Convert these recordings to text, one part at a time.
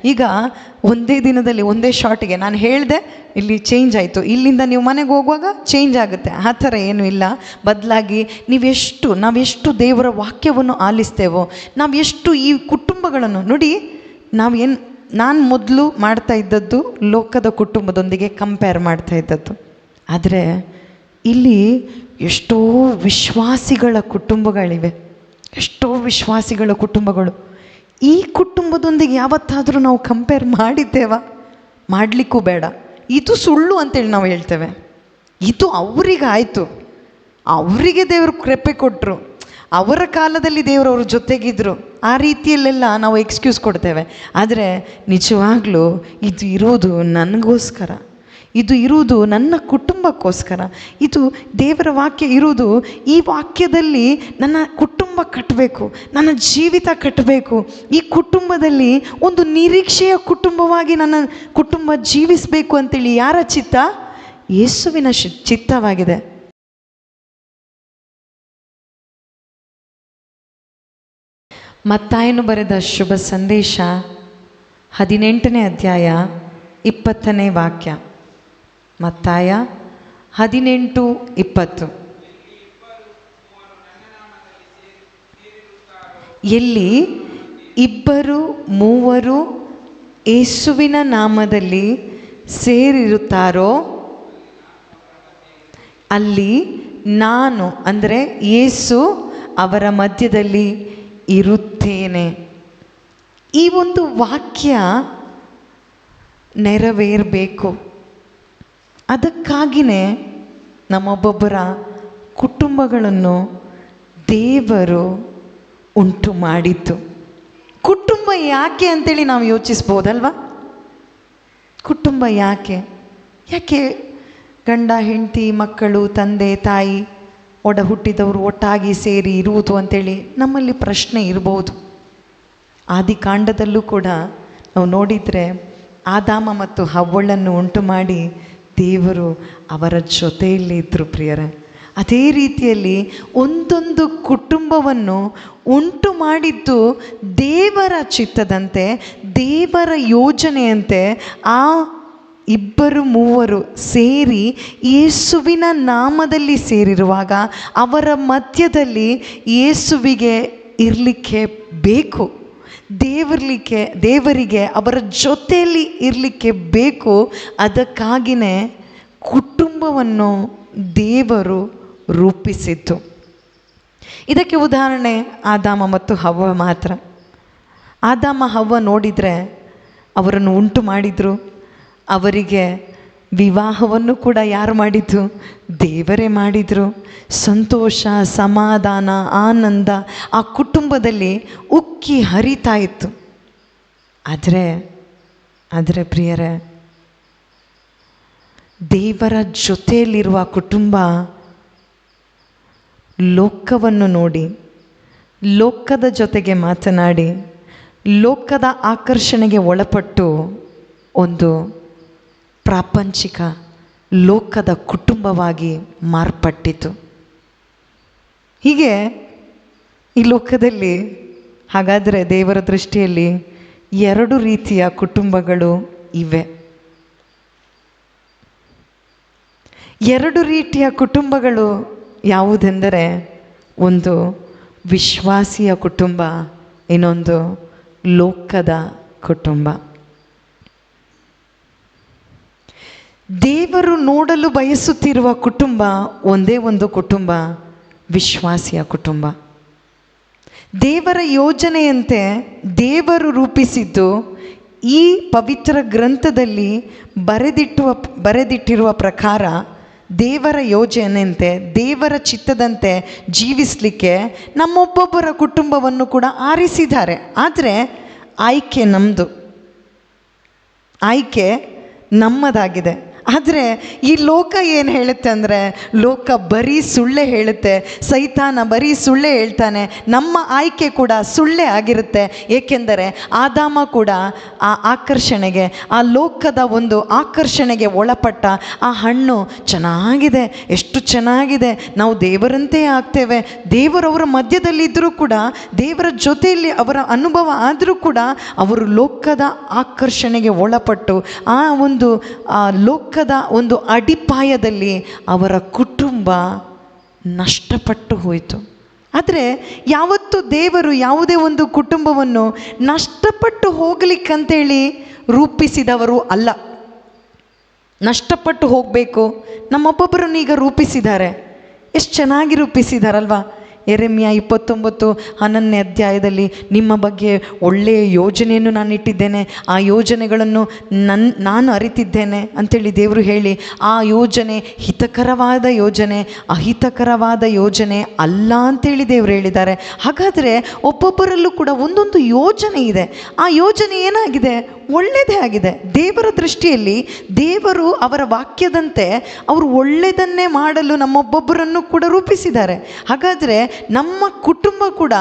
ಈಗ ಒಂದೇ ದಿನದಲ್ಲಿ ಒಂದೇ ಶಾರ್ಟಿಗೆ ನಾನು ಹೇಳಿದೆ, ಇಲ್ಲಿ ಚೇಂಜ್ ಆಯಿತು, ಇಲ್ಲಿಂದ ನೀವು ಮನೆಗೆ ಹೋಗುವಾಗ ಚೇಂಜ್ ಆಗುತ್ತೆ, ಆ ಥರ ಏನೂ ಇಲ್ಲ. ಬದಲಾಗಿ ನಾವೆಷ್ಟು ದೇವರ ವಾಕ್ಯವನ್ನು ಆಲಿಸ್ತೇವೋ, ನಾವೆಷ್ಟು ಈ ಕುಟುಂಬಗಳನ್ನು ನೋಡಿ, ನಾನು ಮೊದಲು ಮಾಡ್ತಾ ಇದ್ದದ್ದು ಲೋಕದ ಕುಟುಂಬದೊಂದಿಗೆ ಕಂಪೇರ್ ಮಾಡ್ತಾ ಇದ್ದದ್ದು. ಆದರೆ ಇಲ್ಲಿ ಎಷ್ಟೋ ವಿಶ್ವಾಸಿಗಳ ಕುಟುಂಬಗಳಿವೆ, ಎಷ್ಟೋ ವಿಶ್ವಾಸಿಗಳ ಕುಟುಂಬಗಳು. ಈ ಕುಟುಂಬದೊಂದಿಗೆ ಯಾವತ್ತಾದರೂ ನಾವು ಕಂಪೇರ್ ಮಾಡಿದ್ದೇವಾ? ಮಾಡಲಿಕ್ಕೂ ಬೇಡ. ಇದು ಸುಳ್ಳು ಅಂತೇಳಿ ನಾವು ಹೇಳ್ತೇವೆ. ಇದು ಅವರಿಗಾಯಿತು, ಅವರಿಗೆ ದೇವರು ಕೃಪೆ ಕೊಟ್ಟರು, ಅವರ ಕಾಲದಲ್ಲಿ ದೇವರವ್ರ ಜೊತೆಗಿದ್ರು, ಆ ರೀತಿಯಲ್ಲೆಲ್ಲ ನಾವು ಎಕ್ಸ್ಕ್ಯೂಸ್ ಕೊಡ್ತೇವೆ. ಆದರೆ ನಿಜವಾಗ್ಲೂ ಇದು ಇರೋದು ನನಗೋಸ್ಕರ, ಇದು ಇರುವುದು ನನ್ನ ಕುಟುಂಬಕ್ಕೋಸ್ಕರ. ಇದು ದೇವರ ವಾಕ್ಯ ಇರುವುದು, ಈ ವಾಕ್ಯದಲ್ಲಿ ನನ್ನ ಕುಟುಂಬ ಕಟ್ಟಬೇಕು, ನನ್ನ ಜೀವಿತ ಕಟ್ಟಬೇಕು, ಈ ಕುಟುಂಬದಲ್ಲಿ ಒಂದು ನಿರೀಕ್ಷೆಯ ಕುಟುಂಬವಾಗಿ ನನ್ನ ಕುಟುಂಬ ಜೀವಿಸಬೇಕು ಅಂತೇಳಿ ಯಾರ ಚಿತ್ತ? ಯೇಸುವಿನ ಚಿತ್ತವಾಗಿದೆ. ಮತ್ತಾಯನು ಬರೆದ ಶುಭ ಸಂದೇಶ 18ನೇ ಅಧ್ಯಾಯ 20ನೇ ವಾಕ್ಯ. ಮತ್ತಾಯ 18:20. ಎಲ್ಲಿ 2-3 ಯೇಸುವಿನ ನಾಮದಲ್ಲಿ ಸೇರಿರುತ್ತಾರೋ ಅಲ್ಲಿ ನಾನು, ಅಂದರೆ ಯೇಸು, ಅವರ ಮಧ್ಯದಲ್ಲಿ ಇರುತ್ತೇನೆ. ಈ ಒಂದು ವಾಕ್ಯ ನೆರವೇರಬೇಕು. ಅದಕ್ಕಾಗಿಯೇ ನಮ್ಮೊಬ್ಬೊಬ್ಬರ ಕುಟುಂಬಗಳನ್ನು ದೇವರು ಉಂಟು ಮಾಡಿದ್ದು. ಕುಟುಂಬ ಯಾಕೆ ಅಂತೇಳಿ ನಾವು ಯೋಚಿಸ್ಬೋದಲ್ವ? ಕುಟುಂಬ ಯಾಕೆ ಗಂಡ ಹೆಂಡತಿ ಮಕ್ಕಳು ತಂದೆ ತಾಯಿ ಒಡ ಹುಟ್ಟಿದವರು ಒಟ್ಟಾಗಿ ಸೇರಿ ಇರುವುದು ಅಂತೇಳಿ ನಮ್ಮಲ್ಲಿ ಪ್ರಶ್ನೆ ಇರ್ಬೋದು. ಆದಿಕಾಂಡದಲ್ಲೂ ಕೂಡ ನಾವು ನೋಡಿದರೆ ಆದಾಮ ಮತ್ತು ಹವ್ವಳನ್ನು ಉಂಟು ಮಾಡಿ ದೇವರು ಅವರ ಜೊತೆಯಲ್ಲಿದ್ದರು ಪ್ರಿಯರೇ. ಅದೇ ರೀತಿಯಲ್ಲಿ ಒಂದೊಂದು ಕುಟುಂಬವನ್ನು ಉಂಟು ಮಾಡಿದ್ದು ದೇವರ ಚಿತ್ತದಂತೆ, ದೇವರ ಯೋಜನೆಯಂತೆ. ಆ 2-3 ಸೇರಿ ಯೇಸುವಿನ ನಾಮದಲ್ಲಿ ಸೇರಿರುವಾಗ ಅವರ ಮಧ್ಯದಲ್ಲಿ ಯೇಸುವಿಗೆ ಇರಲಿಕ್ಕೆ ಬೇಕು, ದೇವರಿಗೆ ಅವರ ಜೊತೆಯಲ್ಲಿ ಇರಲಿಕ್ಕೆ ಬೇಕು. ಅದಕ್ಕಾಗಿಯೇ ಕುಟುಂಬವನ್ನು ದೇವರು ರೂಪಿಸಿದ್ದು. ಇದಕ್ಕೆ ಉದಾಹರಣೆ ಆದಾಮ ಮತ್ತು ಹವ್ವ ಮಾತ್ರ. ಆದಾಮ ಹವ್ವ ನೋಡಿದರೆ ಅವರನ್ನು ಉಂಟು ಮಾಡಿದರು, ಅವರಿಗೆ ವಿವಾಹವನ್ನು ಕೂಡ ಯಾರು ಮಾಡಿದ್ದು? ದೇವರೇ ಮಾಡಿದರು. ಸಂತೋಷ, ಸಮಾಧಾನ, ಆನಂದ ಆ ಕುಟುಂಬದಲ್ಲಿ ಉಕ್ಕಿ ಹರಿತಾ ಇತ್ತು. ಆದರೆ ಪ್ರಿಯರೇ, ದೇವರ ಜೊತೆಯಲ್ಲಿರುವ ಕುಟುಂಬ ಲೋಕವನ್ನು ನೋಡಿ, ಲೋಕದ ಜೊತೆಗೆ ಮಾತನಾಡಿ, ಲೋಕದ ಆಕರ್ಷಣೆಗೆ ಒಳಪಟ್ಟು ಒಂದು ಪ್ರಾಪಂಚಿಕ ಲೋಕದ ಕುಟುಂಬವಾಗಿ ಮಾರ್ಪಟ್ಟಿತು. ಹೀಗೆ ಈ ಲೋಕದಲ್ಲಿ ಹಾಗಾದರೆ ದೇವರ ದೃಷ್ಟಿಯಲ್ಲಿ 2 ರೀತಿಯ ಕುಟುಂಬಗಳು ಇವೆ. 2 ರೀತಿಯ ಕುಟುಂಬಗಳು ಯಾವುದೆಂದರೆ, ಒಂದು ವಿಶ್ವಾಸಿಯ ಕುಟುಂಬ, ಇನ್ನೊಂದು ಲೋಕದ ಕುಟುಂಬ. ದೇವರು ನೋಡಲು ಬಯಸುತ್ತಿರುವ ಕುಟುಂಬ ಒಂದೇ ಒಂದು ಕುಟುಂಬ, ವಿಶ್ವಾಸಿಯ ಕುಟುಂಬ. ದೇವರ ಯೋಜನೆಯಂತೆ ದೇವರು ರೂಪಿಸಿದ್ದು ಈ ಪವಿತ್ರ ಗ್ರಂಥದಲ್ಲಿ ಬರೆದಿಟ್ಟಿರುವ ಪ್ರಕಾರ ದೇವರ ಯೋಜನೆಯಂತೆ, ದೇವರ ಚಿತ್ತದಂತೆ ಜೀವಿಸಲಿಕ್ಕೆ ನಮ್ಮೊಬ್ಬೊಬ್ಬರ ಕುಟುಂಬವನ್ನು ಕೂಡ ಆರಿಸಿದ್ದಾರೆ. ಆದರೆ ಆಯ್ಕೆ ನಮ್ಮದಾಗಿದೆ. ಆದರೆ ಈ ಲೋಕ ಏನು ಹೇಳುತ್ತೆ ಅಂದರೆ, ಲೋಕ ಬರೀ ಸುಳ್ಳೆ ಹೇಳುತ್ತೆ, ಸೈತಾನ ಬರೀ ಸುಳ್ಳೆ ಹೇಳ್ತಾನೆ. ನಮ್ಮ ಆಯ್ಕೆ ಕೂಡ ಸುಳ್ಳೆ ಆಗಿರುತ್ತೆ. ಏಕೆಂದರೆ ಆದಾಮ ಕೂಡ ಆ ಆಕರ್ಷಣೆಗೆ, ಆ ಲೋಕದ ಒಂದು ಆಕರ್ಷಣೆಗೆ ಒಳಪಟ್ಟ. ಆ ಹಣ್ಣು ಚೆನ್ನಾಗಿದೆ, ಎಷ್ಟು ಚೆನ್ನಾಗಿದೆ, ನಾವು ದೇವರಂತೆ ಆಗ್ತೇವೆ, ದೇವರವರ ಮಧ್ಯದಲ್ಲಿದ್ದರೂ ಕೂಡ, ದೇವರ ಜೊತೆಯಲ್ಲಿ ಅವರ ಅನುಭವ ಆದರೂ ಕೂಡ ಅವರು ಲೋಕದ ಆಕರ್ಷಣೆಗೆ ಒಳಪಟ್ಟು ಆ ಲೋಕದ ಒಂದು ಅಡಿಪಾಯದಲ್ಲಿ ಅವರ ಕುಟುಂಬ ನಷ್ಟಪಟ್ಟು ಹೋಯಿತು. ಆದರೆ ಯಾವತ್ತೂ ದೇವರು ಯಾವುದೇ ಒಂದು ಕುಟುಂಬವನ್ನು ನಷ್ಟಪಟ್ಟು ಹೋಗ್ಲಿಕ್ಕಂತೇಳಿ ರೂಪಿಸಿದವರು ಅಲ್ಲ. ನಷ್ಟಪಟ್ಟು ಹೋಗಬೇಕು, ನಮ್ಮೊಬ್ಬೊಬ್ಬರನ್ನು ಈಗ ರೂಪಿಸಿದ್ದಾರೆ. ಎಷ್ಟು ಚೆನ್ನಾಗಿ ರೂಪಿಸಿದಾರಲ್ವಾ. ಯೆರೆಮೀಯ 29:11 ಅಧ್ಯಾಯದಲ್ಲಿ ನಿಮ್ಮ ಬಗ್ಗೆ ಒಳ್ಳೆಯ ಯೋಜನೆಯನ್ನು ನಾನು ಇಟ್ಟಿದ್ದೇನೆ, ಆ ಯೋಜನೆಗಳನ್ನು ನಾನು ಅರಿತಿದ್ದೇನೆ ಅಂಥೇಳಿ ದೇವರು ಹೇಳಿ, ಆ ಯೋಜನೆ ಹಿತಕರವಾದ ಯೋಜನೆ, ಅಹಿತಕರವಾದ ಯೋಜನೆ ಅಲ್ಲ ಅಂತೇಳಿ ದೇವರು ಹೇಳಿದ್ದಾರೆ. ಹಾಗಾದರೆ ಒಬ್ಬೊಬ್ಬರಲ್ಲೂ ಕೂಡ ಒಂದೊಂದು ಯೋಜನೆ ಇದೆ. ಆ ಯೋಜನೆ ಏನಾಗಿದೆ? ಒಳ್ಳೆಯದೇ ಆಗಿದೆ. ದೇವರ ದೃಷ್ಟಿಯಲ್ಲಿ ದೇವರು ಅವರ ವಾಕ್ಯದಂತೆ ಅವರು ಒಳ್ಳೆಯದನ್ನೇ ಮಾಡಲು ನಮ್ಮೊಬ್ಬೊಬ್ಬರನ್ನು ಕೂಡ ರೂಪಿಸಿದ್ದಾರೆ. ಹಾಗಾದರೆ ನಮ್ಮ ಕುಟುಂಬ ಕೂಡ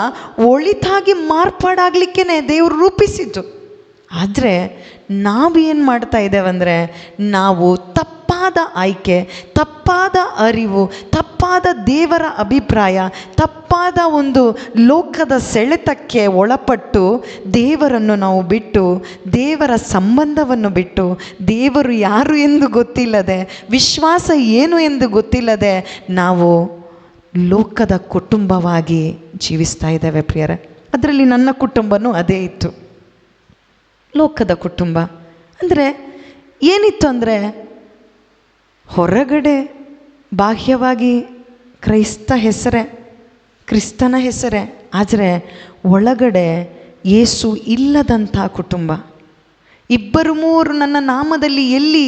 ಒಳಿತಾಗಿ ಮಾರ್ಪಾಡಾಗಲಿಕ್ಕೇ ದೇವರು ರೂಪಿಸಿದ್ದು. ಆದರೆ ನಾವು ಏನು ಮಾಡ್ತಾ ಇದ್ದೇವೆಂದರೆ, ನಾವು ತಪ್ಪಾದ ಆಯ್ಕೆ, ತಪ್ಪಾದ ಅರಿವು, ತಪ್ಪಾದ ದೇವರ ಅಭಿಪ್ರಾಯ, ತಪ್ಪಾದ ಒಂದು ಲೋಕದ ಸೆಳೆತಕ್ಕೆ ಒಳಪಟ್ಟು ದೇವರನ್ನು ನಾವು ಬಿಟ್ಟು, ದೇವರ ಸಂಬಂಧವನ್ನು ಬಿಟ್ಟು, ದೇವರು ಯಾರು ಎಂದು ಗೊತ್ತಿಲ್ಲದೆ, ವಿಶ್ವಾಸ ಏನು ಎಂದು ಗೊತ್ತಿಲ್ಲದೆ ನಾವು ಲೋಕದ ಕುಟುಂಬವಾಗಿ ಜೀವಿಸ್ತಾ ಇದ್ದೇವೆ ಪ್ರಿಯರೇ. ಅದರಲ್ಲಿ ನನ್ನ ಕುಟುಂಬನೂ ಅದೇ ಇತ್ತು. ಲೋಕದ ಕುಟುಂಬ ಅಂದರೆ ಏನಿತ್ತು ಅಂದರೆ, ಹೊರಗಡೆ ಬಾಹ್ಯವಾಗಿ ಕ್ರಿಸ್ತನ ಹೆಸರೇ, ಆದರೆ ಒಳಗಡೆ ಯೇಸು ಇಲ್ಲದಂಥ ಕುಟುಂಬ. 2-3 ನನ್ನ ನಾಮದಲ್ಲಿ ಎಲ್ಲಿ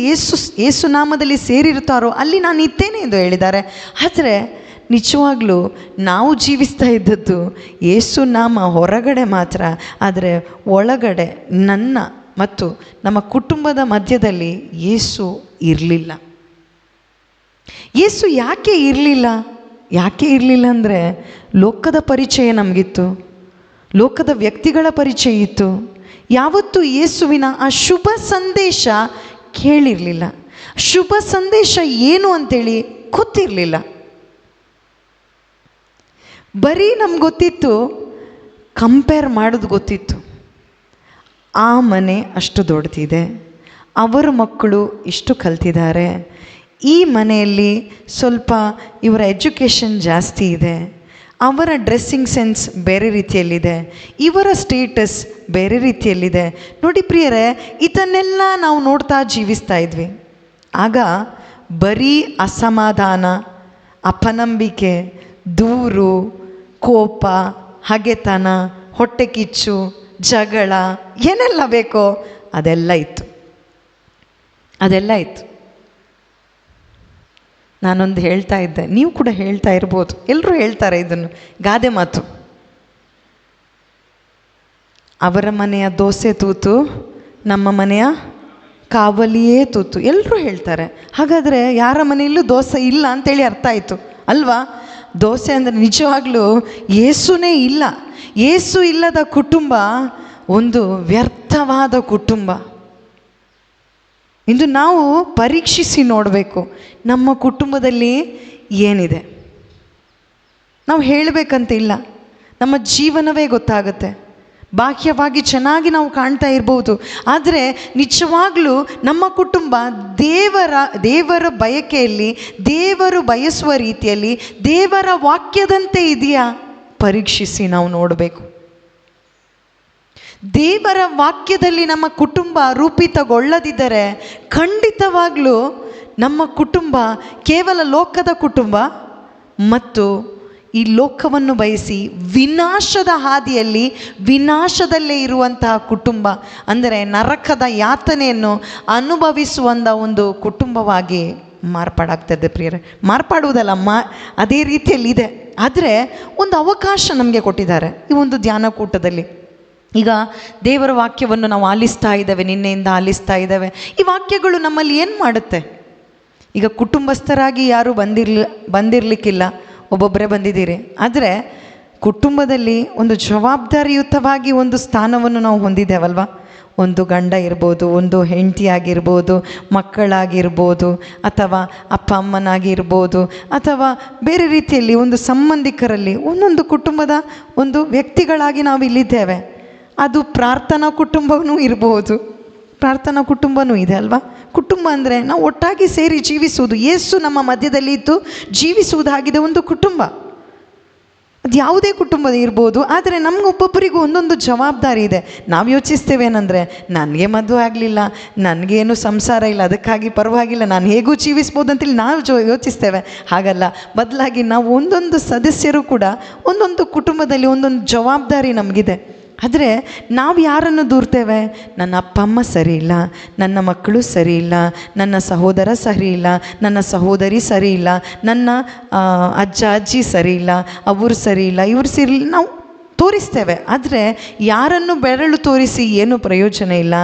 ಯೇಸು ನಾಮದಲ್ಲಿ ಸೇರಿರ್ತಾರೋ ಅಲ್ಲಿ ನಾನು ಇದ್ದೇನೆ ಎಂದು ಹೇಳಿದ್ದಾರೆ. ಆದರೆ ನಿಜವಾಗ್ಲೂ ನಾವು ಜೀವಿಸ್ತಾ ಇದ್ದದ್ದು ಯೇಸು ನಾಮ ಹೊರಗಡೆ ಮಾತ್ರ, ಆದರೆ ಒಳಗಡೆ ನನ್ನ ಮತ್ತು ನಮ್ಮ ಕುಟುಂಬದ ಮಧ್ಯದಲ್ಲಿ ಯೇಸು ಇರಲಿಲ್ಲ. ಯೇಸು ಯಾಕೆ ಇರಲಿಲ್ಲ ಅಂದರೆ, ಲೋಕದ ಪರಿಚಯ ನಮಗಿತ್ತು, ಲೋಕದ ವ್ಯಕ್ತಿಗಳ ಪರಿಚಯ ಇತ್ತು. ಯಾವತ್ತೂ ಯೇಸುವಿನ ಆ ಶುಭ ಸಂದೇಶ ಕೇಳಿರಲಿಲ್ಲ. ಶುಭ ಸಂದೇಶ ಏನು ಅಂತೇಳಿ ಗೊತ್ತಿರಲಿಲ್ಲ. ಬರೀ ನಮ್ಗೆ ಗೊತ್ತಿತ್ತು, ಕಂಪೇರ್ ಮಾಡೋದು ಗೊತ್ತಿತ್ತು. ಆ ಮನೆ ಅಷ್ಟು ದೊಡ್ಡದಿದೆ, ಅವರ ಮಕ್ಕಳು ಇಷ್ಟು ಕಲ್ತಿದ್ದಾರೆ, ಈ ಮನೆಯಲ್ಲಿ ಸ್ವಲ್ಪ ಇವರ ಎಜುಕೇಷನ್ ಜಾಸ್ತಿ ಇದೆ, ಅವರ ಡ್ರೆಸ್ಸಿಂಗ್ ಸೆನ್ಸ್ ಬೇರೆ ರೀತಿಯಲ್ಲಿದೆ, ಇವರ ಸ್ಟೇಟಸ್ ಬೇರೆ ರೀತಿಯಲ್ಲಿದೆ. ನೋಡಿ ಪ್ರಿಯರೇ, ಇದನ್ನೆಲ್ಲ ನಾವು ನೋಡ್ತಾ ಜೀವಿಸ್ತಾ ಇದ್ವಿ. ಆಗ ಬರೀ ಅಸಮಾಧಾನ, ಅಪನಂಬಿಕೆ, ದೂರು, ಕೋಪ, ಹಗೆತನ, ಹೊಟ್ಟೆ ಕಿಚ್ಚು, ಜಗಳ, ಏನೆಲ್ಲ ಬೇಕೋ ಅದೆಲ್ಲ ಇತ್ತು. ನಾನೊಂದು ಹೇಳ್ತಾ ಇದ್ದೆ, ನೀವು ಕೂಡ ಹೇಳ್ತಾ ಇರ್ಬೋದು, ಎಲ್ಲರೂ ಹೇಳ್ತಾರೆ ಇದನ್ನು, ಗಾದೆ ಮಾತು, ಅವರ ಮನೆಯ ದೋಸೆ ತೂತು, ನಮ್ಮ ಮನೆಯ ಕಾವಲಿಯೇ ತೂತು, ಎಲ್ಲರೂ ಹೇಳ್ತಾರೆ. ಹಾಗಾದರೆ ಯಾರ ಮನೆಯಲ್ಲೂ ದೋಸೆ ಇಲ್ಲ ಅಂತೇಳಿ ಅರ್ಥ ಆಯಿತು ಅಲ್ವಾ? ದೋಸೆ ಅಂದರೆ ನಿಜವಾಗ್ಲೂ ಯೇಸುನೇ ಇಲ್ಲ. ಯೇಸು ಇಲ್ಲದ ಕುಟುಂಬ ಒಂದು ವ್ಯರ್ಥವಾದ ಕುಟುಂಬ. ಇಂದು ನಾವು ಪರೀಕ್ಷಿಸಿ ನೋಡಬೇಕು, ನಮ್ಮ ಕುಟುಂಬದಲ್ಲಿ ಏನಿದೆ. ನಾವು ಹೇಳಬೇಕಂತ ಇಲ್ಲ, ನಮ್ಮ ಜೀವನವೇ ಗೊತ್ತಾಗುತ್ತೆ. ಬಾಹ್ಯವಾಗಿ ಚೆನ್ನಾಗಿ ನಾವು ಕಾಣ್ತಾ ಇರ್ಬೋದು, ಆದರೆ ನಿಜವಾಗ್ಲೂ ನಮ್ಮ ಕುಟುಂಬ ದೇವರ ಬಯಕೆಯಲ್ಲಿ, ದೇವರು ಬಯಸುವ ರೀತಿಯಲ್ಲಿ, ದೇವರ ವಾಕ್ಯದಂತೆ ಇದೆಯಾ ಪರೀಕ್ಷಿಸಿ ನಾವು ನೋಡಬೇಕು. ದೇವರ ವಾಕ್ಯದಲ್ಲಿ ನಮ್ಮ ಕುಟುಂಬ ರೂಪಿತಗೊಳ್ಳದಿದ್ದರೆ ಖಂಡಿತವಾಗ್ಲೂ ನಮ್ಮ ಕುಟುಂಬ ಕೇವಲ ಲೋಕದ ಕುಟುಂಬ ಮತ್ತು ಈ ಲೋಕವನ್ನು ಬಯಸಿ ವಿನಾಶದ ಹಾದಿಯಲ್ಲಿ ವಿನಾಶದಲ್ಲೇ ಇರುವಂತಹ ಕುಟುಂಬ, ಅಂದರೆ ನರಕದ ಯಾತನೆಯನ್ನು ಅನುಭವಿಸುವಂಥ ಒಂದು ಕುಟುಂಬವಾಗಿ ಮಾರ್ಪಾಡಾಗ್ತದೆ ಪ್ರಿಯರೇ. ಮಾರ್ಪಾಡುವುದಲ್ಲ, ಅದೇ ರೀತಿಯಲ್ಲಿದೆ. ಆದರೆ ಒಂದು ಅವಕಾಶ ನಮಗೆ ಕೊಟ್ಟಿದ್ದಾರೆ ಈ ಒಂದು ಧ್ಯಾನಕೂಟದಲ್ಲಿ. ಈಗ ದೇವರ ವಾಕ್ಯವನ್ನು ನಾವು ಆಲಿಸ್ತಾ ಇದ್ದೇವೆ, ನಿನ್ನೆಯಿಂದ ಆಲಿಸ್ತಾ ಇದ್ದೇವೆ. ಈ ವಾಕ್ಯಗಳು ನಮ್ಮಲ್ಲಿ ಏನು ಮಾಡುತ್ತೆ? ಈಗ ಕುಟುಂಬಸ್ಥರಾಗಿ ಯಾರೂ ಬಂದಿರಲಿಕ್ಕಿಲ್ಲ, ಒಬ್ಬೊಬ್ಬರೇ ಬಂದಿದ್ದೀರಿ. ಆದರೆ ಕುಟುಂಬದಲ್ಲಿ ಒಂದು ಜವಾಬ್ದಾರಿಯುತವಾಗಿ ಒಂದು ಸ್ಥಾನವನ್ನು ನಾವು ಹೊಂದಿದ್ದೇವಲ್ವ. ಒಂದು ಗಂಡ ಇರ್ಬೋದು, ಒಂದು ಹೆಂಡತಿಯಾಗಿರ್ಬೋದು, ಮಕ್ಕಳಾಗಿರ್ಬೋದು, ಅಥವಾ ಅಪ್ಪ ಅಮ್ಮನಾಗಿರ್ಬೋದು, ಅಥವಾ ಬೇರೆ ರೀತಿಯಲ್ಲಿ ಒಂದು ಸಂಬಂಧಿಕರಲ್ಲಿ ಒಂದೊಂದು ಕುಟುಂಬದ ಒಂದು ವ್ಯಕ್ತಿಗಳಾಗಿ ನಾವು ಇಲ್ಲಿದ್ದೇವೆ. ಅದು ಪ್ರಾರ್ಥನಾ ಕುಟುಂಬವೂ ಇರ್ಬೋದು, ಪ್ರಾರ್ಥನಾ ಕುಟುಂಬವೂ ಇದೆ ಅಲ್ವಾ. ಕುಟುಂಬ ಅಂದರೆ ನಾವು ಒಟ್ಟಾಗಿ ಸೇರಿ ಜೀವಿಸುವುದು. ಯೇಸು ನಮ್ಮ ಮಧ್ಯದಲ್ಲಿ ಇದ್ದು ಜೀವಿಸುವುದಾಗಿದೆ ಒಂದು ಕುಟುಂಬ. ಅದು ಯಾವುದೇ ಕುಟುಂಬ ಇರ್ಬೋದು. ಆದರೆ ನಮಗೊಬ್ಬೊಬ್ಬರಿಗೂ ಒಂದೊಂದು ಜವಾಬ್ದಾರಿ ಇದೆ. ನಾವು ಯೋಚಿಸ್ತೇವೇನೆಂದರೆ, ನನಗೆ ಮದುವೆ ಆಗಲಿಲ್ಲ, ನನಗೇನು ಸಂಸಾರ ಇಲ್ಲ, ಅದಕ್ಕಾಗಿ ಪರವಾಗಿಲ್ಲ, ನಾನು ಹೇಗೂ ಜೀವಿಸ್ಬೋದು ಅಂತೇಳಿ ನಾವು ಯೋಚಿಸ್ತೇವೆ. ಹಾಗಲ್ಲ, ಬದಲಾಗಿ ನಾವು ಒಂದೊಂದು ಸದಸ್ಯರು ಕೂಡ ಒಂದೊಂದು ಕುಟುಂಬದಲ್ಲಿ ಒಂದೊಂದು ಜವಾಬ್ದಾರಿ ನಮಗಿದೆ. ಆದರೆ ನಾವು ಯಾರನ್ನು ದೂರ್ತೇವೆ? ನನ್ನ ಅಪ್ಪ ಅಮ್ಮ ಸರಿ ಇಲ್ಲ, ನನ್ನ ಮಕ್ಕಳು ಸರಿ ಇಲ್ಲ, ನನ್ನ ಸಹೋದರ ಸರಿ ಇಲ್ಲ, ನನ್ನ ಸಹೋದರಿ ಸರಿ ಇಲ್ಲ, ನನ್ನ ಅಜ್ಜ ಅಜ್ಜಿ ಸರಿ ಇಲ್ಲ, ಅವರು ಸರಿ ಇಲ್ಲ, ಇವರು ಸರಿ ಇಲ್ಲ, ನಾವು ತೋರಿಸ್ತೇವೆ. ಆದರೆ ಯಾರನ್ನು ಬೆರಳು ತೋರಿಸಿ ಏನೂ ಪ್ರಯೋಜನ ಇಲ್ಲ.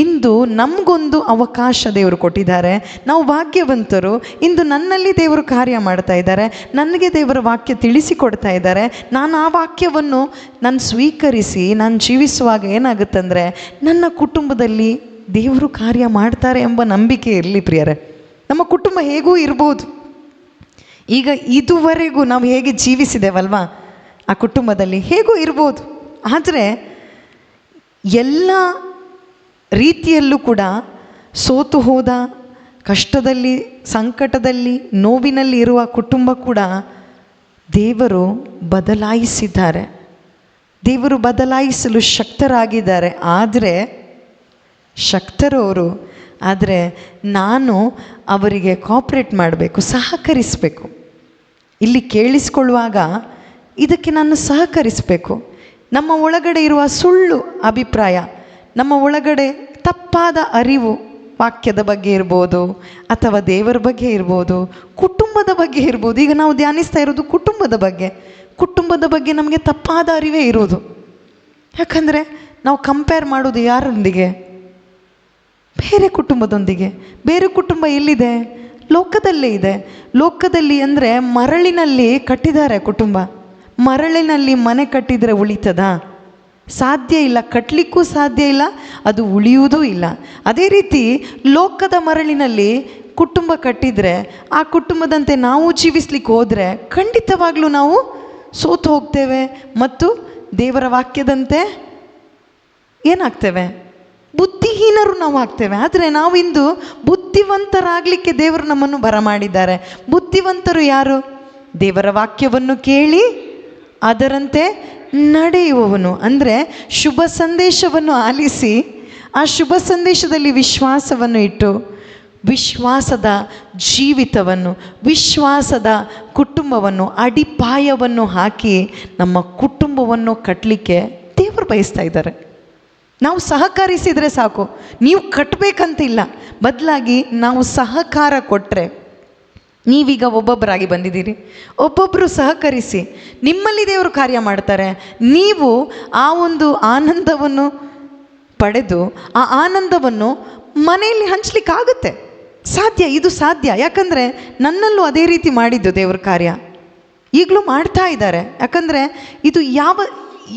ಇಂದು ನಮಗೊಂದು ಅವಕಾಶ ದೇವರು ಕೊಟ್ಟಿದ್ದಾರೆ. ನಾವು ಭಾಗ್ಯವಂತರು. ಇಂದು ನನ್ನಲ್ಲಿ ದೇವರು ಕಾರ್ಯ ಮಾಡ್ತಾ ಇದ್ದಾರೆ, ನನಗೆ ದೇವರ ವಾಕ್ಯ ತಿಳಿಸಿಕೊಡ್ತಾ ಇದ್ದಾರೆ. ನಾನು ಆ ವಾಕ್ಯವನ್ನು ನಾನು ಸ್ವೀಕರಿಸಿ ನಾನು ಜೀವಿಸುವಾಗ ಏನಾಗುತ್ತಂದರೆ, ನನ್ನ ಕುಟುಂಬದಲ್ಲಿ ದೇವರು ಕಾರ್ಯ ಮಾಡ್ತಾರೆ ಎಂಬ ನಂಬಿಕೆ ಇರಲಿ ಪ್ರಿಯರೇ. ನಮ್ಮ ಕುಟುಂಬ ಹೇಗೂ ಇರ್ಬೋದು. ಈಗ ಇದುವರೆಗೂ ನಾವು ಹೇಗೆ ಜೀವಿಸಿದೆವಲ್ವಾ, ಆ ಕುಟುಂಬದಲ್ಲಿ ಹೇಗೂ ಇರ್ಬೋದು. ಆದರೆ ಎಲ್ಲ ರೀತಿಯಲ್ಲೂ ಕೂಡ ಸೋತು ಹೋದ, ಕಷ್ಟದಲ್ಲಿ, ಸಂಕಟದಲ್ಲಿ, ನೋವಿನಲ್ಲಿ ಇರುವ ಕುಟುಂಬ ಕೂಡ ದೇವರು ಬದಲಾಯಿಸಿದ್ದಾರೆ. ದೇವರು ಬದಲಾಯಿಸಲು ಶಕ್ತರಾಗಿದ್ದಾರೆ. ಶಕ್ತರವರು. ಆದರೆ ನಾನು ಅವರಿಗೆ ಕೋಆಪ್ರೇಟ್ ಮಾಡಬೇಕು, ಸಹಕರಿಸಬೇಕು. ಇಲ್ಲಿ ಕೇಳಿಸ್ಕೊಳ್ಳುವಾಗ ಇದಕ್ಕೆ ನಾನು ಸಹಕರಿಸಬೇಕು. ನಮ್ಮ ಒಳಗಡೆ ಇರುವ ಸುಳ್ಳು ಅಭಿಪ್ರಾಯ, ನಮ್ಮ ಒಳಗಡೆ ತಪ್ಪಾದ ಅರಿವು, ವಾಕ್ಯದ ಬಗ್ಗೆ ಇರ್ಬೋದು, ಅಥವಾ ದೇವರ ಬಗ್ಗೆ ಇರ್ಬೋದು, ಕುಟುಂಬದ ಬಗ್ಗೆ ಇರ್ಬೋದು. ಈಗ ನಾವು ಧ್ಯಾನಿಸ್ತಾ ಇರೋದು ಕುಟುಂಬದ ಬಗ್ಗೆ ನಮಗೆ ತಪ್ಪಾದ ಅರಿವೇ ಇರೋದು. ಯಾಕಂದರೆ ನಾವು ಕಂಪೇರ್ ಮಾಡೋದು ಯಾರೊಂದಿಗೆ? ಬೇರೆ ಕುಟುಂಬದೊಂದಿಗೆ. ಬೇರೆ ಕುಟುಂಬ ಎಲ್ಲಿದೆ? ಲೋಕದಲ್ಲೇ ಇದೆ. ಲೋಕದಲ್ಲಿ ಅಂದರೆ ಮರಳಿನಲ್ಲಿ ಕಟ್ಟಿದ್ದಾರೆ ಕುಟುಂಬ. ಮರಳಿನಲ್ಲಿ ಮನೆ ಕಟ್ಟಿದರೆ ಉಳಿತದಾ? ಸಾಧ್ಯ ಇಲ್ಲ. ಕಟ್ಟಲಿಕ್ಕೂ ಸಾಧ್ಯ ಇಲ್ಲ, ಅದು ಉಳಿಯುವುದೂ ಇಲ್ಲ. ಅದೇ ರೀತಿ ಲೋಕದ ಮರಳಿನಲ್ಲಿ ಕುಟುಂಬ ಕಟ್ಟಿದರೆ, ಆ ಕುಟುಂಬದಂತೆ ನಾವು ಜೀವಿಸ್ಲಿಕ್ಕೆ ಹೋದರೆ ಖಂಡಿತವಾಗ್ಲೂ ನಾವು ಸೋತು ಹೋಗ್ತೇವೆ ಮತ್ತು ದೇವರ ವಾಕ್ಯದಂತೆ ಏನಾಗ್ತೇವೆ? ಬುದ್ಧಿಹೀನರು ನಾವು ಆಗ್ತೇವೆ. ಆದರೆ ನಾವಿಂದು ಬುದ್ಧಿವಂತರಾಗಲಿಕ್ಕೆ ದೇವರು ನಮ್ಮನ್ನು ಬರಮಾಡಿದ್ದಾರೆ. ಬುದ್ಧಿವಂತರು ಯಾರು? ದೇವರ ವಾಕ್ಯವನ್ನು ಕೇಳಿ ಅದರಂತೆ ನಡೆಯುವವನು. ಅಂದರೆ ಶುಭ ಸಂದೇಶವನ್ನು ಆಲಿಸಿ ಆ ಶುಭ ಸಂದೇಶದಲ್ಲಿ ವಿಶ್ವಾಸವನ್ನು ಇಟ್ಟು ವಿಶ್ವಾಸದ ಜೀವಿತವನ್ನು, ವಿಶ್ವಾಸದ ಕುಟುಂಬವನ್ನು, ಅಡಿಪಾಯವನ್ನು ಹಾಕಿ ನಮ್ಮ ಕುಟುಂಬವನ್ನು ಕಟ್ಟಲಿಕ್ಕೆ ದೇವರು ಬಯಸ್ತಾ ಇದ್ದಾರೆ. ನಾವು ಸಹಕರಿಸಿದರೆ ಸಾಕು. ನೀವು ಕಟ್ಟಬೇಕಂತಿಲ್ಲ. ಬದಲಾಗಿ ನಾವು ಸಹಕಾರ ಕೊಟ್ಟರೆ, ನೀವೀಗ ಒಬ್ಬೊಬ್ಬರಾಗಿ ಬಂದಿದ್ದೀರಿ, ಒಬ್ಬೊಬ್ಬರು ಸಹಕರಿಸಿ, ನಿಮ್ಮಲ್ಲಿ ದೇವರು ಕಾರ್ಯ ಮಾಡ್ತಾರೆ. ನೀವು ಆ ಒಂದು ಆನಂದವನ್ನು ಪಡೆದು ಆ ಆನಂದವನ್ನು ಮನೆಯಲ್ಲಿ ಹಂಚಲಿಕ್ಕಾಗುತ್ತೆ. ಸಾಧ್ಯ, ಇದು ಸಾಧ್ಯ. ಯಾಕಂದರೆ ನನ್ನಲ್ಲೂ ಅದೇ ರೀತಿ ಮಾಡಿದ್ದು ದೇವ್ರ ಕಾರ್ಯ, ಈಗಲೂ ಮಾಡ್ತಾ ಇದ್ದಾರೆ. ಯಾಕಂದರೆ ಇದು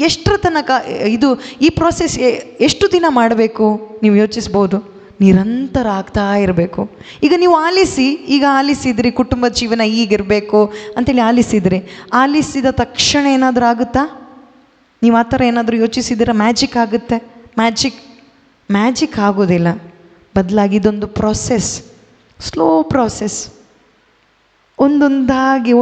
ಎಷ್ಟರ ತನಕ ಈ ಪ್ರೋಸೆಸ್ ಎಷ್ಟು ದಿನ ಮಾಡಬೇಕು ನೀವು ಯೋಚಿಸ್ಬೋದು. ನಿರಂತರ ಆಗ್ತಾ ಇರಬೇಕು. ಈಗ ನೀವು ಆಲಿಸಿದ್ರಿ ಕುಟುಂಬದ ಜೀವನ ಹೀಗಿರಬೇಕು ಅಂತೇಳಿ ಆಲಿಸಿದ ತಕ್ಷಣ ಏನಾದರೂ ಆಗುತ್ತಾ? ನೀವು ಆ ಥರ ಏನಾದರೂ ಯೋಚಿಸಿದ್ದೀರಾ? ಮ್ಯಾಜಿಕ್ ಆಗುತ್ತೆ? ಮ್ಯಾಜಿಕ್ ಆಗೋದಿಲ್ಲ. ಬದಲಾಗಿ ಇದೊಂದು ಪ್ರೋಸೆಸ್, ಸ್ಲೋ ಪ್ರೋಸೆಸ್. ಒಂದೊಂದಾಗಿ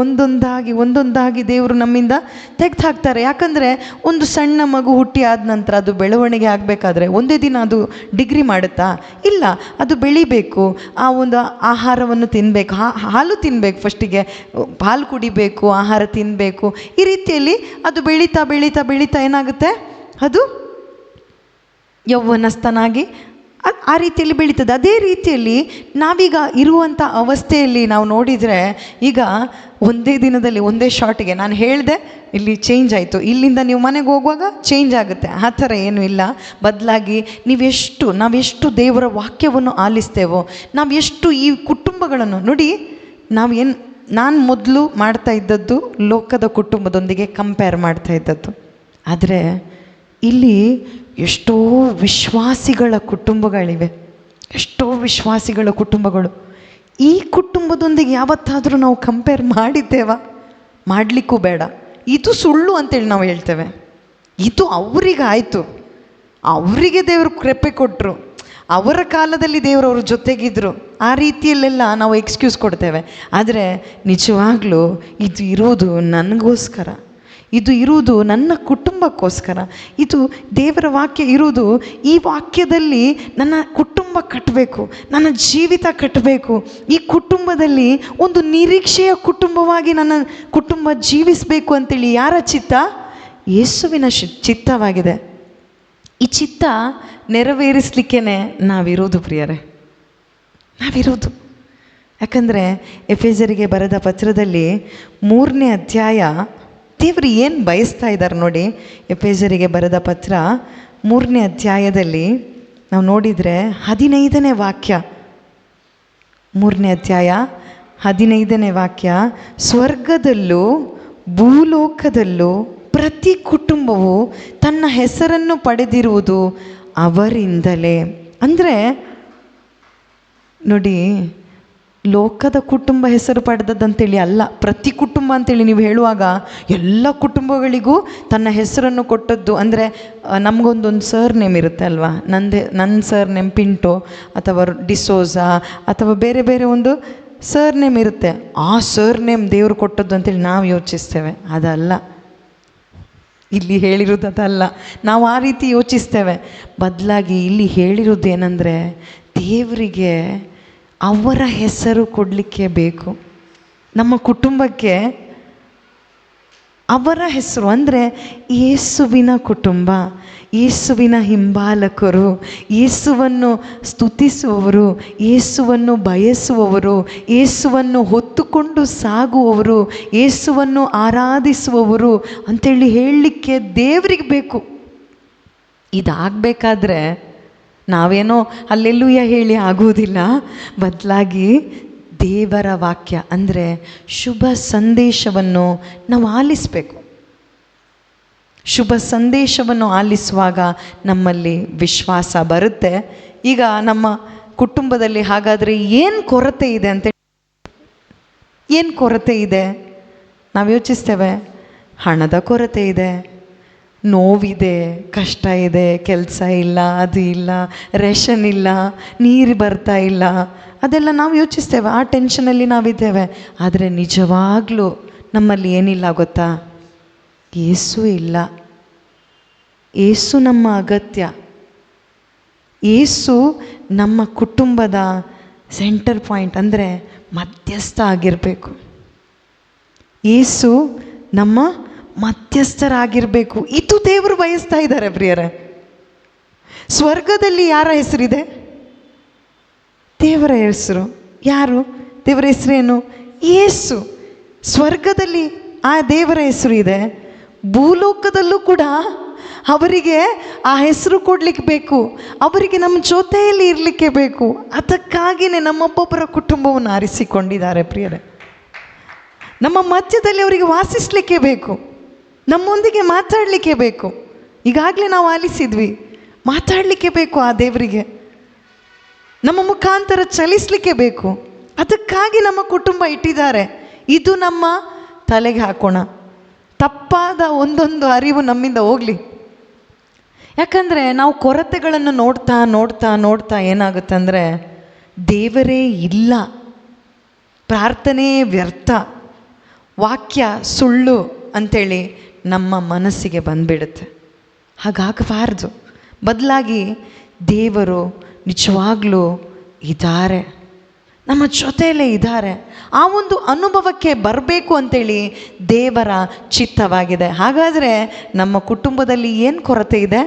ದೇವರು ನಮ್ಮಿಂದ ತೆಗೆದು ಹಾಕ್ತಾರೆ. ಯಾಕಂದರೆ ಒಂದು ಸಣ್ಣ ಮಗು ಹುಟ್ಟಿ ಆದ ನಂತರ ಅದು ಬೆಳವಣಿಗೆ ಆಗಬೇಕಾದ್ರೆ ಒಂದೇ ದಿನ ಅದು ಡಿಗ್ರಿ ಮಾಡುತ್ತಾ? ಇಲ್ಲ. ಅದು ಬೆಳಿಬೇಕು, ಆ ಒಂದು ಆಹಾರವನ್ನು ತಿನ್ನಬೇಕು, ಹಾಲು ತಿನ್ನಬೇಕು, ಫಸ್ಟಿಗೆ ಹಾಲು ಕುಡಿಬೇಕು, ಆಹಾರ ತಿನ್ನಬೇಕು. ಈ ರೀತಿಯಲ್ಲಿ ಅದು ಬೆಳೀತಾ ಏನಾಗುತ್ತೆ, ಅದು ಯೌವನಸ್ಥನಾಗಿ ಆ ರೀತಿಯಲ್ಲಿ ಬೆಳೀತದೆ. ಅದೇ ರೀತಿಯಲ್ಲಿ ನಾವೀಗ ಇರುವಂಥ ಅವಸ್ಥೆಯಲ್ಲಿ ನಾವು ನೋಡಿದರೆ, ಈಗ ಒಂದೇ ದಿನದಲ್ಲಿ ಒಂದೇ ಶಾರ್ಟಿಗೆ ನಾನು ಹೇಳಿದೆ ಇಲ್ಲಿ ಚೇಂಜ್ ಆಯಿತು, ಇಲ್ಲಿಂದ ನೀವು ಮನೆಗೆ ಹೋಗುವಾಗ ಚೇಂಜ್ ಆಗುತ್ತೆ, ಆ ಥರ ಏನೂ ಇಲ್ಲ. ಬದಲಾಗಿ ನಾವೆಷ್ಟು ದೇವರ ವಾಕ್ಯವನ್ನು ಆಲಿಸ್ತೇವೋ, ನಾವೆಷ್ಟು ಈ ಕುಟುಂಬಗಳನ್ನು ನೋಡಿ, ನಾನು ಮೊದಲು ಮಾಡ್ತಾ ಇದ್ದದ್ದು ಲೋಕದ ಕುಟುಂಬದೊಂದಿಗೆ ಕಂಪೇರ್ ಮಾಡ್ತಾ ಇದ್ದದ್ದು. ಆದರೆ ಇಲ್ಲಿ ಎಷ್ಟೋ ವಿಶ್ವಾಸಿಗಳ ಕುಟುಂಬಗಳಿವೆ, ಎಷ್ಟೋ ವಿಶ್ವಾಸಿಗಳ ಕುಟುಂಬಗಳು. ಈ ಕುಟುಂಬದೊಂದಿಗೆ ಯಾವತ್ತಾದರೂ ನಾವು ಕಂಪೇರ್ ಮಾಡಿದ್ದೇವಾ? ಮಾಡಲಿಕ್ಕೂ ಬೇಡ. ಇದು ಸುಳ್ಳು ಅಂತೇಳಿ ನಾವು ಹೇಳ್ತೇವೆ. ಇದು ಅವರಿಗಾಯಿತು, ಅವರಿಗೆ ದೇವರು ಕೃಪೆ ಕೊಟ್ಟರು, ಅವರ ಕಾಲದಲ್ಲಿ ದೇವರವ್ರ ಜೊತೆಗಿದ್ರು, ಆ ರೀತಿಯಲ್ಲೆಲ್ಲ ನಾವು ಎಕ್ಸ್ಕ್ಯೂಸ್ ಕೊಡ್ತೇವೆ. ಆದರೆ ನಿಜವಾಗ್ಲೂ ಇದು ಇರೋದು ನನಗೋಸ್ಕರ, ಇದು ಇರುವುದು ನನ್ನ ಕುಟುಂಬಕ್ಕೋಸ್ಕರ. ಇದು ದೇವರ ವಾಕ್ಯ ಇರುವುದು, ಈ ವಾಕ್ಯದಲ್ಲಿ ನನ್ನ ಕುಟುಂಬ ಕಟ್ಟಬೇಕು, ನನ್ನ ಜೀವಿತ ಕಟ್ಟಬೇಕು, ಈ ಕುಟುಂಬದಲ್ಲಿ ಒಂದು ನಿರೀಕ್ಷೆಯ ಕುಟುಂಬವಾಗಿ ನನ್ನ ಕುಟುಂಬ ಜೀವಿಸಬೇಕು ಅಂತೇಳಿ ಯಾರ ಚಿತ್ತ? ಯೇಸುವಿನ ಚಿತ್ತವಾಗಿದೆ. ಈ ಚಿತ್ತ ನೆರವೇರಿಸಲಿಕ್ಕೇ ನಾವಿರೋದು ಪ್ರಿಯರೇ, ನಾವಿರೋದು. ಯಾಕಂದರೆ ಎಫೆಸರಿಗೆ ಬರೆದ ಪತ್ರದಲ್ಲಿ 3ನೇ ಅಧ್ಯಾಯ ದೇವರು ಏನು ಬಯಸ್ತಾ ಇದ್ದಾರೆ ನೋಡಿ. ಎಫೆಸರಿಗೆ ಬರೆದ ಪತ್ರ 3ನೇ ಅಧ್ಯಾಯದಲ್ಲಿ ನಾವು ನೋಡಿದರೆ 15ನೇ ವಾಕ್ಯ, 3ನೇ ಅಧ್ಯಾಯ 15ನೇ ವಾಕ್ಯ, ಸ್ವರ್ಗದಲ್ಲೂ ಭೂಲೋಕದಲ್ಲೂ ಪ್ರತಿ ಕುಟುಂಬವು ತನ್ನ ಹೆಸರನ್ನು ಪಡೆದಿರುವುದು ಅವರಿಂದಲೇ. ಅಂದರೆ ನೋಡಿ, ಲೋಕದ ಕುಟುಂಬ ಹೆಸರು ಪಡೆದದಂತೇಳಿ ಅಲ್ಲ, ಪ್ರತಿ ಕುಟುಂಬ ಅಂತೇಳಿ ನೀವು ಹೇಳುವಾಗ ಎಲ್ಲ ಕುಟುಂಬಗಳಿಗೂ ತನ್ನ ಹೆಸರನ್ನು ಕೊಟ್ಟದ್ದು. ಅಂದರೆ ನಮಗೊಂದೊಂದು ಸರ್ ನೇಮ್ ಇರುತ್ತೆ ಅಲ್ವಾ, ನನ್ನ ಸರ್ ನೇಮ್ ಪಿಂಟೋ ಅಥವಾ ಡಿಸೋಜಾ ಅಥವಾ ಬೇರೆ ಬೇರೆ ಒಂದು ಸರ್ ನೇಮ್ ಇರುತ್ತೆ. ಆ ಸರ್ ನೇಮ್ ದೇವರು ಕೊಟ್ಟದ್ದು ಅಂತೇಳಿ ನಾವು ಯೋಚಿಸ್ತೇವೆ. ಅದಲ್ಲ, ಇಲ್ಲಿ ಹೇಳಿರೋದು ಅದಲ್ಲ. ನಾವು ಆ ರೀತಿ ಯೋಚಿಸ್ತೇವೆ. ಬದಲಾಗಿ ಇಲ್ಲಿ ಹೇಳಿರೋದು ಏನಂದರೆ, ದೇವರಿಗೆ ಅವರ ಹೆಸರು ಕೊಡಲಿಕ್ಕೆ ಬೇಕು. ನಮ್ಮ ಕುಟುಂಬಕ್ಕೆ ಅವರ ಹೆಸರು ಅಂದರೆ ಯೇಸುವಿನ ಕುಟುಂಬ, ಯೇಸುವಿನ ಹಿಂಬಾಲಕರು, ಯೇಸುವನ್ನು ಸ್ತುತಿಸುವವರು, ಯೇಸುವನ್ನು ಬಯಸುವವರು, ಯೇಸುವನ್ನು ಹೊತ್ತುಕೊಂಡು ಸಾಗುವವರು, ಯೇಸುವನ್ನು ಆರಾಧಿಸುವವರು ಅಂಥೇಳಿ ಹೇಳಲಿಕ್ಕೆ ದೇವರಿಗೆ ಬೇಕು. ಇದಾಗಬೇಕಾದ್ರೆ ನಾವೇನೋ ಅಲ್ಲೆಲ್ಲೂಯ್ಯ ಹೇಳಿ ಆಗುವುದಿಲ್ಲ. ಬದಲಾಗಿ ದೇವರ ವಾಕ್ಯ ಅಂದರೆ ಶುಭ ಸಂದೇಶವನ್ನು ನಾವು ಆಲಿಸಬೇಕು. ಶುಭ ಸಂದೇಶವನ್ನು ಆಲಿಸುವಾಗ ನಮ್ಮಲ್ಲಿ ವಿಶ್ವಾಸ ಬರುತ್ತೆ. ಈಗ ನಮ್ಮ ಕುಟುಂಬದಲ್ಲಿ ಹಾಗಾದರೆ ಏನು ಕೊರತೆ ಇದೆ ಅಂತ, ಏನು ಕೊರತೆ ಇದೆ? ನಾವು ಯೋಚಿಸ್ತೇವೆ. ಹಣದ ಕೊರತೆ ಇದೆ, ನೋವಿದೆ, ಕಷ್ಟ ಇದೆ, ಕೆಲಸ ಇಲ್ಲ, ಅದು ಇಲ್ಲ, ರೇಷನ್ ಇಲ್ಲ, ನೀರು ಬರ್ತಾ ಇಲ್ಲ, ಅದೆಲ್ಲ ನಾವು ಯೋಚಿಸ್ತೇವೆ. ಆ ಟೆನ್ಷನಲ್ಲಿ ನಾವಿದ್ದೇವೆ. ಆದರೆ ನಿಜವಾಗ್ಲೂ ನಮ್ಮಲ್ಲಿ ಏನಿಲ್ಲ ಗೊತ್ತಾ? ಯೇಸು ಇಲ್ಲ. ಯೇಸು ನಮ್ಮ ಅಗತ್ಯ. ಯೇಸು ನಮ್ಮ ಕುಟುಂಬದ ಸೆಂಟರ್ ಪಾಯಿಂಟ್, ಅಂದರೆ ಮಧ್ಯಸ್ಥ ಆಗಿರಬೇಕು. ಯೇಸು ನಮ್ಮ ಮಧ್ಯಸ್ಥರಾಗಿರಬೇಕು. ಇದು ದೇವರು ಬಯಸ್ತಾ ಇದ್ದಾರೆ ಪ್ರಿಯರೇ. ಸ್ವರ್ಗದಲ್ಲಿ ಯಾರ ಹೆಸರಿದೆ? ದೇವರ ಹೆಸರು. ಯಾರು? ದೇವರ ಹೆಸರೇನು? ಯೇಸು. ಸ್ವರ್ಗದಲ್ಲಿ ಆ ದೇವರ ಹೆಸರು ಇದೆ. ಭೂಲೋಕದಲ್ಲೂ ಕೂಡ ಅವರಿಗೆ ಆ ಹೆಸರು ಕೊಡಲಿಕ್ಕೆ ಬೇಕು, ಅವರಿಗೆ ನಮ್ಮ ಜೊತೆಯಲ್ಲಿ ಇರಲಿಕ್ಕೆ ಬೇಕು. ಅದಕ್ಕಾಗಿಯೇ ನಮ್ಮೊಬ್ಬೊಬ್ಬರ ಕುಟುಂಬವನ್ನು ಆರಿಸಿಕೊಂಡಿದ್ದಾರೆ ಪ್ರಿಯರೇ. ನಮ್ಮ ಮಧ್ಯದಲ್ಲಿ ಅವರಿಗೆ ವಾಸಿಸಲಿಕ್ಕೆ ಬೇಕು, ನಮ್ಮೊಂದಿಗೆ ಮಾತಾಡಲಿಕ್ಕೆ ಬೇಕು. ಈಗಾಗಲೇ ನಾವು ಆಲಿಸಿದ್ವಿ, ಮಾತಾಡಲಿಕ್ಕೆ ಬೇಕು ಆ ದೇವರಿಗೆ, ನಮ್ಮ ಮುಖಾಂತರ ಚಲಿಸಲಿಕ್ಕೆ ಬೇಕು. ಅದಕ್ಕಾಗಿ ನಮ್ಮ ಕುಟುಂಬ ಇಟ್ಟಿದ್ದಾರೆ. ಇದು ನಮ್ಮ ತಲೆಗೆ ಹಾಕೋಣ. ತಪ್ಪಾದ ಒಂದೊಂದು ಅರಿವು ನಮ್ಮಿಂದ ಹೋಗಲಿ. ಯಾಕಂದರೆ ನಾವು ಕೊರತೆಗಳನ್ನು ನೋಡ್ತಾ ನೋಡ್ತಾ ನೋಡ್ತಾ ಏನಾಗುತ್ತೆ ಅಂದರೆ, ದೇವರೇ ಇಲ್ಲ, ಪ್ರಾರ್ಥನೆ ವ್ಯರ್ಥ, ವಾಕ್ಯ ಸುಳ್ಳು ಅಂಥೇಳಿ ನಮ್ಮ ಮನಸ್ಸಿಗೆ ಬಂದುಬಿಡುತ್ತೆ. ಹಾಗಾಗಬಾರ್ದು. ಬದಲಾಗಿ ದೇವರು ನಿಜವಾಗ್ಲೂ ಇದ್ದಾರೆ, ನಮ್ಮ ಜೊತೆಯಲ್ಲೇ ಇದ್ದಾರೆ. ಆ ಒಂದು ಅನುಭವಕ್ಕೆ ಬರಬೇಕು ಅಂತೇಳಿ ದೇವರ ಚಿತ್ತವಾಗಿದೆ. ಹಾಗಾದರೆ ನಮ್ಮ ಕುಟುಂಬದಲ್ಲಿ ಏನು ಕೊರತೆ ಇದೆ?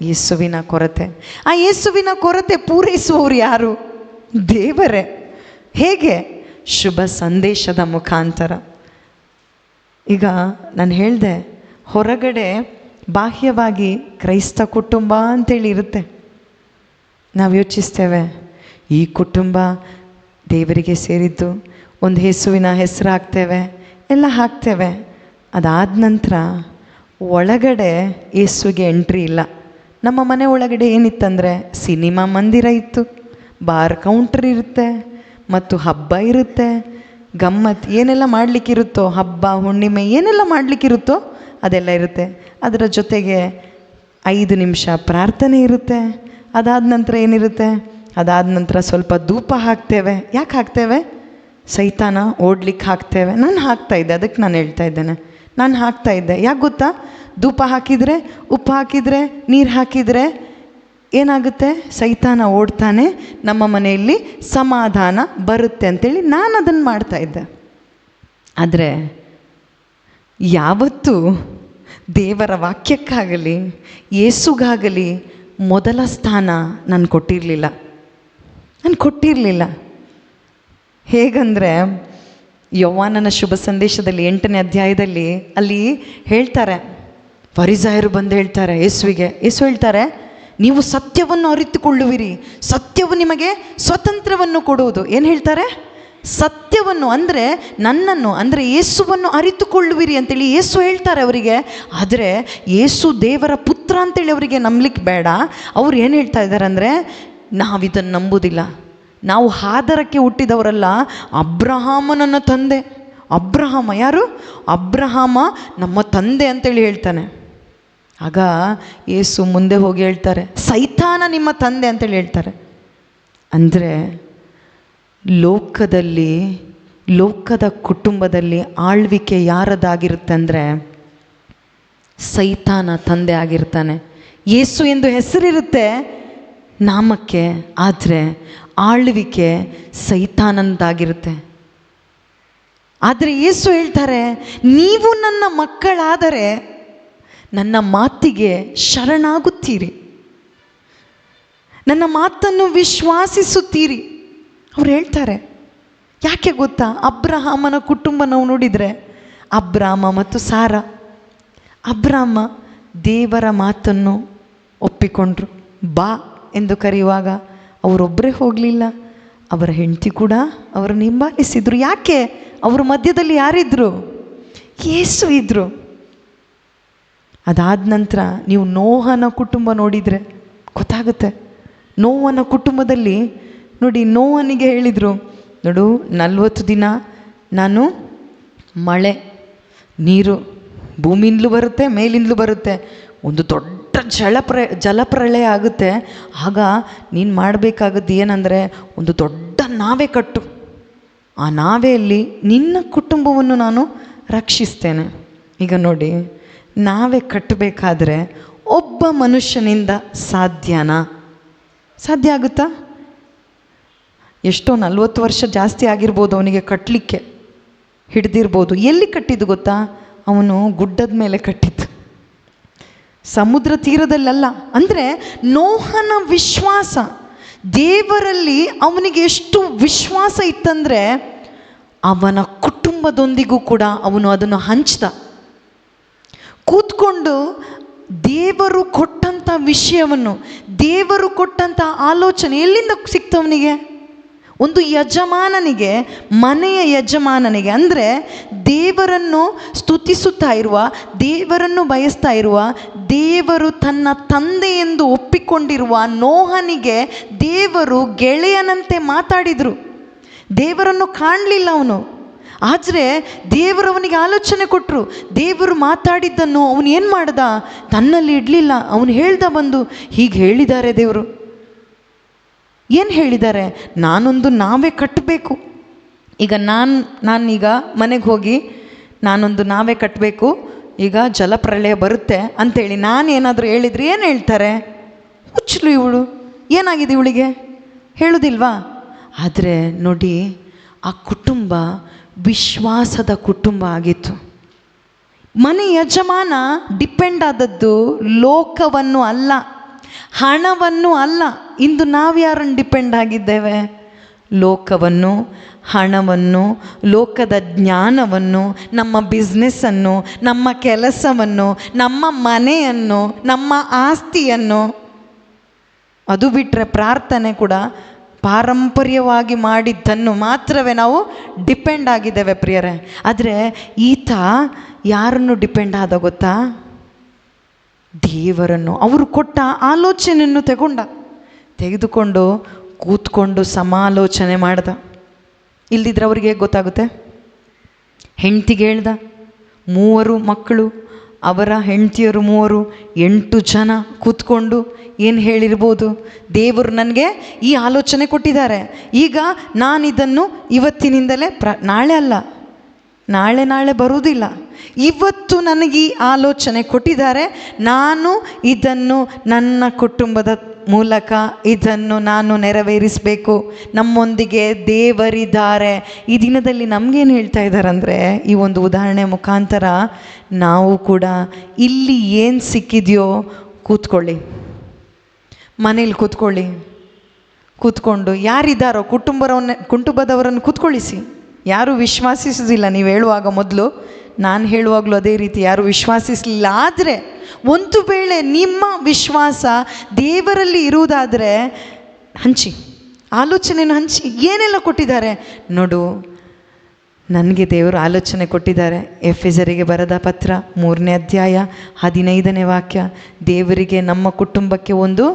ಯೇಸುವಿನ ಕೊರತೆ. ಆ ಯೇಸುವಿನ ಕೊರತೆ ಪೂರೈಸುವವರು ಯಾರು? ದೇವರೇ. ಹೇಗೆ? ಶುಭ ಸಂದೇಶದ ಮುಖಾಂತರ. ಈಗ ನಾನು ಹೇಳಿದೆ, ಹೊರಗಡೆ ಬಾಹ್ಯವಾಗಿ ಕ್ರೈಸ್ತ ಕುಟುಂಬ ಅಂತೇಳಿ ಇರುತ್ತೆ. ನಾವು ಯೋಚಿಸ್ತೇವೆ, ಈ ಕುಟುಂಬ ದೇವರಿಗೆ ಸೇರಿದ್ದು, ಒಂದು ಯೇಸುವಿನ ಹೆಸರು ಹಾಕ್ತೇವೆ, ಎಲ್ಲ ಹಾಕ್ತೇವೆ. ಅದಾದ ನಂತರ ಒಳಗಡೆ ಯೇಸುವಿಗೆ ಎಂಟ್ರಿ ಇಲ್ಲ. ನಮ್ಮ ಮನೆ ಒಳಗಡೆ ಏನಿತ್ತಂದರೆ ಸಿನಿಮಾ ಮಂದಿರ ಇತ್ತು, ಬಾರ್ ಕೌಂಟ್ರ್ ಇರುತ್ತೆ, ಮತ್ತು ಹಬ್ಬ ಇರುತ್ತೆ, ಗಮ್ಮತ್ ಏನೆಲ್ಲ ಮಾಡಲಿಕ್ಕಿರುತ್ತೋ, ಹಬ್ಬ ಹುಣ್ಣಿಮೆ ಏನೆಲ್ಲ ಮಾಡಲಿಕ್ಕಿರುತ್ತೋ ಅದೆಲ್ಲ ಇರುತ್ತೆ. ಅದರ ಜೊತೆಗೆ 5 ನಿಮಿಷ ಪ್ರಾರ್ಥನೆ ಇರುತ್ತೆ. ಅದಾದ ನಂತರ ಏನಿರುತ್ತೆ? ಅದಾದ ನಂತರ ಸ್ವಲ್ಪ ಧೂಪ ಹಾಕ್ತೇವೆ. ಯಾಕೆ ಹಾಕ್ತೇವೆ? ಸೈತಾನ ಓಡ್ಲಿಕ್ಕೆ ಹಾಕ್ತೇವೆ. ನಾನು ಹಾಕ್ತಾಯಿದ್ದೆ, ಅದಕ್ಕೆ ನಾನು ಹೇಳ್ತಾ ಇದ್ದೇನೆ. ನಾನು ಹಾಕ್ತಾಯಿದ್ದೆ. ಯಾಕೆ ಗೊತ್ತಾ? ಧೂಪ ಹಾಕಿದರೆ, ಉಪ್ಪು ಹಾಕಿದರೆ, ನೀರು ಹಾಕಿದರೆ ಏನಾಗುತ್ತೆ? ಸೈತಾನ ಓಡ್ತಾನೆ, ನಮ್ಮ ಮನೆಯಲ್ಲಿ ಸಮಾಧಾನ ಬರುತ್ತೆ ಅಂತೇಳಿ ನಾನು ಅದನ್ನು ಮಾಡ್ತಾಯಿದ್ದೆ. ಆದರೆ ಯಾವತ್ತೂ ದೇವರ ವಾಕ್ಯಕ್ಕಾಗಲಿ ಯೇಸುಗಾಗಲಿ ಮೊದಲ ಸ್ಥಾನ ನಾನು ಕೊಟ್ಟಿರಲಿಲ್ಲ. ಹೇಗಂದರೆ ಯೋವಾನನ ಶುಭ ಸಂದೇಶದಲ್ಲಿ 8ನೇ ಅಧ್ಯಾಯದಲ್ಲಿ ಅಲ್ಲಿ ಹೇಳ್ತಾರೆ, ಫರಿಸಾಯರು ಬಂದು ಹೇಳ್ತಾರೆ ಯೇಸುವಿಗೆ. ಯೇಸು ಹೇಳ್ತಾರೆ, ನೀವು ಸತ್ಯವನ್ನು ಅರಿತುಕೊಳ್ಳುವಿರಿ, ಸತ್ಯವು ನಿಮಗೆ ಸ್ವತಂತ್ರವನ್ನು ಕೊಡುವುದು. ಏನು ಹೇಳ್ತಾರೆ? ಸತ್ಯವನ್ನು ಅಂದರೆ ನನ್ನನ್ನು, ಅಂದರೆ ಯೇಸುವನ್ನು ಅರಿತುಕೊಳ್ಳುವಿರಿ ಅಂತೇಳಿ ಯೇಸು ಹೇಳ್ತಾರೆ ಅವರಿಗೆ. ಆದರೆ ಯೇಸು ದೇವರ ಪುತ್ರ ಅಂತೇಳಿ ಅವರಿಗೆ ನಂಬಲಿಕ್ಕೆ ಬೇಡ. ಅವ್ರು ಏನು ಹೇಳ್ತಾ ಇದ್ದಾರೆ ಅಂದರೆ, ನಾವಿದನ್ನು ನಂಬುವುದಿಲ್ಲ, ನಾವು ಹಾದರಕ್ಕೆ ಹುಟ್ಟಿದವರಲ್ಲ, ಅಬ್ರಹಾಮನನ್ನ ತಂದೆ. ಅಬ್ರಹಾಮ ಯಾರು? ಅಬ್ರಹಾಮ ನಮ್ಮ ತಂದೆ ಅಂತೇಳಿ ಹೇಳ್ತಾನೆ. ಆಗ ಯೇಸು ಮುಂದೆ ಹೋಗಿ ಹೇಳ್ತಾರೆ, ಸೈತಾನ ನಿಮ್ಮ ತಂದೆ ಅಂತೇಳಿ ಹೇಳ್ತಾರೆ. ಅಂದರೆ ಲೋಕದ ಕುಟುಂಬದಲ್ಲಿ ಆಳ್ವಿಕೆ ಯಾರದಾಗಿರುತ್ತೆ ಅಂದರೆ ಸೈತಾನ ತಂದೆ ಆಗಿರ್ತಾನೆ. ಯೇಸು ಎಂದು ಹೆಸರಿರುತ್ತೆ ನಾಮಕ್ಕೆ, ಆದರೆ ಆಳ್ವಿಕೆ ಸೈತಾನಂದಾಗಿರುತ್ತೆ. ಆದರೆ ಯೇಸು ಹೇಳ್ತಾರೆ, ನೀವು ನನ್ನ ಮಕ್ಕಳಾದರೆ ನನ್ನ ಮಾತಿಗೆ ಶರಣಾಗುತ್ತೀರಿ, ನನ್ನ ಮಾತನ್ನು ವಿಶ್ವಾಸಿಸುತ್ತೀರಿ. ಅವ್ರು ಹೇಳ್ತಾರೆ. ಯಾಕೆ ಗೊತ್ತಾ? ಅಬ್ರಹಾಮನ ಕುಟುಂಬ ನಾವು ನೋಡಿದರೆ, ಅಬ್ರಾಮ ಮತ್ತು ಸಾರ. ಅಬ್ರಾಮ ದೇವರ ಮಾತನ್ನು ಒಪ್ಪಿಕೊಂಡ್ರು. ಬಾ ಎಂದು ಕರೆಯುವಾಗ ಅವರೊಬ್ಬರೇ ಹೋಗಲಿಲ್ಲ, ಅವರ ಹೆಂಡತಿ ಕೂಡ ಅವರನ್ನು ಹಿಂಬಾಲಿಸಿದ್ರು. ಯಾಕೆ? ಅವರ ಮಧ್ಯದಲ್ಲಿ ಯಾರಿದ್ರು? ಯೇಸು ಇದ್ದರು. ಅದಾದ ನಂತರ ನೀವು ನೋಹನ ಕುಟುಂಬ ನೋಡಿದರೆ ಗೊತ್ತಾಗುತ್ತೆ. ನೋಹನ ಕುಟುಂಬದಲ್ಲಿ ನೋಡಿ, ನೋಹನಿಗೆ ಹೇಳಿದರು, ನೋಡು 40 ದಿನ ನಾನು ಮಳೆ ನೀರು ಭೂಮಿಯಿಂದಲೂ ಬರುತ್ತೆ, ಮೇಲಿಂದಲೂ ಬರುತ್ತೆ, ಒಂದು ದೊಡ್ಡ ಜಲಪ್ರಳಯ ಆಗುತ್ತೆ. ಆಗ ನೀನು ಮಾಡಬೇಕಾಗದ್ದು ಏನಂದರೆ, ಒಂದು ದೊಡ್ಡ ನಾವೆ ಕಟ್ಟು, ಆ ನಾವೆಯಲ್ಲಿ ನಿನ್ನ ಕುಟುಂಬವನ್ನು ನಾನು ರಕ್ಷಿಸ್ತೇನೆ. ಈಗ ನೋಡಿ, ನಾವೇ ಕಟ್ಟಬೇಕಾದ್ರೆ ಒಬ್ಬ ಮನುಷ್ಯನಿಂದ ಸಾಧ್ಯ ಆಗುತ್ತಾ? ಎಷ್ಟೋ 40 ವರ್ಷ ಜಾಸ್ತಿ ಆಗಿರ್ಬೋದು ಅವನಿಗೆ ಕಟ್ಟಲಿಕ್ಕೆ, ಹಿಡ್ದಿರ್ಬೋದು. ಎಲ್ಲಿ ಕಟ್ಟಿದ್ದು ಗೊತ್ತಾ? ಅವನು ಗುಡ್ಡದ ಮೇಲೆ ಕಟ್ಟಿದ್ದು, ಸಮುದ್ರ ತೀರದಲ್ಲಲ್ಲ. ಅಂದರೆ ನೋಹನ ವಿಶ್ವಾಸ, ದೇವರಲ್ಲಿ ಅವನಿಗೆ ಎಷ್ಟು ವಿಶ್ವಾಸ ಇತ್ತಂದರೆ ಅವನ ಕುಟುಂಬದೊಂದಿಗೂ ಕೂಡ ಅವನು ಅದನ್ನು ಹಂಚ್ದ. ಕೂತ್ಕೊಂಡು ದೇವರು ಕೊಟ್ಟಂಥ ವಿಷಯವನ್ನು, ದೇವರು ಕೊಟ್ಟಂಥ ಆಲೋಚನೆ ಎಲ್ಲಿಂದ ಸಿಕ್ತವನಿಗೆ? ಒಂದು ಯಜಮಾನನಿಗೆ, ಮನೆಯ ಯಜಮಾನನಿಗೆ, ಅಂದರೆ ದೇವರನ್ನು ಸ್ತುತಿಸುತ್ತಾ ಇರುವ, ದೇವರನ್ನು ಬಯಸ್ತಾ ಇರುವ, ದೇವರು ತನ್ನ ತಂದೆ ಎಂದು ಒಪ್ಪಿಕೊಂಡಿರುವ ನೋಹನಿಗೆ ದೇವರು ಗೆಳೆಯನಂತೆ ಮಾತಾಡಿದರು. ದೇವರನ್ನು ಕಾಣಲಿಲ್ಲ ಅವನು, ಆದರೆ ದೇವರವನಿಗೆ ಆಲೋಚನೆ ಕೊಟ್ಟರು. ದೇವರು ಮಾತಾಡಿದ್ದನ್ನು ಅವನು ಏನು ಮಾಡ್ದ? ತನ್ನಲ್ಲಿ ಇಡಲಿಲ್ಲ. ಅವನು ಹೇಳ್ದ ಬಂದು, ಹೀಗೆ ಹೇಳಿದ್ದಾರೆ ದೇವರು. ಏನು ಹೇಳಿದ್ದಾರೆ? ನಾನೊಂದು ನಾವೇ ಕಟ್ಟಬೇಕು. ಈಗ ನಾನೀಗ ಮನೆಗೆ ಹೋಗಿ ನಾನೊಂದು ನಾವೇ ಕಟ್ಟಬೇಕು, ಈಗ ಜಲಪ್ರಳಯ ಬರುತ್ತೆ ಅಂಥೇಳಿ ನಾನೇನಾದರೂ ಹೇಳಿದರೆ ಏನು ಹೇಳ್ತಾರೆ? ಹುಚ್ಚಲು ಇವಳು, ಏನಾಗಿದೆ ಇವಳಿಗೆ, ಹೇಳೋದಿಲ್ವಾ? ಆದರೆ ನೋಡಿ, ಆ ಕುಟುಂಬ ವಿಶ್ವಾಸದ ಕುಟುಂಬ ಆಗಿತ್ತು. ಮನೆ ಯಜಮಾನ ಡಿಪೆಂಡ್ ಆದದ್ದು ಲೋಕವನ್ನು ಅಲ್ಲ, ಹಣವನ್ನು ಅಲ್ಲ. ಇಂದು ನಾವು ಯಾರನ್ನು ಡಿಪೆಂಡ್ ಆಗಿದ್ದೇವೆ? ಲೋಕವನ್ನು, ಹಣವನ್ನು, ಲೋಕದ ಜ್ಞಾನವನ್ನು, ನಮ್ಮ ಬಿಸ್ನೆಸ್ಸನ್ನು, ನಮ್ಮ ಕೆಲಸವನ್ನು, ನಮ್ಮ ಮನೆಯನ್ನು, ನಮ್ಮ ಆಸ್ತಿಯನ್ನು. ಅದು ಬಿಟ್ಟರೆ ಪ್ರಾರ್ಥನೆ ಕೂಡ ಪಾರಂಪರ್ಯವಾಗಿ ಮಾಡಿದ್ದನ್ನು ಮಾತ್ರವೇ ನಾವು ಡಿಪೆಂಡ್ ಆಗಿದ್ದೇವೆ ಪ್ರಿಯರೇ. ಆದರೆ ಈತ ಯಾರನ್ನು ಡಿಪೆಂಡ್ ಆದ ಗೊತ್ತಾ? ದೇವರನ್ನು. ಅವರು ಕೊಟ್ಟ ಆಲೋಚನೆಯನ್ನು ತೆಗೆದುಕೊಂಡು ಕೂತ್ಕೊಂಡು ಸಮಾಲೋಚನೆ ಮಾಡ್ದ. ಇಲ್ದಿದ್ರೆ ಅವ್ರಿಗೆ ಹೇಗೆ ಗೊತ್ತಾಗುತ್ತೆ? ಹೆಂಡ್ತಿಗೆ ಹೇಳ್ದ, 3 ಮಕ್ಕಳು, ಅವರ ಹೆಂಡತಿಯರು 3, 8 ಜನ ಕೂತ್ಕೊಂಡು ಏನು ಹೇಳಿರ್ಬೋದು? ದೇವರು ನನಗೆ ಈ ಆಲೋಚನೆ ಕೊಟ್ಟಿದ್ದಾರೆ, ಈಗ ನಾನಿದನ್ನು ಇವತ್ತಿನಿಂದಲೇ ನಾಳೆ ಅಲ್ಲ, ನಾಳೆ ಬರುವುದಿಲ್ಲ, ಇವತ್ತು ನನಗೆ ಈ ಆಲೋಚನೆ ಕೊಟ್ಟಿದ್ದಾರೆ, ನಾನು ಇದನ್ನು ನನ್ನ ಕುಟುಂಬದ ಮೂಲಕ ಇದನ್ನು ನಾನು ನೆರವೇರಿಸಬೇಕು, ನಮ್ಮೊಂದಿಗೆ ದೇವರಿದ್ದಾರೆ. ಈ ದಿನದಲ್ಲಿ ನಮಗೇನು ಹೇಳ್ತಾ ಇದ್ದಾರೆ ಅಂದರೆ, ಈ ಒಂದು ಉದಾಹರಣೆ ಮುಖಾಂತರ ನಾವು ಕೂಡ ಇಲ್ಲಿ ಏನು ಸಿಕ್ಕಿದೆಯೋ ಕೂತ್ಕೊಳ್ಳಿ, ಮನೇಲಿ ಕೂತ್ಕೊಂಡು ಯಾರಿದ್ದಾರೋ ಕುಟುಂಬದವರನ್ನು ಕೂತ್ಕೊಳ್ಳಿಸಿ. ಯಾರು ವಿಶ್ವಾಸಿಸೋದಿಲ್ಲ, ನೀವು ಹೇಳುವಾಗ ಮೊದಲು, ನಾನು ಹೇಳುವಾಗಲೂ ಅದೇ ರೀತಿ, ಯಾರು ವಿಶ್ವಾಸಿಸಲಿಲ್ಲ. ಆದರೆ ಒಂದು ವೇಳೆ ನಿಮ್ಮ ವಿಶ್ವಾಸ ದೇವರಲ್ಲಿ ಇರುವುದಾದರೆ ಹಂಚಿ, ಆಲೋಚನೆಯನ್ನು ಹಂಚಿ. ಏನೆಲ್ಲ ಕೊಟ್ಟಿದ್ದಾರೆ ನೋಡು, ನನಗೆ ದೇವರು ಆಲೋಚನೆ ಕೊಟ್ಟಿದ್ದಾರೆ. ಎಫೆಸರಿಗೆ ಬರೆದ ಪತ್ರ 3ನೇ ಅಧ್ಯಾಯ 15ನೇ ವಾಕ್ಯ, ದೇವರಿಗೆ ನಮ್ಮ ಕುಟುಂಬಕ್ಕೆ ಒಂದು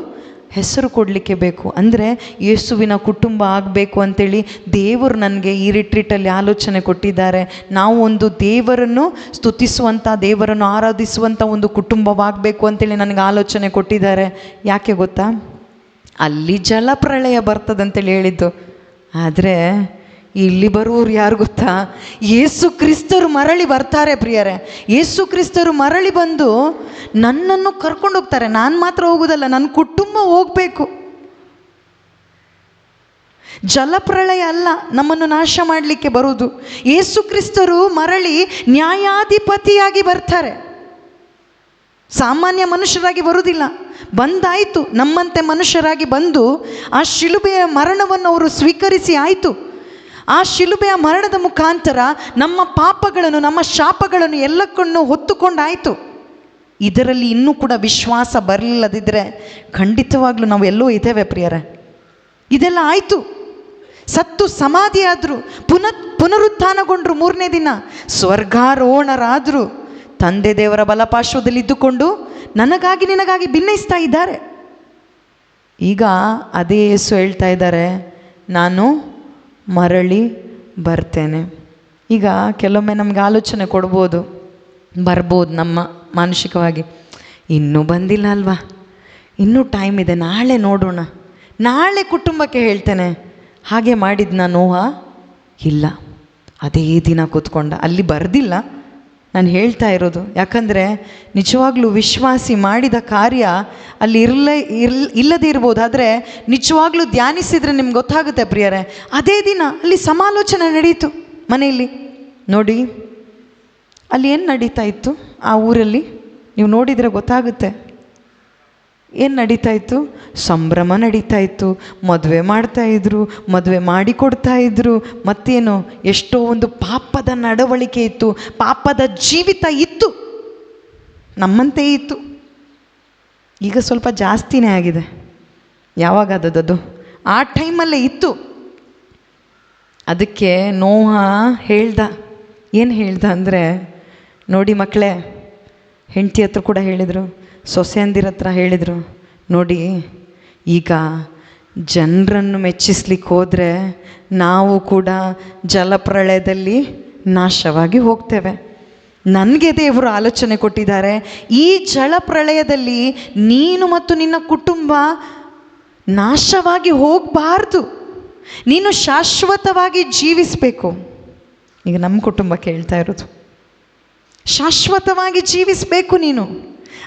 ಹೆಸರು ಕೊಡಲಿಕ್ಕೆ ಬೇಕು. ಅಂದರೆ ಯೇಸುವಿನ ಕುಟುಂಬ ಆಗಬೇಕು ಅಂಥೇಳಿ ದೇವರು ನನಗೆ ಈ ರಿಟ್ರೀಟಲ್ಲಿ ಆಲೋಚನೆ ಕೊಟ್ಟಿದ್ದಾರೆ. ನಾವು ಒಂದು ದೇವರನ್ನು ಸ್ತುತಿಸುವಂಥ, ದೇವರನ್ನು ಆರಾಧಿಸುವಂಥ ಒಂದು ಕುಟುಂಬವಾಗಬೇಕು ಅಂಥೇಳಿ ನನಗೆ ಆಲೋಚನೆ ಕೊಟ್ಟಿದ್ದಾರೆ. ಯಾಕೆ ಗೊತ್ತಾ? ಅಲ್ಲಿ ಜಲಪ್ರಳಯ ಬರ್ತದಂತೇಳಿ ಹೇಳಿದ್ದು. ಆದರೆ ಇಲ್ಲಿ ಬರುವವರು ಯಾರು ಗೊತ್ತಾ? ಯೇಸು ಕ್ರಿಸ್ತರು ಮರಳಿ ಬರ್ತಾರೆ ಪ್ರಿಯರೇ. ಯೇಸು ಕ್ರಿಸ್ತರು ಮರಳಿ ಬಂದು ನನ್ನನ್ನು ಕರ್ಕೊಂಡು ಹೋಗ್ತಾರೆ. ನಾನು ಮಾತ್ರ ಹೋಗೋದಲ್ಲ, ನನ್ನ ಕುಟುಂಬ ಹೋಗಬೇಕು. ಜಲಪ್ರಳಯ ಅಲ್ಲ ನಮ್ಮನ್ನು ನಾಶ ಮಾಡಲಿಕ್ಕೆ ಬರುವುದು. ಯೇಸು ಕ್ರಿಸ್ತರು ಮರಳಿ ನ್ಯಾಯಾಧಿಪತಿಯಾಗಿ ಬರ್ತಾರೆ, ಸಾಮಾನ್ಯ ಮನುಷ್ಯರಾಗಿ ಬರುವುದಿಲ್ಲ. ಬಂದಾಯಿತು, ನಮ್ಮಂತೆ ಮನುಷ್ಯರಾಗಿ ಬಂದು ಆ ಶಿಲುಬೆಯ ಮರಣವನ್ನು ಅವರು ಸ್ವೀಕರಿಸಿ ಆಯಿತು. ಆ ಶಿಲುಬೆಯ ಮರಣದ ಮುಖಾಂತರ ನಮ್ಮ ಪಾಪಗಳನ್ನು, ನಮ್ಮ ಶಾಪಗಳನ್ನು ಎಲ್ಲಕ್ಕನ್ನು ಹೊತ್ತುಕೊಂಡಾಯಿತು. ಇದರಲ್ಲಿ ಇನ್ನೂ ಕೂಡ ವಿಶ್ವಾಸ ಬರಲಿಲ್ಲದಿದ್ದರೆ ಖಂಡಿತವಾಗ್ಲೂ ನಾವು ಎಲ್ಲೋ ಇದ್ದೇವೆ ಪ್ರಿಯರೇ. ಇದೆಲ್ಲ ಆಯಿತು, ಸತ್ತು ಸಮಾಧಿಯಾದರು, ಪುನರುತ್ಥಾನಗೊಂಡರು, 3ನೇ ದಿನ ಸ್ವರ್ಗಾರೋಹಣರಾದರು, ತಂದೆ ದೇವರ ಬಲಪಾರ್ಶ್ವದಲ್ಲಿ ಇದ್ದುಕೊಂಡು ನನಗಾಗಿ ನಿನಗಾಗಿ ಭಿನ್ನಯಿಸ್ತಾ ಇದ್ದಾರೆ. ಈಗ ಅದೇ ಯೇಸು ಹೇಳ್ತಾ ಇದ್ದಾರೆ, ನಾನು ಮರಳಿ ಬರ್ತೇನೆ. ಈಗ ಕೆಲವೊಮ್ಮೆ ನಮಗೆ ಆಲೋಚನೆ ಬರ್ಬೋದು ನಮ್ಮ ಮಾನಸಿಕವಾಗಿ, ಇನ್ನೂ ಬಂದಿಲ್ಲ ಅಲ್ವಾ, ಇನ್ನೂ ಟೈಮ್ ಇದೆ, ನಾಳೆ ನೋಡೋಣ, ನಾಳೆ ಕುಟುಂಬಕ್ಕೆ ಹೇಳ್ತೇನೆ. ಹಾಗೆ ಮಾಡಿದ್ನ ನೋಹ? ಇಲ್ಲ, ಅದೇ ದಿನ ಕೂತ್ಕೊಂಡ. ಅಲ್ಲಿ ಬರ್ದಿಲ್ಲ, ನಾನು ಹೇಳ್ತಾ ಇರೋದು. ಯಾಕಂದರೆ ನಿಜವಾಗ್ಲೂ ವಿಶ್ವಾಸಿ ಮಾಡಿದ ಕಾರ್ಯ ಅಲ್ಲಿ ಇಲ್ಲದೇ ಇರ್ಬೋದು, ಆದರೆ ನಿಜವಾಗ್ಲೂ ಧ್ಯಾನಿಸಿದರೆ ನಿಮ್ಗೆ ಗೊತ್ತಾಗುತ್ತೆ ಪ್ರಿಯರೇ. ಅದೇ ದಿನ ಅಲ್ಲಿ ಸಮಾಲೋಚನೆ ನಡೀತು ಮನೆಯಲ್ಲಿ. ನೋಡಿ ಅಲ್ಲಿ ಏನು ನಡೀತಾ ಇತ್ತು ಆ ಊರಲ್ಲಿ, ನೀವು ನೋಡಿದರೆ ಗೊತ್ತಾಗುತ್ತೆ. ಏನು ನಡೀತಾ ಇತ್ತು? ಸಂಭ್ರಮ ನಡೀತಾ ಇತ್ತು, ಮದುವೆ ಮಾಡ್ತಾಯಿದ್ರು, ಮದುವೆ ಮಾಡಿಕೊಡ್ತಾಯಿದ್ರು. ಮತ್ತೇನು, ಎಷ್ಟೋ ಒಂದು ಪಾಪದ ನಡವಳಿಕೆ ಇತ್ತು, ಪಾಪದ ಜೀವಿತ ಇತ್ತು, ನಮ್ಮಂತೆ ಇತ್ತು. ಈಗ ಸ್ವಲ್ಪ ಜಾಸ್ತಿನೇ ಆಗಿದೆ. ಯಾವಾಗದದು? ಆ ಟೈಮಲ್ಲೇ ಇತ್ತು. ಅದಕ್ಕೆ ನೋಹ ಏನು ಹೇಳ್ದ ಅಂದರೆ, ನೋಡಿ ಮಕ್ಕಳೇ, ಹೆಂಡತಿ ಹತ್ರ ಕೂಡ ಹೇಳಿದರು, ಸೊಸೆಯಂದಿರ ಹತ್ರ ಹೇಳಿದರು, ನೋಡಿ ಈಗ ಜನರನ್ನು ಮೆಚ್ಚಿಸ್ಲಿಕ್ಕೆ ಹೋದರೆ ನಾವು ಕೂಡ ಜಲಪ್ರಳಯದಲ್ಲಿ ನಾಶವಾಗಿ ಹೋಗ್ತೇವೆ. ನನಗೆ ದೇವರು ಆಲೋಚನೆ ಕೊಟ್ಟಿದ್ದಾರೆ, ಈ ಜಲಪ್ರಳಯದಲ್ಲಿ ನೀನು ಮತ್ತು ನಿನ್ನ ಕುಟುಂಬ ನಾಶವಾಗಿ ಹೋಗಬಾರ್ದು, ನೀನು ಶಾಶ್ವತವಾಗಿ ಜೀವಿಸಬೇಕು. ಈಗ ನಮ್ಮ ಕುಟುಂಬಕ್ಕೆ ಹೇಳ್ತಾ ಇರೋದು, ಶಾಶ್ವತವಾಗಿ ಜೀವಿಸಬೇಕು ನೀನು.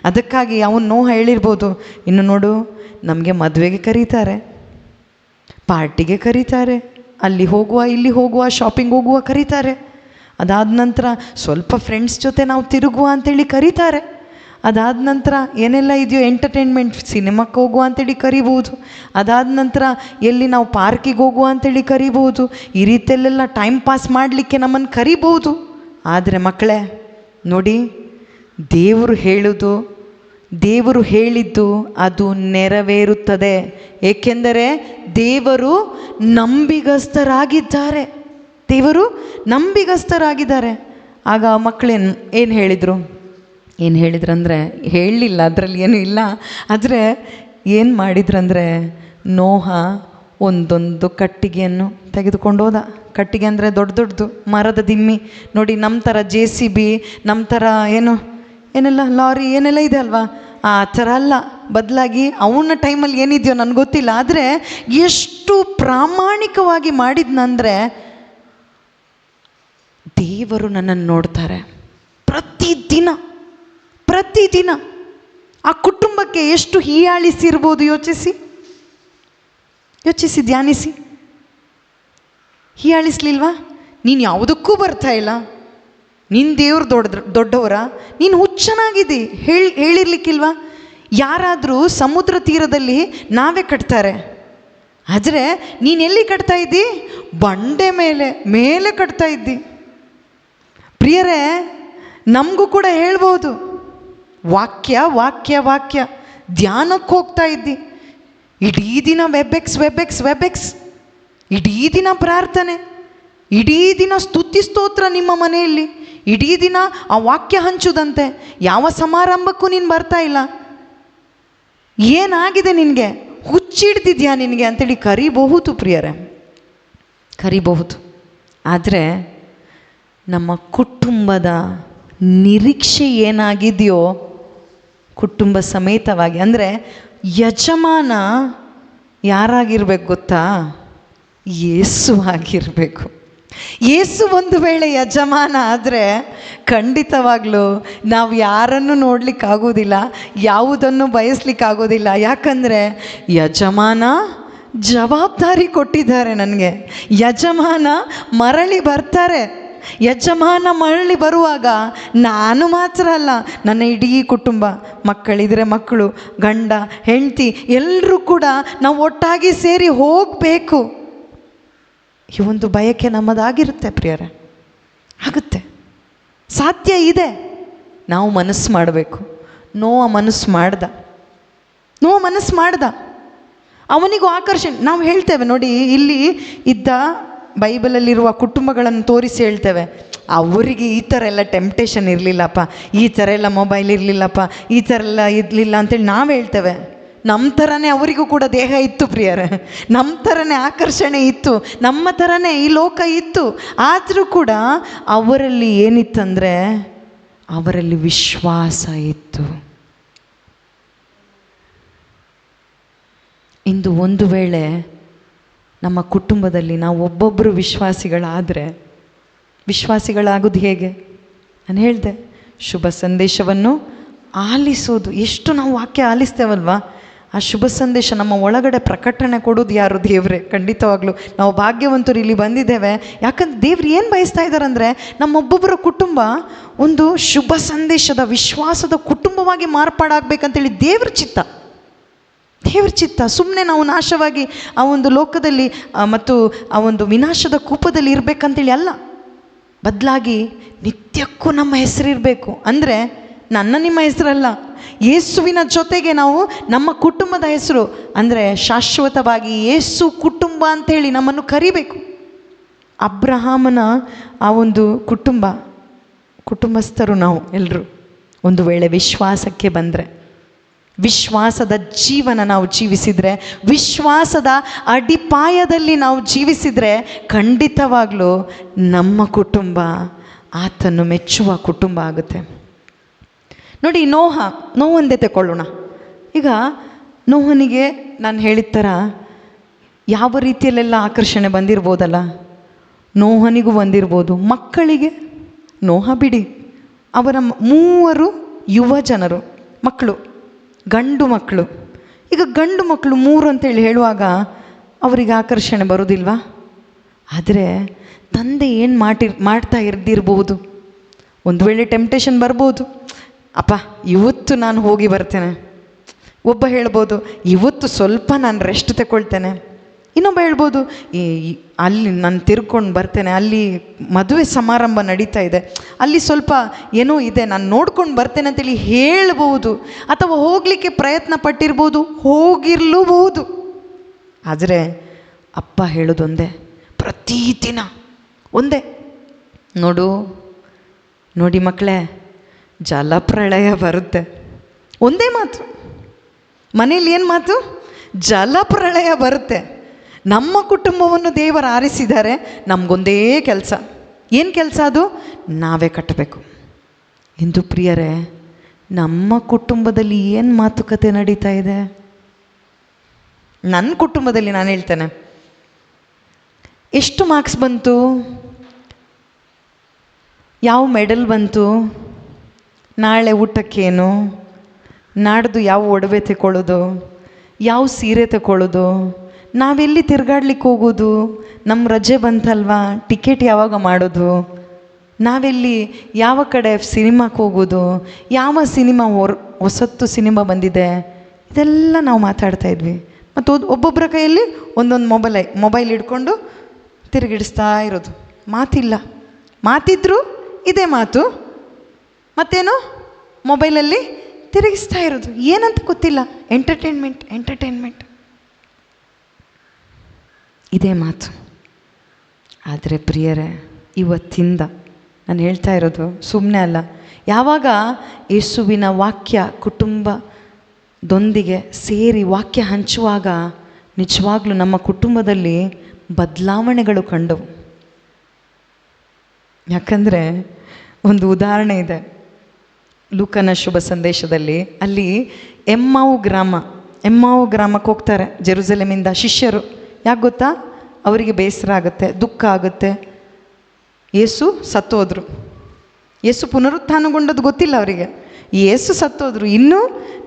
ಅದಕ್ಕಾಗಿ ಅವನು ನೋಹ ಹೇಳಿರ್ಬೋದು, ಇನ್ನು ನೋಡು ನಮಗೆ ಮದುವೆಗೆ ಕರೀತಾರೆ, ಪಾರ್ಟಿಗೆ ಕರೀತಾರೆ, ಅಲ್ಲಿ ಹೋಗುವ ಇಲ್ಲಿ ಹೋಗುವ ಶಾಪಿಂಗ್ ಹೋಗುವ ಕರೀತಾರೆ, ಅದಾದ ನಂತರ ಸ್ವಲ್ಪ ಫ್ರೆಂಡ್ಸ್ ಜೊತೆ ನಾವು ತಿರುಗುವ ಅಂಥೇಳಿ ಕರೀತಾರೆ, ಅದಾದ ನಂತರ ಏನೆಲ್ಲ ಇದೆಯೋ ಎಂಟರ್ಟೈನ್ಮೆಂಟ್, ಸಿನಿಮಾಕ್ಕೆ ಹೋಗುವ ಅಂತೇಳಿ ಕರಿಬೋದು. ಅದಾದ ನಂತರ ಎಲ್ಲಿ ನಾವು ಪಾರ್ಕಿಗೆ ಹೋಗುವ ಅಂತೇಳಿ ಕರಿಬೋದು. ಈ ರೀತಿಯಲ್ಲೆಲ್ಲ ಟೈಮ್ ಪಾಸ್ ಮಾಡಲಿಕ್ಕೆ ನಮ್ಮನ್ನು ಕರಿಬೋದು. ಆದರೆ ಮಕ್ಕಳೇ ನೋಡಿ, ದೇವರು ಹೇಳೋದು, ದೇವರು ಹೇಳಿದ್ದು ಅದು ನೆರವೇರುತ್ತದೆ. ಏಕೆಂದರೆ ದೇವರು ನಂಬಿಗಸ್ತರಾಗಿದ್ದಾರೆ. ದೇವರು ನಂಬಿಗಸ್ತರಾಗಿದ್ದಾರೆ. ಆಗ ಮಕ್ಕಳೇನು ಏನು ಹೇಳಿದ್ರಂದರೆ, ಹೇಳಲಿಲ್ಲ, ಅದರಲ್ಲಿ ಏನೂ ಇಲ್ಲ. ಆದರೆ ಏನು ಮಾಡಿದ್ರಂದರೆ, ನೋಹ ಒಂದೊಂದು ಕಟ್ಟಿಗೆಯನ್ನು ತೆಗೆದುಕೊಂಡು ಹೋದ. ಕಟ್ಟಿಗೆ ಅಂದರೆ ದೊಡ್ಡದು ಮರದ ದಿಮ್ಮಿ ನೋಡಿ, ನಮ್ಮ ಥರ JCB, ನಮ್ಮ ಥರ ಏನೆಲ್ಲ ಲಾರಿ ಏನೆಲ್ಲ ಇದೆ ಅಲ್ವಾ, ಆ ಥರ ಅಲ್ಲ. ಬದಲಾಗಿ ಅವನ ಟೈಮಲ್ಲಿ ಏನಿದೆಯೋ ನನಗೆ ಗೊತ್ತಿಲ್ಲ, ಆದರೆ ಎಷ್ಟು ಪ್ರಾಮಾಣಿಕವಾಗಿ ಮಾಡಿದ್ನಂದರೆ, ದೇವರು ನನ್ನನ್ನು ನೋಡ್ತಾರೆ ಪ್ರತಿದಿನ. ಆ ಕುಟುಂಬಕ್ಕೆ ಎಷ್ಟು ಹೀಯಾಳಿಸಿರ್ಬೋದು ಯೋಚಿಸಿ, ಧ್ಯಾನಿಸಿ. ಹೀಯಾಳಿಸ್ಲಿಲ್ವಾ? ನೀನು ಯಾವುದಕ್ಕೂ ಬರ್ತಾ ಇಲ್ಲ, ನಿನ್ನ ದೇವ್ರು ದೊಡ್ಡವರ, ನೀನು ಹುಚ್ಚನಾಗಿದ್ದಿ ಹೇಳಿರ್ಲಿಕ್ಕಿಲ್ವಾ? ಯಾರಾದರೂ ಸಮುದ್ರ ತೀರದಲ್ಲಿ ನಾವೇ ಕಟ್ತಾರೆ, ಆದರೆ ನೀನು ಎಲ್ಲಿ ಕಟ್ತಾ ಇದ್ದಿ? ಬಂಡೆ ಮೇಲೆ ಕಟ್ತಾ ಇದ್ದಿ. ಪ್ರಿಯರೇ, ನಮಗೂ ಕೂಡ ಹೇಳ್ಬೋದು, ವಾಕ್ಯ ಧ್ಯಾನಕ್ಕೆ ಹೋಗ್ತಾ ಇದ್ದಿ, ಇಡೀ ದಿನ ವೆಬೆಕ್ಸ್, ಇಡೀ ದಿನ ಪ್ರಾರ್ಥನೆ, ಇಡೀ ದಿನ ಸ್ತುತಿ ಸ್ತೋತ್ರ ನಿಮ್ಮ ಮನೆಯಲ್ಲಿ, ಇಡೀ ದಿನ ಆ ವಾಕ್ಯ ಹಂಚುದಂತೆ. ಯಾವ ಸಮಾರಂಭಕ್ಕೂ ನೀನು ಬರ್ತಾ ಇಲ್ಲ, ಏನಾಗಿದೆ ನಿನಗೆ, ಹುಚ್ಚಿಡ್ದಿದ್ಯಾ ನಿನಗೆ ಅಂತೇಳಿ ಕರಿಬಹುದು ಪ್ರಿಯರೇ, ಕರಿಬಹುದು. ಆದರೆ ನಮ್ಮ ಕುಟುಂಬದ ನಿರೀಕ್ಷೆ ಏನಾಗಿದೆಯೋ, ಕುಟುಂಬ ಸಮೇತವಾಗಿ, ಅಂದರೆ ಯಜಮಾನ ಯಾರಾಗಿರ್ಬೇಕು ಗೊತ್ತಾ? ಯೇಸು ಆಗಿರಬೇಕು. ಯೇಸು ಒಂದು ವೇಳೆ ಯಜಮಾನ ಆದರೆ ಖಂಡಿತವಾಗ್ಲೂ ನಾವು ಯಾರನ್ನು ನೋಡಲಿಕ್ಕಾಗೋದಿಲ್ಲ, ಯಾವುದನ್ನು ಬಯಸ್ಲಿಕ್ಕಾಗೋದಿಲ್ಲ. ಯಾಕಂದರೆ ಯಜಮಾನ ಜವಾಬ್ದಾರಿ ಕೊಟ್ಟಿದ್ದಾರೆ ನನಗೆ. ಯಜಮಾನ ಮರಳಿ ಬರ್ತಾರೆ. ಯಜಮಾನ ಮರಳಿ ಬರುವಾಗ ನಾನು ಮಾತ್ರ ಅಲ್ಲ, ನನ್ನ ಇಡೀ ಕುಟುಂಬ, ಮಕ್ಕಳಿದ್ರೆ ಮಕ್ಕಳು, ಗಂಡ ಹೆಂಡತಿ ಎಲ್ಲರೂ ಕೂಡ ನಾವು ಒಟ್ಟಾಗಿ ಸೇರಿ ಹೋಗಬೇಕು. ಈ ಒಂದು ಬಯಕೆ ನಮ್ಮದಾಗಿರುತ್ತೆ ಪ್ರಿಯರೇ, ಆಗುತ್ತೆ, ಸಾಧ್ಯ ಇದೆ. ನಾವು ಮನಸ್ಸು ಮಾಡಬೇಕು. ನೋವ ಮನಸ್ಸು ಮಾಡ್ದ, ಅವನಿಗೂ ಆಕರ್ಷಣೆ. ನಾವು ಹೇಳ್ತೇವೆ ನೋಡಿ, ಇಲ್ಲಿ ಇದ್ದ ಬೈಬಲಲ್ಲಿರುವ ಕುಟುಂಬಗಳನ್ನು ತೋರಿಸಿ ಹೇಳ್ತೇವೆ, ಅವರಿಗೆ ಈ ಥರ ಎಲ್ಲ ಟೆಂಪ್ಟೇಷನ್ ಇರಲಿಲ್ಲಪ್ಪ, ಈ ಥರ ಎಲ್ಲ ಮೊಬೈಲ್ ಇರಲಿಲ್ಲಪ್ಪ, ಈ ಥರ ಎಲ್ಲ ಇರಲಿಲ್ಲ ಅಂತೇಳಿ ನಾವು ಹೇಳ್ತೇವೆ. ನಮ್ಮ ಥರನೇ ಅವರಿಗೂ ಕೂಡ ದೇಹ ಇತ್ತು ಪ್ರಿಯರೇ, ನಮ್ಮ ಥರನೇ ಆಕರ್ಷಣೆ ಇತ್ತು, ನಮ್ಮ ಥರನೇ ಈ ಲೋಕ ಇತ್ತು. ಆದರೂ ಕೂಡ ಅವರಲ್ಲಿ ಏನಿತ್ತಂದರೆ, ಅವರಲ್ಲಿ ವಿಶ್ವಾಸ ಇತ್ತು. ಇಂದು ಒಂದು ವೇಳೆ ನಮ್ಮ ಕುಟುಂಬದಲ್ಲಿ ನಾವು ಒಬ್ಬೊಬ್ಬರು ವಿಶ್ವಾಸಿಗಳಾಗೋದು ಹೇಗೆ? ನಾನು ಹೇಳಿದೆ, ಶುಭ ಸಂದೇಶವನ್ನು ಆಲಿಸೋದು. ಎಷ್ಟು ನಾವು ವಾಕ್ಯ ಆಲಿಸ್ತೇವಲ್ವಾ, ಆ ಶುಭ ಸಂದೇಶ ನಮ್ಮ ಒಳಗಡೆ ಪ್ರಕಟಣೆ ಕೊಡೋದು ಯಾರು? ದೇವರೇ. ಖಂಡಿತವಾಗ್ಲೂ ನಾವು ಭಾಗ್ಯವಂತರು ಇಲ್ಲಿ ಬಂದಿದ್ದೇವೆ. ಯಾಕಂದ್ರೆ ದೇವ್ರು ಏನು ಬಯಸ್ತಾ ಇದ್ದಾರಂದರೆ, ನಮ್ಮೊಬ್ಬೊಬ್ಬರ ಕುಟುಂಬ ಒಂದು ಶುಭ ಸಂದೇಶದ ವಿಶ್ವಾಸದ ಕುಟುಂಬವಾಗಿ ಮಾರ್ಪಾಡಾಗಬೇಕಂತೇಳಿ ದೇವ್ರ ಚಿತ್ತ. ಸುಮ್ಮನೆ ನಾವು ನಾಶವಾಗಿ ಆ ಒಂದು ಲೋಕದಲ್ಲಿ ಮತ್ತು ಆ ಒಂದು ವಿನಾಶದ ಕೂಪದಲ್ಲಿ ಇರಬೇಕಂತೇಳಿ ಅಲ್ಲ, ಬದಲಾಗಿ ನಿತ್ಯಕ್ಕೂ ನಮ್ಮ ಹೆಸರಿರಬೇಕು. ಅಂದರೆ ನಿಮ್ಮ ಹೆಸರಲ್ಲ, ಯೇಸುವಿನ ಜೊತೆಗೆ ನಾವು ನಮ್ಮ ಕುಟುಂಬದ ಹೆಸರು, ಅಂದರೆ ಶಾಶ್ವತವಾಗಿ ಯೇಸು ಕುಟುಂಬ ಅಂಥೇಳಿ ನಮ್ಮನ್ನು ಕರಿಬೇಕು. ಅಬ್ರಹಾಮನ ಆ ಒಂದು ಕುಟುಂಬಸ್ಥರು ನಾವು ಎಲ್ಲರೂ ಒಂದು ವೇಳೆ ವಿಶ್ವಾಸಕ್ಕೆ ಬಂದರೆ, ವಿಶ್ವಾಸದ ಜೀವನ ನಾವು ಜೀವಿಸಿದರೆ, ವಿಶ್ವಾಸದ ಅಡಿಪಾಯದಲ್ಲಿ ನಾವು ಜೀವಿಸಿದರೆ, ಖಂಡಿತವಾಗಲೂ ನಮ್ಮ ಕುಟುಂಬ ಆತನು ಮೆಚ್ಚುವ ಕುಟುಂಬ ಆಗುತ್ತೆ. ನೋಡಿ, ನೋವೊಂದೇ ತಗೊಳ್ಳೋಣ. ಈಗ ನೋಹನಿಗೆ ನಾನು ಹೇಳಿದ ಥರ ಯಾವ ರೀತಿಯಲ್ಲೆಲ್ಲ ಆಕರ್ಷಣೆ ಬಂದಿರ್ಬೋದಲ್ಲ, ನೋಹನಿಗೂ ಬಂದಿರ್ಬೋದು. ಮಕ್ಕಳಿಗೆ ನೋಹ ಬಿಡಿ, ಅವರ 3 ಯುವ ಜನರು ಮಕ್ಕಳು, ಗಂಡು ಮಕ್ಕಳು. ಈಗ ಗಂಡು ಮಕ್ಕಳು 3 ಅಂತೇಳಿ ಹೇಳುವಾಗ ಅವರಿಗೆ ಆಕರ್ಷಣೆ ಬರೋದಿಲ್ವಾ? ಆದರೆ ತಂದೆ ಏನು ಮಾಡ್ತಾ ಇರ್ದಿರ್ಬೋದು, ಒಂದು ವೇಳೆ ಟೆಂಪ್ಟೇಷನ್ ಬರ್ಬೋದು. ಅಪ್ಪ ಇವತ್ತು ನಾನು ಹೋಗಿ ಬರ್ತೇನೆ. ಒಬ್ಬ ಹೇಳ್ಬೋದು ಇವತ್ತು ಸ್ವಲ್ಪ ನಾನು ರೆಸ್ಟ್ ತಗೊಳ್ತೇನೆ. ಇನ್ನೊಬ್ಬ ಹೇಳ್ಬೋದು ಅಲ್ಲಿ ನಾನು ತಿರ್ಕೊಂಡು ಬರ್ತೇನೆ, ಅಲ್ಲಿ ಮದುವೆ ಸಮಾರಂಭ ನಡೀತಾ ಇದೆ, ಅಲ್ಲಿ ಸ್ವಲ್ಪ ಏನೋ ಇದೆ, ನಾನು ನೋಡ್ಕೊಂಡು ಬರ್ತೇನೆ ಅಂತೇಳಿ ಹೇಳ್ಬೋದು. ಅಥವಾ ಹೋಗಲಿಕ್ಕೆ ಪ್ರಯತ್ನ ಪಟ್ಟಿರ್ಬೋದು, ಹೋಗಿರ್ಲೂಬಹುದು. ಆದರೆ ಅಪ್ಪ ಹೇಳೋದೊಂದೇ, ಪ್ರತಿದಿನ ಒಂದೇ. ನೋಡಿ ಮಕ್ಕಳೇ, ಜಲಪ್ರಳಯ ಬರುತ್ತೆ. ಒಂದೇ ಮಾತು, ಮನೇಲಿ ಏನು ಮಾತು? ಜಲಪ್ರಳಯ ಬರುತ್ತೆ. ನಮ್ಮ ಕುಟುಂಬವನ್ನು ದೇವರು ಆರಿಸಿದ್ದಾರೆ. ನಮಗೊಂದೇ ಕೆಲಸ. ಏನು ಕೆಲಸ ಅದು? ನಾವೇ ಕಟ್ಟಬೇಕು. ಇಂದು ಪ್ರಿಯರೇ, ನಮ್ಮ ಕುಟುಂಬದಲ್ಲಿ ಏನು ಮಾತುಕತೆ ನಡೀತಾ ಇದೆ? ನನ್ನ ಕುಟುಂಬದಲ್ಲಿ ನಾನು ಹೇಳ್ತೇನೆ, ಎಷ್ಟು ಮಾರ್ಕ್ಸ್ ಬಂತು, ಯಾವ ಮೆಡಲ್ ಬಂತು, ನಾಳೆ ಊಟಕ್ಕೇನು, ನಾಡ್ದು ಯಾವ ಒಡವೆ ತಗೊಳ್ಳೋದು, ಯಾವ ಸೀರೆ ತಗೊಳ್ಳೋದು, ನಾವೆಲ್ಲಿ ತಿರ್ಗಾಡ್ಲಿಕ್ಕೆ ಹೋಗೋದು, ನಮ್ಮ ರಜೆ ಬಂತಲ್ವಾ ಟಿಕೆಟ್ ಯಾವಾಗ ಮಾಡೋದು, ನಾವೆಲ್ಲಿ ಯಾವ ಕಡೆ ಸಿನಿಮಾಕ್ಕೆ ಹೋಗೋದು, ಯಾವ ಸಿನಿಮಾ ಹೊಸತ್ತು ಸಿನಿಮಾ ಬಂದಿದೆ, ಇದೆಲ್ಲ ನಾವು ಮಾತಾಡ್ತಾ ಇದ್ವಿ. ಮತ್ತು ಒಬ್ಬೊಬ್ಬರ ಕೈಯಲ್ಲಿ ಒಂದೊಂದು ಮೊಬೈಲ್ ಹಿಡ್ಕೊಂಡು ತಿರುಗಿಡಿಸ್ತಾ ಇರೋದು. ಮಾತಿಲ್ಲ. ಮಾತಿದ್ರು ಇದೇ ಮಾತು, ಮತ್ತೇನು ಮೊಬೈಲಲ್ಲಿ ತಿರುಗಿಸ್ತಾ ಇರೋದು. ಏನಂತ ಗೊತ್ತಿಲ್ಲ. ಎಂಟರ್ಟೈನ್ಮೆಂಟ್ ಇದೇ ಮಾತು. ಆದರೆ ಪ್ರಿಯರೇ, ಇವತ್ತಿಂದ ನಾನು ಹೇಳ್ತಾ ಇರೋದು ಸುಮ್ಮನೆ ಅಲ್ಲ. ಯಾವಾಗ ಯೇಸುವಿನ ವಾಕ್ಯ ಕುಟುಂಬದೊಂದಿಗೆ ಸೇರಿ ವಾಕ್ಯ ಹಂಚುವಾಗ ನಿಜವಾಗ್ಲೂ ನಮ್ಮ ಕುಟುಂಬದಲ್ಲಿ ಬದಲಾವಣೆಗಳು ಕಂಡವು. ಯಾಕಂದರೆ ಒಂದು ಉದಾಹರಣೆ ಇದೆ ಲೂಕನ ಶುಭ ಸಂದೇಶದಲ್ಲಿ. ಅಲ್ಲಿ ಎಮ್ಮಾವು ಗ್ರಾಮಕ್ಕೆ ಹೋಗ್ತಾರೆ ಜೆರುಸಲೇಮಿಂದ ಶಿಷ್ಯರು. ಯಾಕೆ ಗೊತ್ತಾ? ಅವರಿಗೆ ಬೇಸರ ಆಗುತ್ತೆ, ದುಃಖ ಆಗುತ್ತೆ. ಯೇಸು ಸತ್ತೋದ್ರು. ಯೇಸು ಪುನರುತ್ಥಾನಗೊಂಡದ್ದು ಗೊತ್ತಿಲ್ಲ ಅವರಿಗೆ. ಯೇಸು ಸತ್ತೋದ್ರು, ಇನ್ನೂ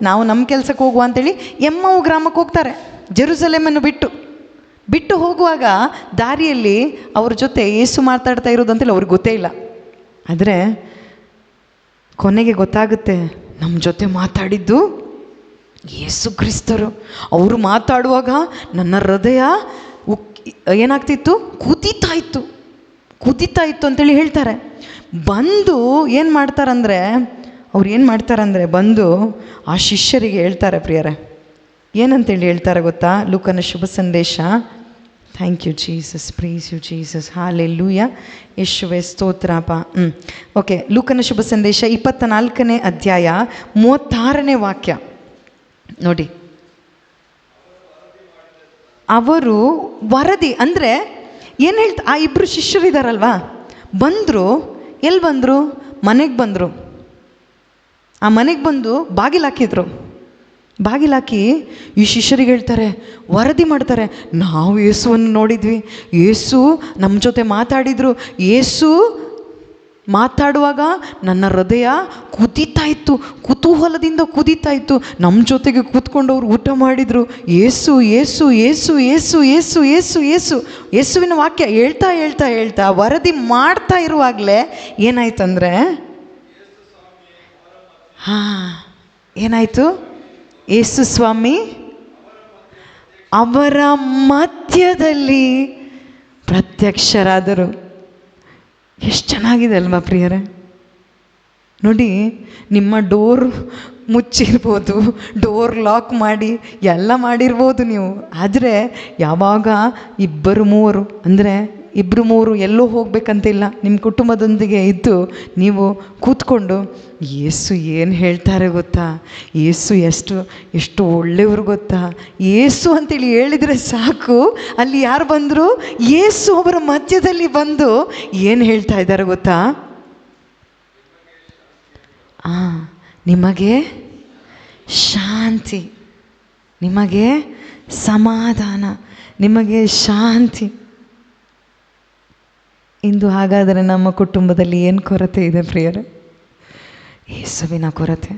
ನಾವು ನಮ್ಮ ಕೆಲಸಕ್ಕೆ ಹೋಗುವ ಅಂತೇಳಿ ಎಮ್ಮಾವು ಗ್ರಾಮಕ್ಕೆ ಹೋಗ್ತಾರೆ. ಜೆರುಸಲೇಮನ್ನು ಬಿಟ್ಟು ಹೋಗುವಾಗ ದಾರಿಯಲ್ಲಿ ಅವ್ರ ಜೊತೆ ಯೇಸು ಮಾತಾಡ್ತಾ ಇರೋದಂತೇಳಿ ಅವ್ರಿಗೆ ಗೊತ್ತೇ ಇಲ್ಲ. ಆದರೆ ಕೊನೆಗೆ ಗೊತ್ತಾಗುತ್ತೆ, ನಮ್ಮ ಜೊತೆ ಮಾತಾಡಿದ್ದು ಯೇಸು ಕ್ರಿಸ್ತರು. ಅವರು ಮಾತಾಡುವಾಗ ನನ್ನ ಹೃದಯ ಏನಾಗ್ತಿತ್ತು? ಕುದೀತಾ ಇತ್ತು ಅಂತೇಳಿ ಹೇಳ್ತಾರೆ. ಬಂದು ಏನು ಮಾಡ್ತಾರಂದರೆ ಬಂದು ಆ ಶಿಷ್ಯರಿಗೆ ಹೇಳ್ತಾರೆ. ಪ್ರಿಯರೇ, ಏನಂತೇಳಿ ಹೇಳ್ತಾರೆ ಗೊತ್ತಾ? ಲೂಕನ ಶುಭ ಸಂದೇಶ. Thank you Jesus, praise you Jesus, hallelujah, ಯೇಸುವೇ ಸ್ತೋತ್ರಪ್ಪ. ಓಕೆ, ಲೂಕನ ಶುಭ ಸಂದೇಶ 24ನೇ ಅಧ್ಯಾಯ 36ನೇ ವಾಕ್ಯ ನೋಡಿ. ಅವರು ವರದಿ ಅಂದರೆ ಏನು ಹೇಳ್ತಾ, ಆ ಇಬ್ಬರು ಶಿಷ್ಯರಿದ್ದಾರಲ್ವಾ, ಎಲ್ಲಿ ಬಂದರು? ಮನೆಗೆ ಬಂದರು. ಆ ಮನೆಗೆ ಬಂದು ಬಾಗಿಲಾಕಿ ಈ ಶಿಷ್ಯರಿಗೆ ಹೇಳ್ತಾರೆ, ವರದಿ ಮಾಡ್ತಾರೆ, ನಾವು ಯೇಸುವನ್ನು ನೋಡಿದ್ವಿ, ಯೇಸು ನಮ್ಮ ಜೊತೆ ಮಾತಾಡಿದರು, ಯೇಸು ಮಾತಾಡುವಾಗ ನನ್ನ ಹೃದಯ ಕುತೂಹಲದಿಂದ ಕುದೀತಾ ಇತ್ತು, ನಮ್ಮ ಜೊತೆಗೆ ಕೂತ್ಕೊಂಡು ಅವರು ಊಟ ಮಾಡಿದರು, ಯೇಸುವಿನ ವಾಕ್ಯ ಹೇಳ್ತಾ ವರದಿ ಮಾಡ್ತಾ ಇರುವಾಗಲೇ ಏನಾಯ್ತಂದರೆ, ಏನಾಯಿತು? ಯೇಸು ಸ್ವಾಮಿ ಅವರ ಮಧ್ಯದಲ್ಲಿ ಪ್ರತ್ಯಕ್ಷರಾದರು. ಎಷ್ಟು ಚೆನ್ನಾಗಿದೆ ಅಲ್ವಾ ಪ್ರಿಯರೇ? ನೋಡಿ, ನಿಮ್ಮ ಡೋರ್ ಮುಚ್ಚಿರ್ಬೋದು, ಡೋರ್ ಲಾಕ್ ಮಾಡಿ ಎಲ್ಲ ಮಾಡಿರ್ಬೋದು ನೀವು. ಆದರೆ ಯಾವಾಗ ಇಬ್ಬರು ಮೂವರು ಎಲ್ಲೋ ಹೋಗ್ಬೇಕಂತಿಲ್ಲ, ನಿಮ್ಮ ಕುಟುಂಬದೊಂದಿಗೆ ಇದ್ದು ನೀವು ಕೂತ್ಕೊಂಡು ಯೇಸು ಏನು ಹೇಳ್ತಾರೆ ಗೊತ್ತಾ, ಯೇಸು ಎಷ್ಟು ಒಳ್ಳೆಯವರು ಗೊತ್ತಾ, ಯೇಸು ಅಂತೇಳಿ ಹೇಳಿದರೆ ಸಾಕು, ಅಲ್ಲಿ ಯಾರು ಬಂದರು? ಯೇಸು ಅವರ ಮಧ್ಯದಲ್ಲಿ ಬಂದು ಏನು ಹೇಳ್ತಾ ಇದ್ದಾರೆ ಗೊತ್ತಾ? ನಿಮಗೆ ಶಾಂತಿ, ನಿಮಗೆ ಸಮಾಧಾನ, ನಿಮಗೆ ಶಾಂತಿ. ಇಂದು ಹಾಗಾದರೆ ನಮ್ಮ ಕುಟುಂಬದಲ್ಲಿ ಏನು ಕೊರತೆ ಇದೆ ಪ್ರಿಯರೇ? ಯೇಸುವಿನ ಕೊರತೆ.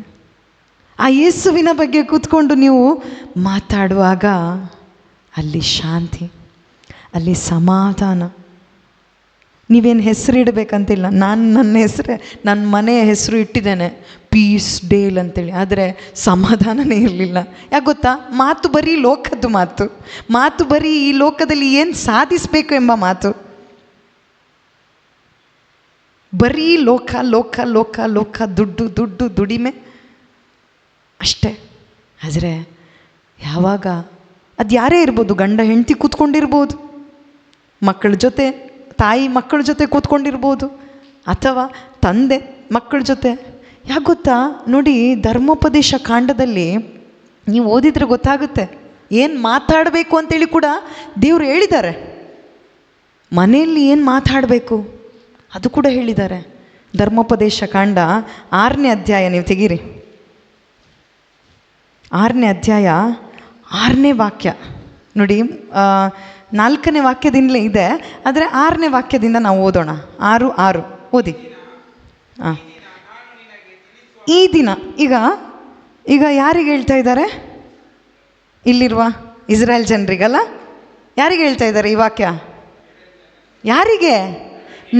ಆ ಯೇಸುವಿನ ಬಗ್ಗೆ ಕೂತ್ಕೊಂಡು ನೀವು ಮಾತಾಡುವಾಗ ಅಲ್ಲಿ ಶಾಂತಿ, ಅಲ್ಲಿ ಸಮಾಧಾನ. ನೀವೇನು ಹೆಸರು ಇಡಬೇಕಂತಿಲ್ಲ. ನಾನು ನನ್ನ ಹೆಸರೇ, ನನ್ನ ಮನೆಯ ಹೆಸರು ಇಟ್ಟಿದ್ದೇನೆ ಪೀಸ್ ಡೇಲ್ ಅಂತೇಳಿ. ಆದರೆ ಸಮಾಧಾನನೇ ಇರಲಿಲ್ಲ. ಯಾಕೆ ಗೊತ್ತಾ? ಮಾತು ಬರೀ ಲೋಕದ್ದು ಮಾತು ಬರೀ ಈ ಲೋಕದಲ್ಲಿ ಏನು ಸಾಧಿಸಬೇಕು ಎಂಬ ಮಾತು. ಬರೀ ಲೋಕ ಲೋಕ ಲೋಕ ಲೋಕ, ದುಡ್ಡು ದುಡ್ಡು ದುಡಿಮೆ ಅಷ್ಟೇ. ಆದರೆ ಯಾವಾಗ ಅದು ಯಾರೇ ಇರ್ಬೋದು, ಗಂಡ ಹೆಂಡತಿ ಕೂತ್ಕೊಂಡಿರ್ಬೋದು, ಮಕ್ಕಳ ಜೊತೆ, ತಾಯಿ ಮಕ್ಕಳ ಜೊತೆ ಕೂತ್ಕೊಂಡಿರ್ಬೋದು, ಅಥವಾ ತಂದೆ ಮಕ್ಕಳ ಜೊತೆ. ಯಾಕೆ ಗೊತ್ತಾ? ನೋಡಿ, ಧರ್ಮೋಪದೇಶ ಕಾಂಡದಲ್ಲಿ ನೀವು ಓದಿದರೆ ಗೊತ್ತಾಗುತ್ತೆ ಏನು ಮಾತಾಡಬೇಕು ಅಂತೇಳಿ ಕೂಡ ದೇವರು ಹೇಳಿದ್ದಾರೆ. ಮನೆಯಲ್ಲಿ ಏನು ಮಾತಾಡಬೇಕು ಅದು ಕೂಡ ಹೇಳಿದ್ದಾರೆ. ಧರ್ಮೋಪದೇಶ ಕಾಂಡ 6ನೇ ಅಧ್ಯಾಯ ನೀವು ತೆಗೀರಿ. 6ನೇ ಅಧ್ಯಾಯ 6ನೇ ವಾಕ್ಯ ನೋಡಿ. 4ನೇ ವಾಕ್ಯದಿಂದಲೇ ಇದೆ, ಆದರೆ 6ನೇ ವಾಕ್ಯದಿಂದ ನಾವು ಓದೋಣ. 6:6 ಓದಿ. ಹಾಂ, ಈ ದಿನ. ಈಗ ಯಾರಿಗೆ ಹೇಳ್ತಾ ಇದ್ದಾರೆ? ಇಲ್ಲಿರುವ ಇಸ್ರಾಯೇಲ್ ಜನರಿಗಲ್ಲ, ಯಾರಿಗೆ ಹೇಳ್ತಾ ಇದ್ದಾರೆ ಈ ವಾಕ್ಯ? ಯಾರಿಗೆ?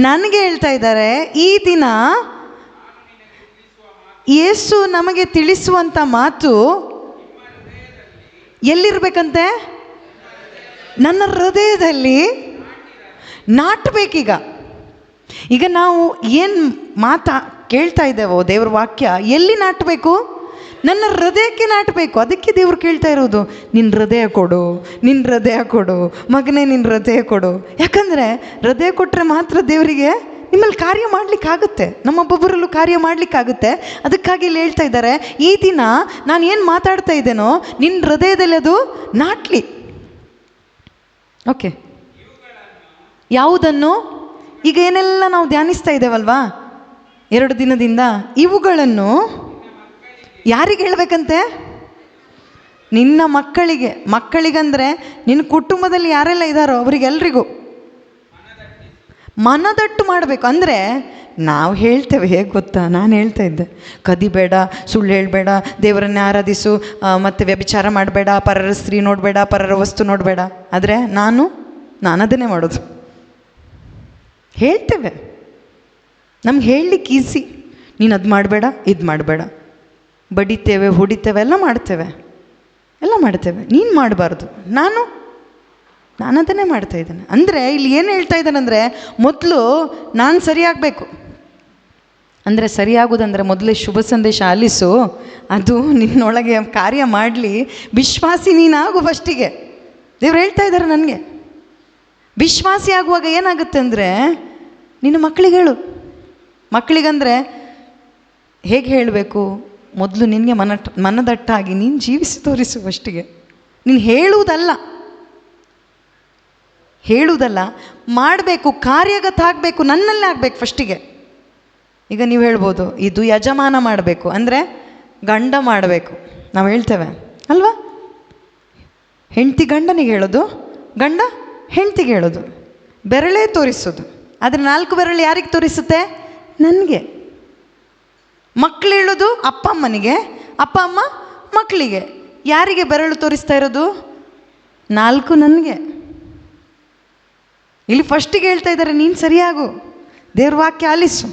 ನನಗೆ ಹೇಳ್ತಾ ಇದ್ದಾರೆ. ಈ ದಿನ ಯೇಸು ನಮಗೆ ತಿಳಿಸುವಂಥ ಮಾತು ಎಲ್ಲಿರ್ಬೇಕಂತೆ? ನನ್ನ ಹೃದಯದಲ್ಲಿ ನಾಟಬೇಕೀಗ. ಈಗ ನಾವು ಏನು ಕೇಳ್ತಾ ಇದ್ದೇವೋ ದೇವ್ರ ವಾಕ್ಯ ಎಲ್ಲಿ ನಾಟಬೇಕು? ನನ್ನ ಹೃದಯಕ್ಕೆ ನಾಟಬೇಕು. ಅದಕ್ಕೆ ದೇವ್ರು ಕೇಳ್ತಾ ಇರೋದು, ನಿನ್ನ ಹೃದಯ ಕೊಡು, ನಿನ್ನ ಹೃದಯ ಕೊಡು ಮಗನೇ, ನಿನ್ನ ಹೃದಯ ಕೊಡು. ಯಾಕಂದರೆ ಹೃದಯ ಕೊಟ್ಟರೆ ಮಾತ್ರ ದೇವರಿಗೆ ನಿಮ್ಮಲ್ಲಿ ಕಾರ್ಯ ಮಾಡಲಿಕ್ಕಾಗುತ್ತೆ, ನಮ್ಮೊಬ್ಬೊಬ್ಬರಲ್ಲೂ ಕಾರ್ಯ ಮಾಡಲಿಕ್ಕಾಗುತ್ತೆ. ಅದಕ್ಕಾಗಿ ಇಲ್ಲಿ ಹೇಳ್ತಾ ಇದ್ದಾರೆ, ಈ ದಿನ ನಾನು ಏನು ಮಾತಾಡ್ತಾ ಇದ್ದೇನೋ ನಿನ್ನ ಹೃದಯದಲ್ಲಿ ಅದು ನಾಟ್ಲಿ. ಓಕೆ, ಯಾವುದನ್ನು? ಈಗ ಏನೆಲ್ಲ ನಾವು ಧ್ಯಾನಿಸ್ತಾ ಇದ್ದೇವಲ್ವಾ 2 ದಿನದಿಂದ, ಇವುಗಳನ್ನು ಯಾರಿಗೆ ಹೇಳ್ಬೇಕಂತೆ? ನಿನ್ನ ಮಕ್ಕಳಿಗೆ. ಮಕ್ಕಳಿಗಂದರೆ ನಿನ್ನ ಕುಟುಂಬದಲ್ಲಿ ಯಾರೆಲ್ಲ ಇದ್ದಾರೋ ಅವರಿಗೆಲ್ರಿಗೂ ಮನದಟ್ಟು ಮಾಡಬೇಕು. ಅಂದರೆ ನಾವು ಹೇಳ್ತೇವೆ, ಹೇಗೆ ಗೊತ್ತಾ? ನಾನು ಹೇಳ್ತಾ ಇದ್ದೆ, ಕದಿಬೇಡ, ಸುಳ್ಳು ಹೇಳಬೇಡ, ದೇವರನ್ನೇ ಆರಾಧಿಸು, ಮತ್ತು ವ್ಯಭಿಚಾರ ಮಾಡಬೇಡ, ಪರರ ಸ್ತ್ರೀ ನೋಡಬೇಡ, ಪರರ ವಸ್ತು ನೋಡಬೇಡ. ಆದರೆ ನಾನು ಅದನ್ನೇ ಮಾಡೋದು. ಹೇಳ್ತೇವೆ, ನಮ್ಗೆ ಹೇಳಲಿಕ್ಕೆ ಈಸಿ. ನೀನು ಅದು ಮಾಡಬೇಡ, ಇದು ಮಾಡಬೇಡ. ಬಡಿತೇವೆ, ಹೊಡಿತೇವೆ, ಎಲ್ಲ ಮಾಡ್ತೇವೆ. ನೀನು ಮಾಡಬಾರ್ದು, ನಾನು ಅದನ್ನೇ ಮಾಡ್ತಾ ಇದ್ದೇನೆ. ಅಂದರೆ ಇಲ್ಲಿ ಏನು ಹೇಳ್ತಾ ಇದ್ದಾನಂದರೆ, ಮೊದಲು ನಾನು ಸರಿಯಾಗಬೇಕು. ಅಂದರೆ ಸರಿಯಾಗೋದಂದರೆ ಮೊದಲೇ ಶುಭ ಸಂದೇಶ ಆಲಿಸು, ಅದು ನಿನ್ನೊಳಗೆ ಕಾರ್ಯ ಮಾಡಲಿ. ವಿಶ್ವಾಸಿ ನೀನಾಗು ಫಸ್ಟಿಗೆ. ದೇವ್ರು ಹೇಳ್ತಾ ಇದ್ದಾರೆ ನನಗೆ. ವಿಶ್ವಾಸಿ ಆಗುವಾಗ ಏನಾಗುತ್ತೆ ಅಂದರೆ, ನಿನ್ನ ಮಕ್ಕಳಿಗೆ ಹೇಳು. ಮಕ್ಕಳಿಗಂದರೆ ಹೇಗೆ ಹೇಳಬೇಕು? ಮೊದಲು ನಿನಗೆ ಮನದಟ್ಟಾಗಿ ನೀನು ಜೀವಿಸಿ ತೋರಿಸು ಫಸ್ಟಿಗೆ. ನೀನು ಹೇಳುವುದಲ್ಲ ಮಾಡಬೇಕು, ಕಾರ್ಯಗತ ಆಗಬೇಕು, ನನ್ನಲ್ಲೇ ಆಗಬೇಕು ಫಸ್ಟಿಗೆ. ಈಗ ನೀವು ಹೇಳ್ಬೋದು, ಇದು ಯಜಮಾನ ಮಾಡಬೇಕು ಅಂದರೆ ಗಂಡ ಮಾಡಬೇಕು, ನಾವು ಹೇಳ್ತೇವೆ ಅಲ್ವಾ? ಹೆಂಡತಿ ಗಂಡನಿಗೆ ಹೇಳೋದು, ಗಂಡ ಹೆಂಡತಿಗೆ ಹೇಳೋದು, ಬೆರಳೇ ತೋರಿಸೋದು. ಆದರೆ 4 ಬೆರಳು ಯಾರಿಗೆ ತೋರಿಸುತ್ತೆ? ನನಗೆ. ಮಕ್ಕಳು ಹೇಳೋದು ಅಪ್ಪ ಅಮ್ಮನಿಗೆ, ಅಪ್ಪ ಅಮ್ಮ ಮಕ್ಕಳಿಗೆ. ಯಾರಿಗೆ ಬೆರಳು ತೋರಿಸ್ತಾ ಇರೋದು? 4 ನನಗೆ. ಇಲ್ಲಿ ಫಸ್ಟಿಗೆ ಹೇಳ್ತಾ ಇದ್ದಾರೆ, ನೀನು ಸರಿಯಾಗು, ದೇವ್ರ ವಾಕ್ಯ ಆಲಿಸು.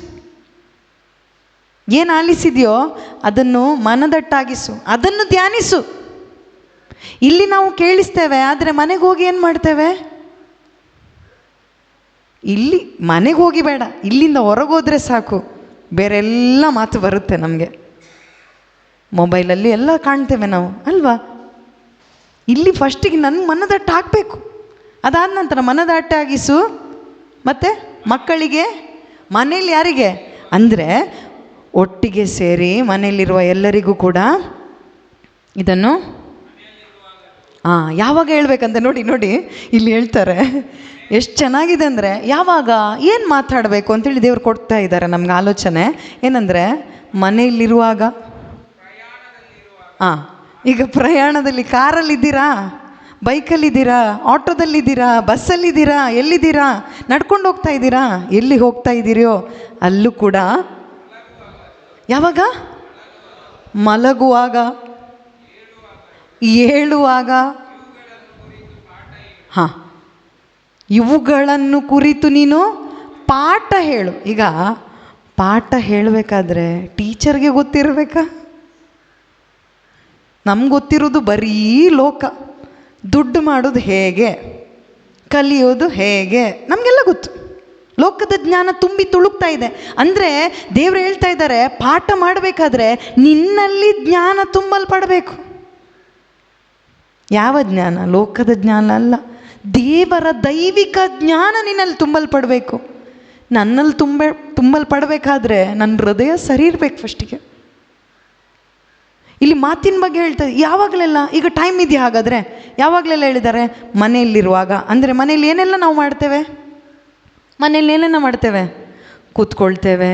ಏನು ಆಲಿಸಿದೆಯೋ ಅದನ್ನು ಮನದಟ್ಟಾಗಿಸು, ಅದನ್ನು ಧ್ಯಾನಿಸು. ಇಲ್ಲಿ ನಾವು ಕೇಳಿಸ್ತೇವೆ, ಆದರೆ ಮನೆಗೆ ಹೋಗಿ ಏನು ಮಾಡ್ತೇವೆ? ಇಲ್ಲಿ ಮನೆಗೆ ಹೋಗಿ ಬೇಡ, ಇಲ್ಲಿಂದ ಹೊರಗೋದ್ರೆ ಸಾಕು, ಬೇರೆಲ್ಲ ಮಾತು ಬರುತ್ತೆ ನಮಗೆ. ಮೊಬೈಲಲ್ಲಿ ಎಲ್ಲ ಕಾಣ್ತೇವೆ ನಾವು ಅಲ್ವಾ? ಇಲ್ಲಿ ಫಸ್ಟಿಗೆ ನನ್ನ ಮನದಟ್ಟು ಹಾಕಬೇಕು. ಅದಾದ ನಂತರ ಮನದಟ್ಟಾಗಿಸು. ಮತ್ತು ಮಕ್ಕಳಿಗೆ, ಮನೇಲಿ ಯಾರಿಗೆ ಅಂದರೆ ಒಟ್ಟಿಗೆ ಸೇರಿ ಮನೆಯಲ್ಲಿರುವ ಎಲ್ಲರಿಗೂ ಕೂಡ ಇದನ್ನು ಯಾವಾಗ ಹೇಳ್ಬೇಕಂತ ನೋಡಿ ಇಲ್ಲಿ ಹೇಳ್ತಾರೆ. ಎಷ್ಟು ಚೆನ್ನಾಗಿದೆ ಅಂದರೆ, ಯಾವಾಗ ಏನು ಮಾತಾಡಬೇಕು ಅಂತೇಳಿ ದೇವ್ರು ಕೊಡ್ತಾ ಇದ್ದಾರೆ ನಮ್ಗೆ ಆಲೋಚನೆ. ಏನಂದರೆ ಮನೆಯಲ್ಲಿರುವಾಗ, ಈಗ ಪ್ರಯಾಣದಲ್ಲಿ, ಕಾರಲ್ಲಿದ್ದೀರಾ, ಬೈಕಲ್ಲಿದ್ದೀರಾ, ಆಟೋದಲ್ಲಿದ್ದೀರಾ, ಬಸ್ಸಲ್ಲಿದ್ದೀರಾ, ಎಲ್ಲಿದ್ದೀರಾ, ನಡ್ಕೊಂಡು ಹೋಗ್ತಾ ಇದ್ದೀರಾ, ಎಲ್ಲಿ ಹೋಗ್ತಾ ಇದ್ದೀರೋ ಅಲ್ಲೂ ಕೂಡ ಯಾವಾಗ? ಮಲಗುವಾಗ, ಏಳುವಾಗ, ಇವುಗಳನ್ನು ಕುರಿತು ನೀನು ಪಾಠ ಹೇಳು. ಈಗ ಪಾಠ ಹೇಳಬೇಕಾದ್ರೆ ಟೀಚರ್ಗೆ ಗೊತ್ತಿರಬೇಕಾ? ನಮ್ಗೆ ಗೊತ್ತಿರೋದು ಬರೀ ಲೋಕ, ದುಡ್ಡು ಮಾಡೋದು ಹೇಗೆ, ಕಲಿಯೋದು ಹೇಗೆ, ನಮಗೆಲ್ಲ ಗೊತ್ತು. ಲೋಕದ ಜ್ಞಾನ ತುಂಬಿ ತುಳುಕ್ತಾ ಇದೆ. ಅಂದರೆ ದೇವರು ಹೇಳ್ತಾ ಇದ್ದಾರೆ, ಪಾಠ ಮಾಡಬೇಕಾದ್ರೆ ನಿನ್ನಲ್ಲಿ ಜ್ಞಾನ ತುಂಬಲ್ಪಡಬೇಕು. ಯಾವ ಜ್ಞಾನ? ಲೋಕದ ಜ್ಞಾನ ಅಲ್ಲ, ದೇವರ ದೈವಿಕ ಜ್ಞಾನ ನಿನ್ನಲ್ಲಿ ತುಂಬಲ್ಪಡಬೇಕು. ನನ್ನಲ್ಲಿ ತುಂಬಲ್ಪಡಬೇಕಾದ್ರೆ ನನ್ನ ಹೃದಯ ಸರಿ ಇರಬೇಕು ಫಸ್ಟಿಗೆ. ಇಲ್ಲಿ ಮಾತಿನ ಬಗ್ಗೆ ಹೇಳ್ತಾರೆ. ಯಾವಾಗಲೆಲ್ಲ ಈಗ ಟೈಮ್ ಇದೆಯಾ? ಹಾಗಾದರೆ ಯಾವಾಗಲೆಲ್ಲ ಹೇಳಿದ್ದಾರೆ? ಮನೆಯಲ್ಲಿರುವಾಗ. ಅಂದರೆ ಮನೇಲಿ ಏನೆಲ್ಲ ನಾವು ಮಾಡ್ತೇವೆ? ಮನೇಲಿ ಏನೇನ ಮಾಡ್ತೇವೆ? ಕೂತ್ಕೊಳ್ತೇವೆ,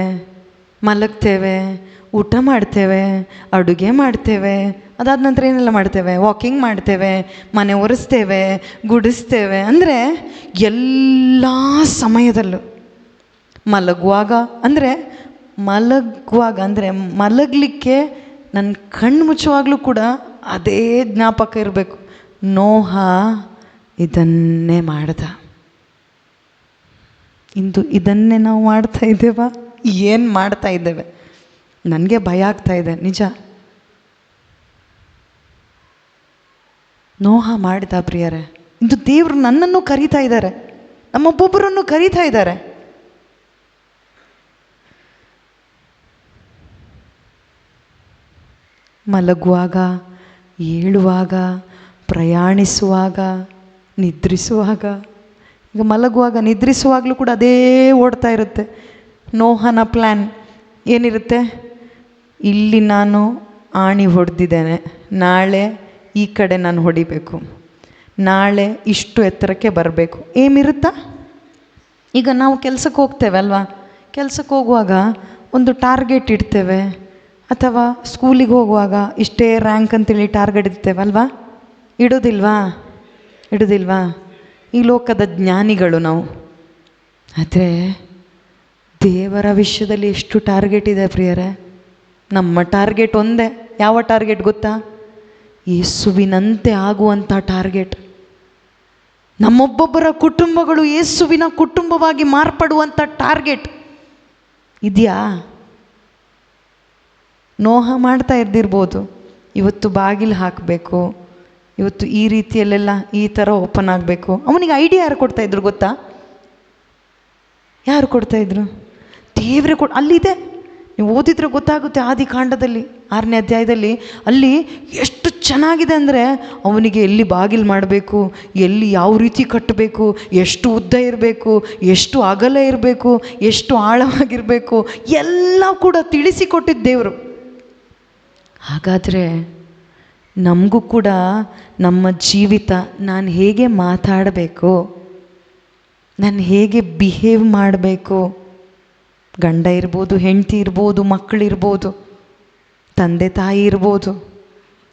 ಮಲಗ್ತೇವೆ, ಊಟ ಮಾಡ್ತೇವೆ, ಅಡುಗೆ ಮಾಡ್ತೇವೆ. ಅದಾದ ನಂತರ ಏನೆಲ್ಲ ಮಾಡ್ತೇವೆ? ವಾಕಿಂಗ್ ಮಾಡ್ತೇವೆ, ಮನೆ ಒರೆಸ್ತೇವೆ, ಗುಡಿಸ್ತೇವೆ. ಅಂದರೆ ಎಲ್ಲ ಸಮಯದಲ್ಲೂ ಮಲಗುವಾಗ ಅಂದರೆ ಮಲಗಲಿಕ್ಕೆ ನನ್ನ ಕಣ್ಣು ಮುಚ್ಚುವಾಗಲೂ ಕೂಡ ಅದೇ ಜ್ಞಾಪಕ ಇರಬೇಕು. ನೋಹ ಇದನ್ನೇ ಮಾಡ್ದ. ಇಂದು ಇದನ್ನೇ ನಾವು ಮಾಡ್ತಾ ಇದ್ದೇವಾ? ಏನು ಮಾಡ್ತಾ ಇದ್ದೇವೆ? ನನಗೆ ಭಯ ಆಗ್ತಾ ಇದೆ ನಿಜ. ನೋಹ ಮಾಡಿದ ಪ್ರಿಯರೇ. ಇಂದು ದೇವರು ನನ್ನನ್ನು ಕರೀತಾ ಇದ್ದಾರೆ, ನಮ್ಮೊಬ್ಬೊಬ್ಬರನ್ನು ಕರೀತಾ ಇದ್ದಾರೆ. ಮಲಗುವಾಗ, ಏಳುವಾಗ, ಪ್ರಯಾಣಿಸುವಾಗ, ನಿದ್ರಿಸುವಾಗ. ಈಗ ಮಲಗುವಾಗ, ನಿದ್ರಿಸುವಾಗಲೂ ಕೂಡ ಅದೇ ಓಡ್ತಾ ಇರುತ್ತೆ. ನೋಹನ ಪ್ಲ್ಯಾನ್ ಏನಿರುತ್ತೆ? ಇಲ್ಲಿ ನಾನು ಆಣಿ ಹೊಡೆದಿದ್ದೇನೆ, ನಾಳೆ ಈ ಕಡೆ ನಾನು ಹೊಡಿಬೇಕು, ನಾಳೆ ಇಷ್ಟು ಎತ್ತರಕ್ಕೆ ಬರಬೇಕು. ಏಮಿರುತ್ತಾ? ಈಗ ನಾವು ಕೆಲಸಕ್ಕೆ ಹೋಗ್ತೇವೆ ಅಲ್ವಾ? ಕೆಲಸಕ್ಕೆ ಹೋಗುವಾಗ ಒಂದು ಟಾರ್ಗೆಟ್ ಇಡ್ತೇವೆ, ಅಥವಾ ಸ್ಕೂಲಿಗೆ ಹೋಗುವಾಗ ಇಷ್ಟೇ ರ್ಯಾಂಕ್ ಅಂತೇಳಿ ಟಾರ್ಗೆಟ್ ಇಡ್ತೇವೆ ಅಲ್ವಾ? ಇಡೋದಿಲ್ವಾ? ಈ ಲೋಕದ ಜ್ಞಾನಿಗಳು ನಾವು. ಆದರೆ ದೇವರ ವಿಷಯದಲ್ಲಿ ಎಷ್ಟು ಟಾರ್ಗೆಟ್ ಇದೆ ಪ್ರಿಯರೇ. ನಮ್ಮ ಟಾರ್ಗೆಟ್ ಒಂದೇ. ಯಾವ ಟಾರ್ಗೆಟ್ ಗೊತ್ತಾ? ಯೇಸುವಿನಂತೆ ಆಗುವಂಥ ಟಾರ್ಗೆಟ್. ನಮ್ಮೊಬ್ಬೊಬ್ಬರ ಕುಟುಂಬಗಳು ಯೇಸುವಿನ ಕುಟುಂಬವಾಗಿ ಮಾರ್ಪಡುವಂಥ ಟಾರ್ಗೆಟ್ ಇದೆಯಾ? ನೋಹ ಮಾಡ್ತಾ ಇದ್ದಿರ್ಬೋದು, ಇವತ್ತು ಬಾಗಿಲು ಹಾಕಬೇಕು, ಇವತ್ತು ಈ ರೀತಿಯಲ್ಲೆಲ್ಲ ಈ ಥರ ಓಪನ್ ಆಗಬೇಕು. ಅವನಿಗೆ ಐಡಿಯಾ ಯಾರು ಕೊಡ್ತಾಯಿದ್ರು ಗೊತ್ತಾ? ಯಾರು ಕೊಡ್ತಾಯಿದ್ರು? ದೇವರೇ ಅಲ್ಲಿದೆ, ನೀವು ಓದಿದ್ರೆ ಗೊತ್ತಾಗುತ್ತೆ. ಆದಿಕಾಂಡದಲ್ಲಿ 6ನೇ ಅಧ್ಯಾಯದಲ್ಲಿ ಅಲ್ಲಿ ಎಷ್ಟು ಚೆನ್ನಾಗಿದೆ ಅಂದರೆ, ಅವನಿಗೆ ಎಲ್ಲಿ ಬಾಗಿಲು ಮಾಡಬೇಕು, ಎಲ್ಲಿ ಯಾವ ರೀತಿ ಕಟ್ಟಬೇಕು, ಎಷ್ಟು ಉದ್ದ ಇರಬೇಕು, ಎಷ್ಟು ಅಗಲ ಇರಬೇಕು, ಎಷ್ಟು ಆಳವಾಗಿರಬೇಕು, ಎಲ್ಲ ಕೂಡ ತಿಳಿಸಿಕೊಟ್ಟಿದ್ದ ದೇವರು. ಹಾಗಾದರೆ ನಮಗೂ ಕೂಡ ನಮ್ಮ ಜೀವಿತ, ನಾನು ಹೇಗೆ ಮಾತಾಡಬೇಕು, ನಾನು ಹೇಗೆ ಬಿಹೇವ್ ಮಾಡಬೇಕು, ಗಂಡ ಇರ್ಬೋದು, ಹೆಂಡತಿ ಇರ್ಬೋದು, ಮಕ್ಕಳಿರ್ಬೋದು, ತಂದೆ ತಾಯಿ ಇರ್ಬೋದು,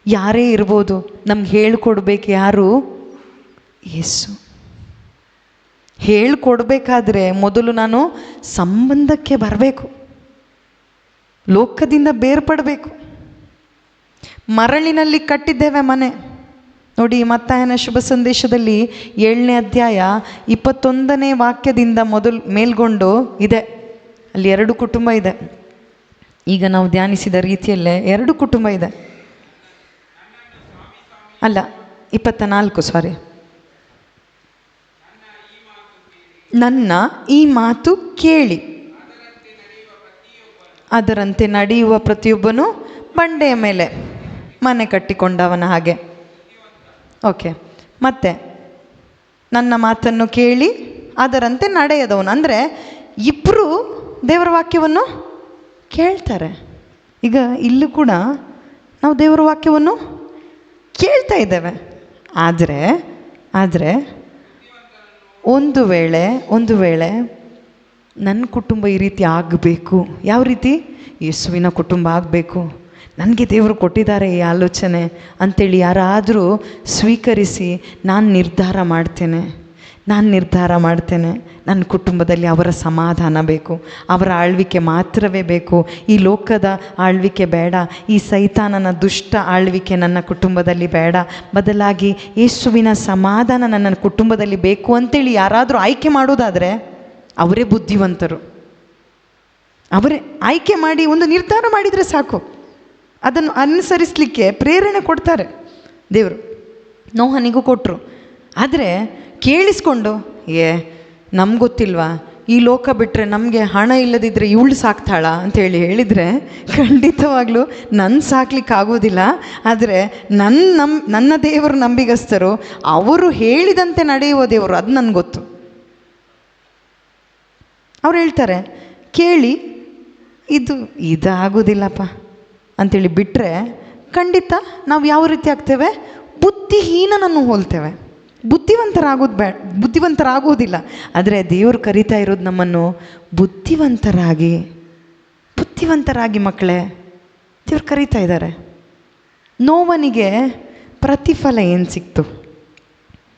ಯಾರೇ ಇರ್ಬೋದು, ನಮ್ಗೆ ಹೇಳ್ಕೊಡ್ಬೇಕು ಯಾರು? ಯೇಸು. ಹೇಳ್ಕೊಡ್ಬೇಕಾದ್ರೆ ಮೊದಲು ನಾನು ಸಂಬಂಧಕ್ಕೆ ಬರಬೇಕು, ಲೋಕದಿಂದ ಬೇರ್ಪಡಬೇಕು. ಮರಳಿನಲ್ಲಿ ಕಟ್ಟಿದ್ದೇವೆ ಮನೆ. ನೋಡಿ, ಮತ್ತಾಯನ ಶುಭ ಸಂದೇಶದಲ್ಲಿ 7ನೇ ಅಧ್ಯಾಯ 21ನೇ ವಾಕ್ಯದಿಂದ ಮೇಲ್ಗೊಂಡು ಇದೆ. ಅಲ್ಲಿ 2 ಕುಟುಂಬ ಇದೆ. ಈಗ ನಾವು ಧ್ಯಾನಿಸಿದ ರೀತಿಯಲ್ಲೇ 2 ಕುಟುಂಬ ಇದೆ. ಅಲ್ಲ, 24 ನನ್ನ ಈ ಮಾತು ಕೇಳಿ ಅದರಂತೆ ನಡೆಯುವ ಪ್ರತಿಯೊಬ್ಬನು ಬಂಡೆಯ ಮೇಲೆ ಮನೆ ಕಟ್ಟಿಕೊಂಡವನ ಹಾಗೆ. ಓಕೆ, ಮತ್ತೆ ನನ್ನ ಮಾತನ್ನು ಕೇಳಿ ಅದರಂತೆ ನಡೆಯದವನು. ಅಂದರೆ ಇಬ್ಬರು ದೇವರ ವಾಕ್ಯವನ್ನು ಕೇಳ್ತಾರೆ. ಈಗ ಇಲ್ಲೂ ಕೂಡ ನಾವು ದೇವರ ವಾಕ್ಯವನ್ನು ಕೇಳ್ತಾ ಇದ್ದೇವೆ. ಆದರೆ ಒಂದು ವೇಳೆ ನನ್ನ ಕುಟುಂಬ ಈ ರೀತಿ ಆಗಬೇಕು. ಯಾವ ರೀತಿ? ಯೇಸುವಿನ ಕುಟುಂಬ ಆಗಬೇಕು, ನನಗೆ ದೇವರು ಕೊಟ್ಟಿದ್ದಾರೆ ಈ ಆಲೋಚನೆ ಅಂಥೇಳಿ ಯಾರಾದರೂ ಸ್ವೀಕರಿಸಿ, ನಾನು ನಿರ್ಧಾರ ಮಾಡ್ತೇನೆ, ನನ್ನ ಕುಟುಂಬದಲ್ಲಿ ಅವರ ಸಮಾಧಾನ ಬೇಕು, ಅವರ ಆಳ್ವಿಕೆ ಮಾತ್ರವೇ ಬೇಕು, ಈ ಲೋಕದ ಆಳ್ವಿಕೆ ಬೇಡ, ಈ ಸೈತಾನನ ದುಷ್ಟ ಆಳ್ವಿಕೆ ನನ್ನ ಕುಟುಂಬದಲ್ಲಿ ಬೇಡ, ಬದಲಾಗಿ ಯೇಸುವಿನ ಸಮಾಧಾನ ನನ್ನ ಕುಟುಂಬದಲ್ಲಿ ಬೇಕು ಅಂತೇಳಿ ಯಾರಾದರೂ ಆಯ್ಕೆ ಮಾಡೋದಾದರೆ ಅವರೇ ಬುದ್ಧಿವಂತರು. ಅವರೇ ಆಯ್ಕೆ ಮಾಡಿ ಒಂದು ನಿರ್ಧಾರ ಮಾಡಿದರೆ ಸಾಕು, ಅದನ್ನು ಅನುಸರಿಸಲಿಕ್ಕೆ ಪ್ರೇರಣೆ ಕೊಡ್ತಾರೆ ದೇವರು. ನೋಹನಿಗೂ ಕೊಟ್ಟರು. ಆದರೆ ಕೇಳಿಸ್ಕೊಂಡು ನಮ್ಗೆ ಗೊತ್ತಿಲ್ವಾ, ಈ ಲೋಕ ಬಿಟ್ಟರೆ ನಮಗೆ ಹಣ ಇಲ್ಲದಿದ್ದರೆ ಇವಳು ಸಾಕ್ತಾಳ ಅಂತೇಳಿ ಹೇಳಿದರೆ ಖಂಡಿತವಾಗ್ಲೂ ನನ್ನ ಸಾಕ್ಲಿಕ್ಕಾಗೋದಿಲ್ಲ. ಆದರೆ ನನ್ನ ದೇವರು ನಂಬಿಗಸ್ತರು, ಅವರು ಹೇಳಿದಂತೆ ನಡೆಯುವ ದೇವರು, ಅದು ನನಗೆ ಗೊತ್ತು. ಅವ್ರು ಹೇಳ್ತಾರೆ ಕೇಳಿ ಇದಾಗೋದಿಲ್ಲಪ್ಪ ಅಂಥೇಳಿ ಬಿಟ್ಟರೆ ಖಂಡಿತ ನಾವು ಯಾವ ರೀತಿ ಆಗ್ತೇವೆ, ಬುದ್ಧಿಹೀನನನ್ನು ಹೋಲ್ತೇವೆ. ಬುದ್ಧಿವಂತರಾಗೋದಿಲ್ಲ. ಆದರೆ ದೇವರು ಕರೀತಾ ಇರೋದು ನಮ್ಮನ್ನು ಬುದ್ಧಿವಂತರಾಗಿ ಮಕ್ಕಳೇ ದೇವ್ರು ಕರೀತಾ ಇದ್ದಾರೆ. ನೋವನಿಗೆ ಪ್ರತಿಫಲ ಏನು ಸಿಕ್ತು?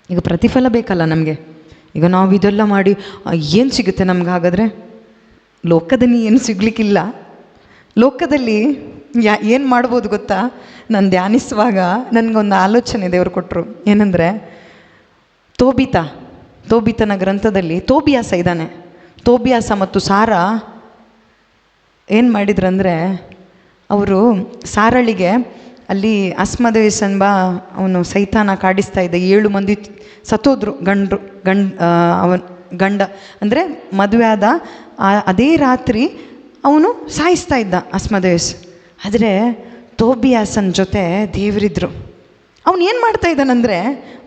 ಈಗ ಪ್ರತಿಫಲ ಬೇಕಲ್ಲ ನಮಗೆ. ಈಗ ನಾವು ಇದೆಲ್ಲ ಮಾಡಿ ಏನು ಸಿಗುತ್ತೆ ನಮ್ಗೆ? ಹಾಗಾದರೆ ಲೋಕದಲ್ಲಿ ಏನು ಸಿಗ್ಲಿಕ್ಕಿಲ್ಲ. ಲೋಕದಲ್ಲಿ ಏನು ಮಾಡ್ಬೋದು ಗೊತ್ತಾ? ನಾನು ಧ್ಯಾನಿಸುವಾಗ ನನಗೊಂದು ಆಲೋಚನೆ ದೇವರು ಕೊಟ್ಟರು. ಏನಂದರೆ, ತೋಬಿತನ ಗ್ರಂಥದಲ್ಲಿ ತೋಬಿಯಾಸ ಇದ್ದಾನೆ. ತೋಬಿಯಾಸ ಮತ್ತು ಸಾರಾ ಏನು ಮಾಡಿದ್ರಂದರೆ, ಅವರು ಸಾರಳಿಗೆ ಅಲ್ಲಿ ಅಸ್ಮದೇವಸ್ ಎಂಬ ಅವನು ಸೈತಾನ ಕಾಡಿಸ್ತಾ ಇದ್ದ. 7 ಮಂದಿ ಸತ್ತೋದ್ರು. ಗಂಡ ಅಂದರೆ ಮದುವೆ ಆದ ಅದೇ ರಾತ್ರಿ ಅವನು ಸಾಯಿಸ್ತಾ ಇದ್ದ ಅಸ್ಮದೇವಸ್. ಆದರೆ ತೋಬಿಯಾಸನ ಜೊತೆ ದೇವರಿದ್ರು. ಅವನು ಏನು ಮಾಡ್ತಾ ಇದ್ದಾನಂದರೆ,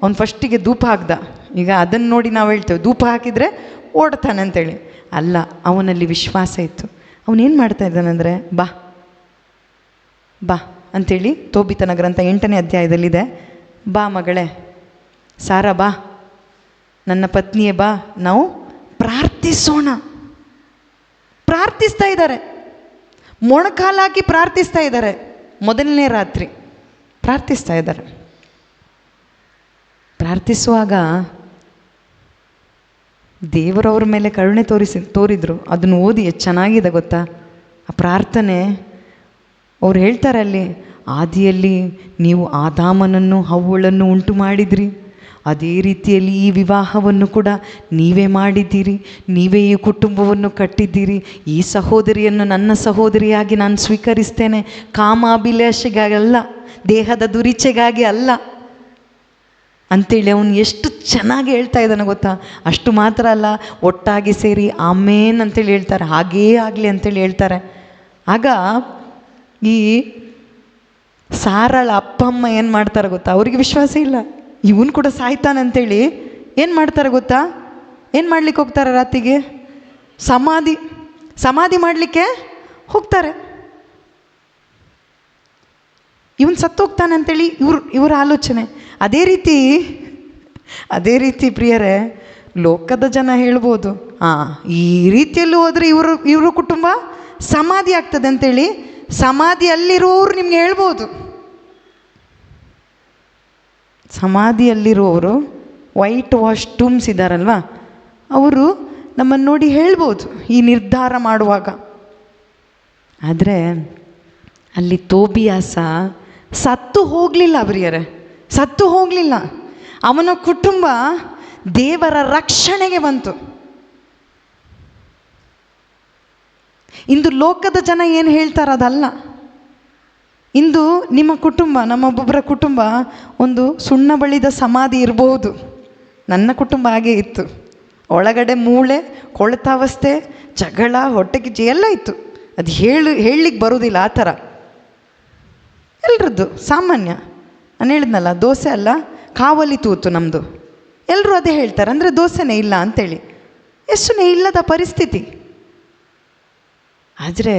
ಅವನು ಫಸ್ಟಿಗೆ ಧೂಪ ಹಾಕ್ದ. ಈಗ ಅದನ್ನು ನೋಡಿ ನಾವು ಹೇಳ್ತೇವೆ ಧೂಪ ಹಾಕಿದರೆ ಓಡ್ತಾನೆ ಅಂತೇಳಿ. ಅಲ್ಲ, ಅವನಲ್ಲಿ ವಿಶ್ವಾಸ ಇತ್ತು. ಅವನೇನು ಮಾಡ್ತಾ ಇದ್ದಾನಂದರೆ, ಬಾ ಅಂಥೇಳಿ ತೋಬಿತನ ಗ್ರಂಥ 8ನೇ ಅಧ್ಯಾಯದಲ್ಲಿದೆ. ಬಾ ಮಗಳೇ ಸಾರಾ, ಬಾ ನನ್ನ ಪತ್ನಿಯೇ, ಬಾ ನಾವು ಪ್ರಾರ್ಥಿಸೋಣ. ಪ್ರಾರ್ಥಿಸ್ತಾ ಇದ್ದಾರೆ, ಮೊಣಕಾಲಾಕಿ ಪ್ರಾರ್ಥಿಸ್ತಾ ಇದ್ದಾರೆ. ಮೊದಲನೇ ರಾತ್ರಿ ಪ್ರಾರ್ಥಿಸ್ತಾ ಇದ್ದಾರೆ. ಪ್ರಾರ್ಥಿಸುವಾಗ ದೇವರವ್ರ ಮೇಲೆ ಕರುಣೆ ತೋರಿದ್ರು. ಅದನ್ನು ಓದಿ ಎಷ್ಟು ಚೆನ್ನಾಗಿದೆ ಗೊತ್ತಾ ಆ ಪ್ರಾರ್ಥನೆ. ಅವ್ರು ಹೇಳ್ತಾರೆ ಅಲ್ಲಿ, ಆದಿಯಲ್ಲಿ ನೀವು ಆದಾಮನನ್ನು ಹವ್ವಳನ್ನು ಉಂಟು ಮಾಡಿದ್ರಿ, ಅದೇ ರೀತಿಯಲ್ಲಿ ಈ ವಿವಾಹವನ್ನು ಕೂಡ ನೀವೇ ಮಾಡಿದ್ದೀರಿ, ನೀವೇ ಈ ಕುಟುಂಬವನ್ನು ಕಟ್ಟಿದ್ದೀರಿ. ಈ ಸಹೋದರಿಯನ್ನು ನನ್ನ ಸಹೋದರಿಯಾಗಿ ನಾನು ಸ್ವೀಕರಿಸ್ತೇನೆ, ಕಾಮಾಭಿಲಾಷೆಗಾಗಲ್ಲ, ದೇಹದ ದುರಿಚೆಗಾಗಿ ಅಲ್ಲ ಅಂಥೇಳಿ ಅವನು ಎಷ್ಟು ಚೆನ್ನಾಗಿ ಹೇಳ್ತಾ ಇದ್ದಾನೆ ಗೊತ್ತಾ. ಅಷ್ಟು ಮಾತ್ರ ಅಲ್ಲ, ಒಟ್ಟಾಗಿ ಸೇರಿ ಆಮೇನ್ ಅಂತೇಳಿ ಹೇಳ್ತಾರೆ, ಹಾಗೇ ಆಗಲಿ ಅಂತೇಳಿ ಹೇಳ್ತಾರೆ. ಆಗ ಈ ಸಾರಳ ಅಪ್ಪ ಅಮ್ಮ ಏನು ಮಾಡ್ತಾರೆ ಗೊತ್ತಾ? ಅವ್ರಿಗೆ ವಿಶ್ವಾಸ ಇಲ್ಲ, ಇವನು ಕೂಡ ಸಾಯ್ತಾನಂತೇಳಿ ಏನು ಮಾಡ್ತಾರೆ ಗೊತ್ತಾ? ಏನು ಮಾಡ್ಲಿಕ್ಕೆ ಹೋಗ್ತಾರೆ? ರಾತ್ರಿಗೆ ಸಮಾಧಿ ಮಾಡಲಿಕ್ಕೆ ಹೋಗ್ತಾರೆ. ಇವನು ಸತ್ತೋಗ್ತಾನೆ ಅಂತೇಳಿ ಇವರ ಆಲೋಚನೆ. ಅದೇ ರೀತಿ ಪ್ರಿಯರೇ, ಲೋಕದ ಜನ ಹೇಳ್ಬೋದು, ಈ ರೀತಿಯಲ್ಲೂ ಹೋದರೆ ಇವರು ಕುಟುಂಬ ಸಮಾಧಿ ಆಗ್ತದೆ ಅಂತೇಳಿ. ಸಮಾಧಿಯಲ್ಲಿರುವವರು ನಿಮ್ಗೆ ಹೇಳ್ಬೋದು, ಸಮಾಧಿಯಲ್ಲಿರುವವರು ವೈಟ್ ವಾಶ್ ಟೂಮ್ಸ್ ಇದ್ದಾರಲ್ವ, ಅವರು ನಮ್ಮನ್ನು ನೋಡಿ ಹೇಳ್ಬೋದು ಈ ನಿರ್ಧಾರ ಮಾಡುವಾಗ. ಆದರೆ ಅಲ್ಲಿ ತೋಬಿಯಾಸ ಸತ್ತು ಹೋಗಲಿಲ್ಲ ಪ್ರಿಯರೇ, ಸತ್ತು ಹೋಗಲಿಲ್ಲ. ಅವನ ಕುಟುಂಬ ದೇವರ ರಕ್ಷಣೆಗೆ ಬಂತು. ಇಂದು ಲೋಕದ ಜನ ಏನು ಹೇಳ್ತಾರೆ ಅದಲ್ಲ. ಇಂದು ನಿಮ್ಮ ಕುಟುಂಬ, ನಮ್ಮೊಬ್ಬೊಬ್ಬರ ಕುಟುಂಬ ಒಂದು ಸುಣ್ಣ ಬಳಿದ ಸಮಾಧಿ ಇರಬಹುದು. ನನ್ನ ಕುಟುಂಬ ಹಾಗೆ ಇತ್ತು. ಒಳಗಡೆ ಮೂಳೆ, ಕೊಳೆತಾವಸ್ಥೆ, ಜಗಳ, ಹೊಟ್ಟೆಗಿಚ್ಚು ಎಲ್ಲ ಇತ್ತು. ಅದು ಹೇಳಲಿಕ್ಕೆ ಬರೋದಿಲ್ಲ ಆ ಥರ. ಎಲ್ರದ್ದು ಸಾಮಾನ್ಯ. ನಾನು ಹೇಳಿದ್ನಲ್ಲ, ದೋಸೆ ಅಲ್ಲ ಕಾವಲಿ ತೂತು ನಮ್ಮದು. ಎಲ್ಲರೂ ಅದೇ ಹೇಳ್ತಾರೆ, ಅಂದರೆ ದೋಸೆನೇ ಇಲ್ಲ ಅಂಥೇಳಿ. ಎಷ್ಟನೇ ಇಲ್ಲದ ಪರಿಸ್ಥಿತಿ. ಆದರೆ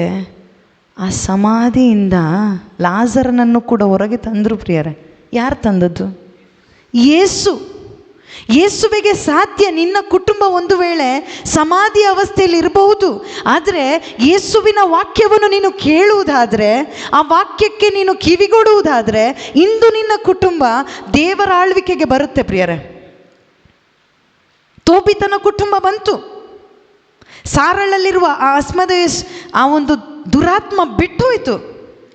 ಆ ಸಮಾಧಿಯಿಂದ ಲಾಜರನನ್ನು ಕೂಡ ಹೊರಗೆ ತಂದರು ಪ್ರಿಯರೇ. ಯಾರು ತಂದದ್ದು? ಯೇಸುವಿಗೆ ಸಾಧ್ಯ. ನಿನ್ನ ಕುಟುಂಬ ಒಂದು ವೇಳೆ ಸಮಾಧಿ ಅವಸ್ಥೆಯಲ್ಲಿ ಇರಬಹುದು, ಆದರೆ ಯೇಸುವಿನ ವಾಕ್ಯವನ್ನು ನೀನು ಕೇಳುವುದಾದರೆ, ಆ ವಾಕ್ಯಕ್ಕೆ ನೀನು ಕಿವಿಗೊಡುವುದಾದರೆ, ಇಂದು ನಿನ್ನ ಕುಟುಂಬ ದೇವರ ಆಳ್ವಿಕೆಗೆ ಬರುತ್ತೆ ಪ್ರಿಯರೇ. ತೋಬಿತನ ಕುಟುಂಬ ಬಂತು. ಸಾರಳಲ್ಲಿರುವ ಆ ಅಸ್ಮದೇವಸ್, ಆ ಒಂದು ದುರಾತ್ಮ ಬಿಟ್ಟು ಹೋಯಿತು.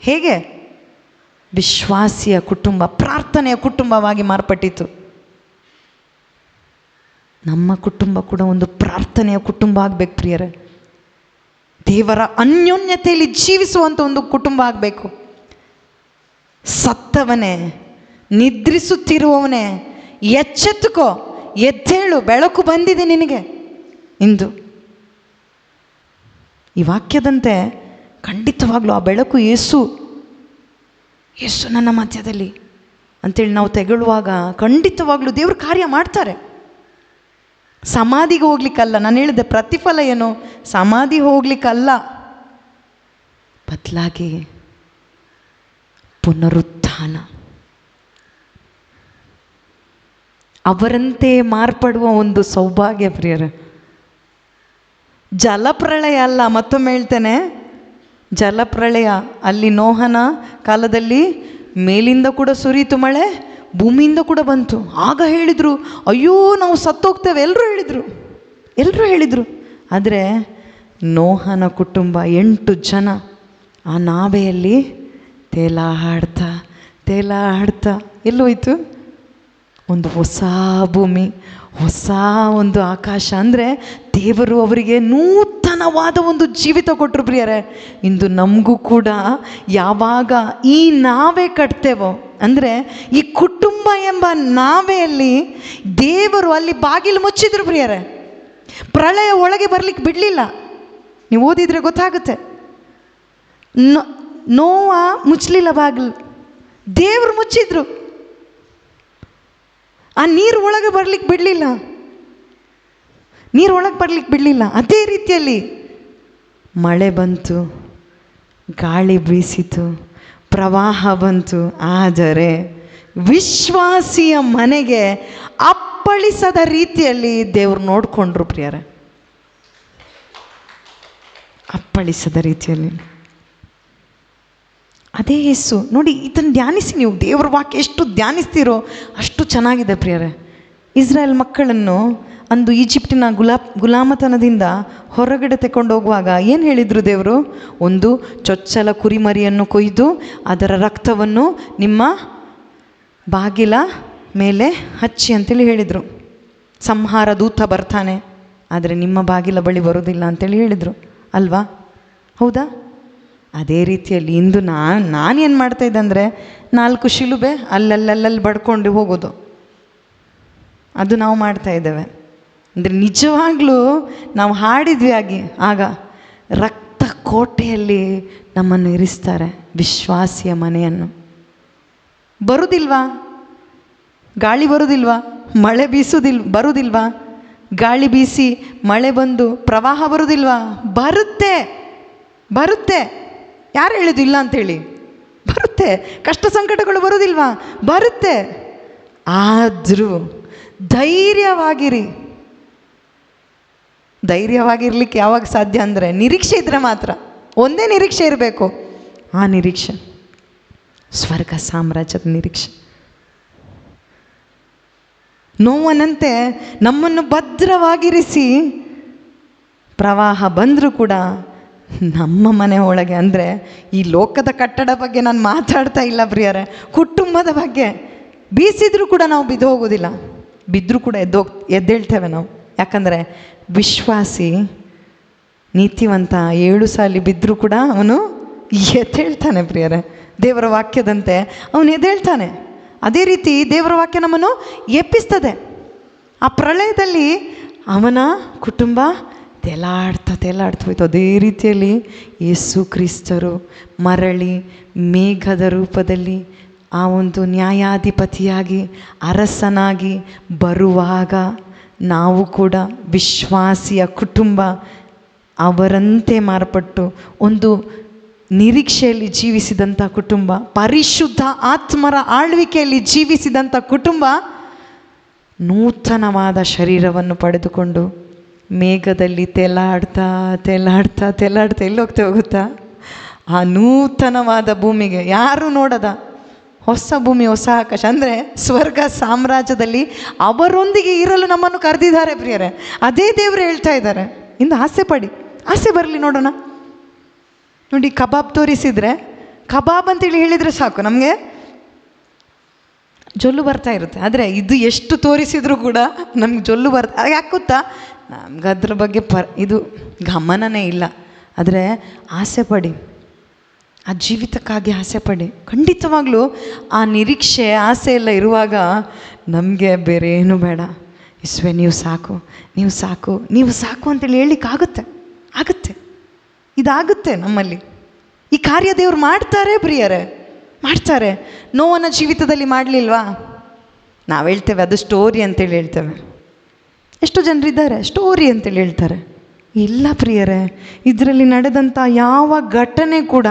ಹೇಗೆ? ವಿಶ್ವಾಸಿಯ ಕುಟುಂಬ, ಪ್ರಾರ್ಥನೆಯ ಕುಟುಂಬವಾಗಿ ಮಾರ್ಪಟ್ಟಿತು. ನಮ್ಮ ಕುಟುಂಬ ಕೂಡ ಒಂದು ಪ್ರಾರ್ಥನೆಯ ಕುಟುಂಬ ಆಗಬೇಕು ಪ್ರಿಯರೇ. ದೇವರ ಅನ್ಯೋನ್ಯತೆಯಲ್ಲಿ ಜೀವಿಸುವಂಥ ಒಂದು ಕುಟುಂಬ ಆಗಬೇಕು. ಸತ್ತವನೇ, ನಿದ್ರಿಸುತ್ತಿರುವವನೇ, ಎಚ್ಚೆತ್ತುಕೋ, ಎದ್ದೇಳು, ಬೆಳಕು ಬಂದಿದೆ ನಿನಗೆ ಇಂದು. ಈ ವಾಕ್ಯದಂತೆ ಖಂಡಿತವಾಗ್ಲೂ ಆ ಬೆಳಕು ಯೇಸು ನನ್ನ ಮಧ್ಯದಲ್ಲಿ ಅಂತೇಳಿ ನಾವು ತೆಗೊಳ್ಳುವಾಗ ಖಂಡಿತವಾಗ್ಲೂ ದೇವರು ಕಾರ್ಯ ಮಾಡ್ತಾರೆ. ಸಮಾಧಿಗೆ ಹೋಗ್ಲಿಕ್ಕಲ್ಲ, ನಾನು ಹೇಳಿದೆ ಪ್ರತಿಫಲ ಏನು, ಸಮಾಧಿ ಹೋಗ್ಲಿಕ್ಕಲ್ಲ, ಬದಲಾಗಿ ಪುನರುತ್ಥಾನ, ಅವರಂತೆ ಮಾರ್ಪಡುವ ಒಂದು ಸೌಭಾಗ್ಯ ಪ್ರಿಯರೇ. ಜಲಪ್ರಳಯ ಅಲ್ಲ, ಮತ್ತೊಮ್ಮೆ ಹೇಳ್ತೇನೆ, ಜಲಪ್ರಳಯ ಅಲ್ಲಿ ನೋಹನ ಕಾಲದಲ್ಲಿ ಮೇಲಿಂದ ಕೂಡ ಸುರಿಯಿತು ಮಳೆ, ಭೂಮಿಯಿಂದ ಕೂಡ ಬಂತು. ಆಗ ಹೇಳಿದರು, ಅಯ್ಯೋ ನಾವು ಸತ್ತೋಗ್ತೇವೆ, ಎಲ್ಲರೂ ಹೇಳಿದರು. ಆದರೆ ನೋಹನ ಕುಟುಂಬ 8 ಜನ ಆ ನಾವೆಯಲ್ಲಿ ತೇಲಾಡ್ತಾ ಎಲ್ಲೋಯ್ತು, ಒಂದು ಹೊಸ ಭೂಮಿ, ಹೊಸ ಒಂದು ಆಕಾಶ. ಅಂದರೆ ದೇವರು ಅವರಿಗೆ ನೂತನವಾದ ಒಂದು ಜೀವಿತ ಕೊಟ್ಟರು ಪ್ರಿಯರೇ. ಇಂದು ನಮಗೂ ಕೂಡ ಯಾವಾಗ ಈ ನಾವೇ ಕಟ್ತೇವೋ, ಅಂದರೆ ಈ ಕುಟುಂಬ ಎಂಬ ನಾವೆಯಲ್ಲಿ ದೇವರು ಅಲ್ಲಿ ಬಾಗಿಲು ಮುಚ್ಚಿದ್ರು ಪ್ರಿಯರೇ. ಪ್ರಳಯ ಒಳಗೆ ಬರಲಿಕ್ಕೆ ಬಿಡಲಿಲ್ಲ. ನೀವು ಓದಿದರೆ ಗೊತ್ತಾಗುತ್ತೆ. ನೋವ ಮುಚ್ಚಲಿಲ್ಲ ಬಾಗಿಲು, ದೇವರು ಮುಚ್ಚಿದ್ರು. ಆ ನೀರು ಒಳಗೆ ಬರಲಿಕ್ಕೆ ಬಿಡಲಿಲ್ಲ. ಅದೇ ರೀತಿಯಲ್ಲಿ ಮಳೆ ಬಂತು, ಗಾಳಿ ಬೀಸಿತು, ಪ್ರವಾಹ ಬಂತು. ಆದರೆ ವಿಶ್ವಾಸಿಯ ಮನೆಗೆ ಅಪ್ಪಳಿಸದ ರೀತಿಯಲ್ಲಿ ದೇವರು ನೋಡಿಕೊಂಡ್ರು ಪ್ರಿಯರೇ, ಅಪ್ಪಳಿಸದ ರೀತಿಯಲ್ಲಿ. ಅದೇ ಯೇಸು. ನೋಡಿ, ಇದನ್ನು ಧ್ಯಾನಿಸಿ ನೀವು. ದೇವರ ವಾಕ್ಯ ಎಷ್ಟು ಧ್ಯಾನಿಸ್ತೀರೋ ಅಷ್ಟು ಚೆನ್ನಾಗಿದೆ ಪ್ರಿಯರೇ. ಇಸ್ರಾಯೇಲ್ ಮಕ್ಕಳನ್ನು ಅಂದು ಈಜಿಪ್ಟಿನ ಗುಲಾಮತನದಿಂದ ಹೊರಗಡೆ ತಗೊಂಡು ಹೋಗುವಾಗ ಏನು ಹೇಳಿದರು ದೇವರು? ಒಂದು ಚೊಚ್ಚಲ ಕುರಿಮರಿಯನ್ನು ಕೊಯ್ದು ಅದರ ರಕ್ತವನ್ನು ನಿಮ್ಮ ಬಾಗಿಲ ಮೇಲೆ ಹಚ್ಚಿ ಅಂತೇಳಿ ಹೇಳಿದರು. ಸಂಹಾರ ದೂತ ಬರ್ತಾನೆ, ಆದರೆ ನಿಮ್ಮ ಬಾಗಿಲ ಬಳಿ ಬರೋದಿಲ್ಲ ಅಂತೇಳಿ ಹೇಳಿದರು ಅಲ್ವಾ? ಹೌದಾ? ಅದೇ ರೀತಿಯಲ್ಲಿ ಇಂದು ನಾನೇನು ಮಾಡ್ತಾಯಿದ್ದೆ ಅಂದರೆ 4 ಶಿಲುಬೆ ಅಲ್ಲಲ್ಲಿ ಬಡ್ಕೊಂಡು ಹೋಗೋದು, ಅದು ನಾವು ಮಾಡ್ತಾಯಿದ್ದೇವೆ. ಅಂದರೆ ನಿಜವಾಗ್ಲೂ ನಾವು ಹಾಡಿದ್ವಿ ಆಗ ರಕ್ತ ಕೋಟೆಯಲ್ಲಿ ನಮ್ಮನ್ನು ಇರಿಸ್ತಾರೆ, ವಿಶ್ವಾಸಿಯ ಮನೆಯನ್ನು. ಬರುವುದಿಲ್ವಾ? ಗಾಳಿ ಬರುವುದಿಲ್ವಾ? ಮಳೆ ಬರುವುದಿಲ್ವಾ? ಗಾಳಿ ಬೀಸಿ ಮಳೆ ಬಂದು ಪ್ರವಾಹ ಬರುವುದಿಲ್ವಾ? ಬರುತ್ತೆ. ಯಾರು ಹೇಳಿದ್ದು ಇಲ್ಲ ಅಂಥೇಳಿ? ಬರುತ್ತೆ. ಕಷ್ಟ ಸಂಕಟಗಳು ಬರೋದಿಲ್ವಾ? ಬರುತ್ತೆ. ಆದರೂ ಧೈರ್ಯವಾಗಿರ್ಲಿಕ್ಕೆ ಯಾವಾಗ ಸಾಧ್ಯ ಅಂದರೆ ನಿರೀಕ್ಷೆ ಇದ್ದರೆ ಮಾತ್ರ. ಒಂದೇ ನಿರೀಕ್ಷೆ ಇರಬೇಕು, ಆ ನಿರೀಕ್ಷೆ ಸ್ವರ್ಗ ಸಾಮ್ರಾಜ್ಯದ ನಿರೀಕ್ಷೆ. ನೋವನಂತೆ ನಮ್ಮನ್ನು ಭದ್ರವಾಗಿರಿಸಿ ಪ್ರವಾಹ ಬಂದರೂ ಕೂಡ ನಮ್ಮ ಮನೆ ಒಳಗೆ, ಅಂದರೆ ಈ ಲೋಕದ ಕಟ್ಟಡ ಬಗ್ಗೆ ನಾನು ಮಾತಾಡ್ತಾ ಇಲ್ಲ ಪ್ರಿಯರೇ, ಕುಟುಂಬದ ಬಗ್ಗೆ. ಬೀಸಿದ್ರೂ ಕೂಡ ನಾವು ಬಿದ್ದು ಹೋಗೋದಿಲ್ಲ, ಬಿದ್ದರೂ ಕೂಡ ಎದ್ದೇಳ್ತೇವೆ ನಾವು. ಯಾಕಂದರೆ ವಿಶ್ವಾಸಿ ನೀತಿವಂತ 7 ಸಾಲಿ ಬಿದ್ದರೂ ಕೂಡ ಅವನು ಎದ್ದೇಳ್ತಾನೆ ಪ್ರಿಯರೇ. ದೇವರ ವಾಕ್ಯದಂತೆ ಅವನು ಎದ್ದೇಳ್ತಾನೆ. ಅದೇ ರೀತಿ ದೇವರ ವಾಕ್ಯ ನಮ್ಮನ್ನು ಎಬ್ಬಿಸ್ತದೆ. ಆ ಪ್ರಳಯದಲ್ಲಿ ಅವನ ಕುಟುಂಬ ತೇಲಾಡ್ತಾ ಹೋಯ್ತು. ಅದೇ ರೀತಿಯಲ್ಲಿ ಯೇಸು ಕ್ರಿಸ್ತರು ಮರಳಿ ಮೇಘದ ರೂಪದಲ್ಲಿ ಆ ಒಂದು ನ್ಯಾಯಾಧಿಪತಿಯಾಗಿ ಅರಸನಾಗಿ ಬರುವಾಗ ನಾವು ಕೂಡ ವಿಶ್ವಾಸಿಯ ಕುಟುಂಬ ಅವರಂತೆ ಮಾರ್ಪಟ್ಟು ಒಂದು ನಿರೀಕ್ಷೆಯಲ್ಲಿ ಜೀವಿಸಿದಂಥ ಕುಟುಂಬ, ಪರಿಶುದ್ಧ ಆತ್ಮರ ಆಳ್ವಿಕೆಯಲ್ಲಿ ಜೀವಿಸಿದಂಥ ಕುಟುಂಬ ನೂತನವಾದ ಶರೀರವನ್ನು ಪಡೆದುಕೊಂಡು ಮೇಘದಲ್ಲಿ ತೇಲಾಡ್ತಾ ಎಲ್ಲಿ ಹೋಗುತ್ತಾ ಆ ನೂತನವಾದ ಭೂಮಿಗೆ, ಯಾರು ನೋಡದ ಹೊಸ ಭೂಮಿ ಹೊಸ ಆಕಾಶ, ಅಂದರೆ ಸ್ವರ್ಗ ಸಾಮ್ರಾಜ್ಯದಲ್ಲಿ ಅವರೊಂದಿಗೆ ಇರಲು ನಮ್ಮನ್ನು ಕರೆದಿದ್ದಾರೆ ಪ್ರಿಯರೇ. ಅದೇ ದೇವರು ಹೇಳ್ತಾ ಇದ್ದಾರೆ, ಇಂದು ಆಸೆ ಬರಲಿ ನೋಡೋಣ. ನೋಡಿ, ಕಬಾಬ್ ತೋರಿಸಿದರೆ ಕಬಾಬ್ ಅಂತೇಳಿ ಹೇಳಿದರೆ ಸಾಕು ನಮಗೆ, ಜೊಲ್ಲು ಬರ್ತಾ ಇರುತ್ತೆ. ಆದರೆ ಇದು ಎಷ್ಟು ತೋರಿಸಿದರೂ ಕೂಡ ನಮ್ಗೆ ಜೊಲ್ಲು ಯಾಕೆ ಗೊತ್ತಾ, ನಮ್ಗೆ ಅದ್ರ ಬಗ್ಗೆ ಇದು ಗಮನನೇ ಇಲ್ಲ. ಆದರೆ ಆಸೆ ಪಡಿ, ಆ ಜೀವಿತಕ್ಕಾಗಿ ಆಸೆ ಪಡಿ. ಖಂಡಿತವಾಗ್ಲೂ ಆ ನಿರೀಕ್ಷೆ ಆಸೆ ಎಲ್ಲ ಇರುವಾಗ ನಮಗೆ ಬೇರೆ ಏನೂ ಬೇಡ. ಯೇಸುವೆ ನೀವು ಸಾಕು, ನೀವು ಸಾಕು, ನೀವು ಸಾಕು ಅಂತೇಳಿ ಹೇಳಲಿಕ್ಕಾಗುತ್ತೆ. ಆಗುತ್ತೆ, ಇದಾಗುತ್ತೆ ನಮ್ಮಲ್ಲಿ. ಈ ಕಾರ್ಯ ದೇವ್ರು ಮಾಡ್ತಾರೆ ಪ್ರಿಯರೇ, ಮಾಡ್ತಾರೆ. ನೋವನ ಜೀವಿತದಲ್ಲಿ ಮಾಡಲಿಲ್ವಾ? ನಾವು ಹೇಳ್ತೇವೆ ಅದು ಸ್ಟೋರಿ ಅಂತೇಳಿ ಹೇಳ್ತೇವೆ. ಎಷ್ಟು ಜನರಿದ್ದಾರೆ ಸ್ಟೋರಿ ಅಂತೇಳಿ ಹೇಳ್ತಾರೆ. ಇಲ್ಲ ಪ್ರಿಯರೇ, ಇದರಲ್ಲಿ ನಡೆದಂಥ ಯಾವ ಘಟನೆ ಕೂಡ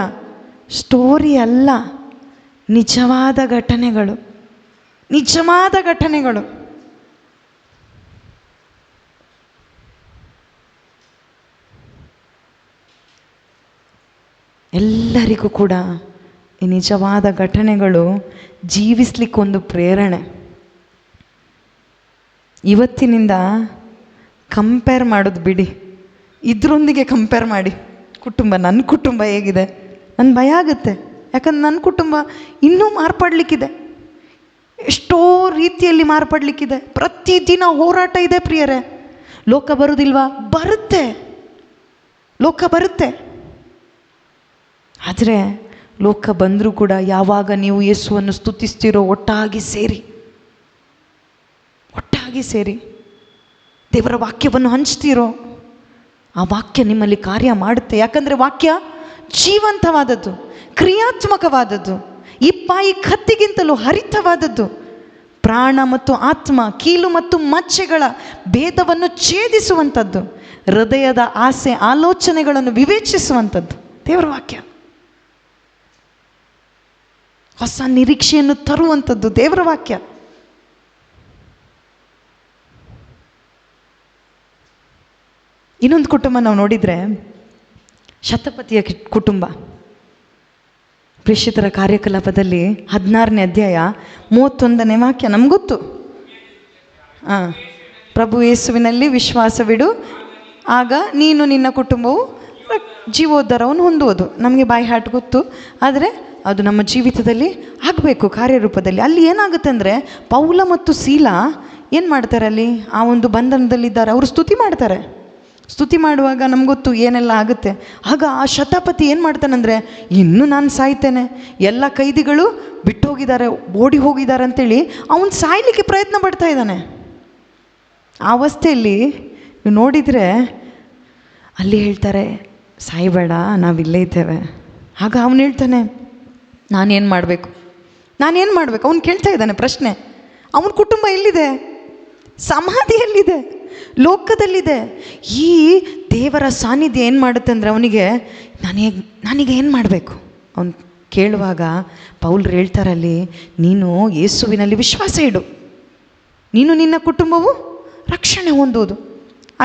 ಸ್ಟೋರಿ ಅಲ್ಲ, ನಿಜವಾದ ಘಟನೆಗಳು, ನಿಜವಾದ ಘಟನೆಗಳು. ಎಲ್ಲರಿಗೂ ಕೂಡ ಈ ನಿಜವಾದ ಘಟನೆಗಳು ಜೀವಿಸ್ಲಿಕ್ಕೊಂದು ಪ್ರೇರಣೆ. ಇವತ್ತಿನಿಂದ ಕಂಪೇರ್ ಮಾಡೋದು ಬಿಡಿ, ಇದರೊಂದಿಗೆ ಕಂಪೇರ್ ಮಾಡಿ. ನನ್ನ ಕುಟುಂಬ ಹೇಗಿದೆ, ನನ್ನ ಭಯ ಆಗುತ್ತೆ. ಯಾಕಂದ್ರೆ ನನ್ನ ಕುಟುಂಬ ಇನ್ನೂ ಮಾರ್ಪಡಲಿಕ್ಕಿದೆ, ಎಷ್ಟೋ ರೀತಿಯಲ್ಲಿ ಮಾರ್ಪಡಲಿಕ್ಕಿದೆ. ಪ್ರತಿದಿನ ಹೋರಾಟ ಇದೆ ಪ್ರಿಯರೇ. ಲೋಕ ಬರುವುದಿಲ್ವಾ? ಬರುತ್ತೆ, ಲೋಕ ಬರುತ್ತೆ. ಆದರೆ ಲೋಕ ಬಂದರೂ ಕೂಡ ಯಾವಾಗ ನೀವು ಯೇಸುವನ್ನು ಸ್ತುತಿಸ್ತೀರೋ, ಒಟ್ಟಾಗಿ ಸೇರಿ ದೇವರ ವಾಕ್ಯವನ್ನು ಹಂಚ್ತೀರೋ, ಆ ವಾಕ್ಯ ನಿಮ್ಮಲ್ಲಿ ಕಾರ್ಯ ಮಾಡುತ್ತೆ. ಯಾಕಂದರೆ ವಾಕ್ಯ ಜೀವಂತವಾದದ್ದು, ಕ್ರಿಯಾತ್ಮಕವಾದದ್ದು, ಈ ಕತ್ತಿಗಿಂತಲೂ ಹರಿತವಾದದ್ದು, ಪ್ರಾಣ ಮತ್ತು ಆತ್ಮ, ಕೀಲು ಮತ್ತು ಮಚ್ಚೆಗಳ ಭೇದವನ್ನು ಛೇದಿಸುವಂಥದ್ದು, ಹೃದಯದ ಆಸೆ ಆಲೋಚನೆಗಳನ್ನು ವಿವೇಚಿಸುವಂಥದ್ದು ದೇವರ ವಾಕ್ಯ. ಹೊಸ ನಿರೀಕ್ಷೆಯನ್ನು ತರುವಂಥದ್ದು ದೇವರ ವಾಕ್ಯ. ಇನ್ನೊಂದು ಕುಟುಂಬ ನಾವು ನೋಡಿದರೆ, ಶತಪತಿಯ ಕುಟುಂಬ. ಪ್ರೇಷಿತರ ಕಾರ್ಯಕಲಾಪದಲ್ಲಿ 16ನೇ ಅಧ್ಯಾಯ 31ನೇ ವಾಕ್ಯ ನಮ್ಗೆ ಗೊತ್ತು. ಪ್ರಭು ಯೇಸುವಿನಲ್ಲಿ ವಿಶ್ವಾಸವಿಡು, ಆಗ ನೀನು ನಿನ್ನ ಕುಟುಂಬವು ಜೀವೋದ್ಧಾರವನ್ನು ಹೊಂದುವುದು. ನಮಗೆ ಬಾಯಿ ಹಾಟ್ ಗೊತ್ತು, ಆದರೆ ಅದು ನಮ್ಮ ಜೀವಿತದಲ್ಲಿ ಆಗಬೇಕು ಕಾರ್ಯರೂಪದಲ್ಲಿ. ಅಲ್ಲಿ ಏನಾಗುತ್ತೆ ಅಂದರೆ, ಪೌಲ ಮತ್ತು ಸೀಲ ಏನು ಮಾಡ್ತಾರೆ, ಅಲ್ಲಿ ಆ ಒಂದು ಬಂಧನದಲ್ಲಿದ್ದಾರೆ, ಅವರು ಸ್ತುತಿ ಮಾಡ್ತಾರೆ. ಸ್ತುತಿ ಮಾಡುವಾಗ ನಮ್ಗೆ ಗೊತ್ತು ಏನೆಲ್ಲ ಆಗುತ್ತೆ. ಆಗ ಆ ಶತಾಪತಿ ಏನು ಮಾಡ್ತಾನಂದರೆ, ಇನ್ನೂ ನಾನು ಸಾಯ್ತೇನೆ, ಎಲ್ಲ ಕೈದಿಗಳು ಬಿಟ್ಟು ಹೋಗಿದ್ದಾರೆ, ಓಡಿ ಹೋಗಿದ್ದಾರೆ ಅಂತೇಳಿ ಅವನು ಸಾಯ್ಲಿಕ್ಕೆ ಪ್ರಯತ್ನ ಪಡ್ತಾ ಇದ್ದಾನೆ. ಆ ಅವಸ್ಥೆಯಲ್ಲಿ ನೋಡಿದರೆ ಅಲ್ಲಿ ಹೇಳ್ತಾರೆ, ಸಾಯ್ಬೇಡ, ನಾವಿಲ್ಲೇ ಇದ್ದೇವೆ. ಆಗ ಅವನು ಹೇಳ್ತಾನೆ, ನಾನೇನು ಮಾಡಬೇಕು. ಅವನು ಕೇಳ್ತಾ ಇದ್ದಾನೆ ಪ್ರಶ್ನೆ. ಅವನ ಕುಟುಂಬ ಎಲ್ಲಿದೆ? ಸಮಾಧಿಯಲ್ಲಿದೆ, ಲೋಕದಲ್ಲಿದೆ. ಈ ದೇವರ ಸಾನ್ನಿಧ್ಯ ಏನು ಮಾಡುತ್ತೆ ಅಂದರೆ ಅವನಿಗೆ, ನಾನೀಗ ಏನು ಮಾಡಬೇಕು ಅವನು ಕೇಳುವಾಗ ಪೌಲ್ರು ಹೇಳ್ತಾರಲ್ಲಿ, ನೀನು ಯೇಸುವಿನಲ್ಲಿ ವಿಶ್ವಾಸ ಇಡು, ನೀನು ನಿನ್ನ ಕುಟುಂಬವು ರಕ್ಷಣೆ ಹೊಂದುವುದು.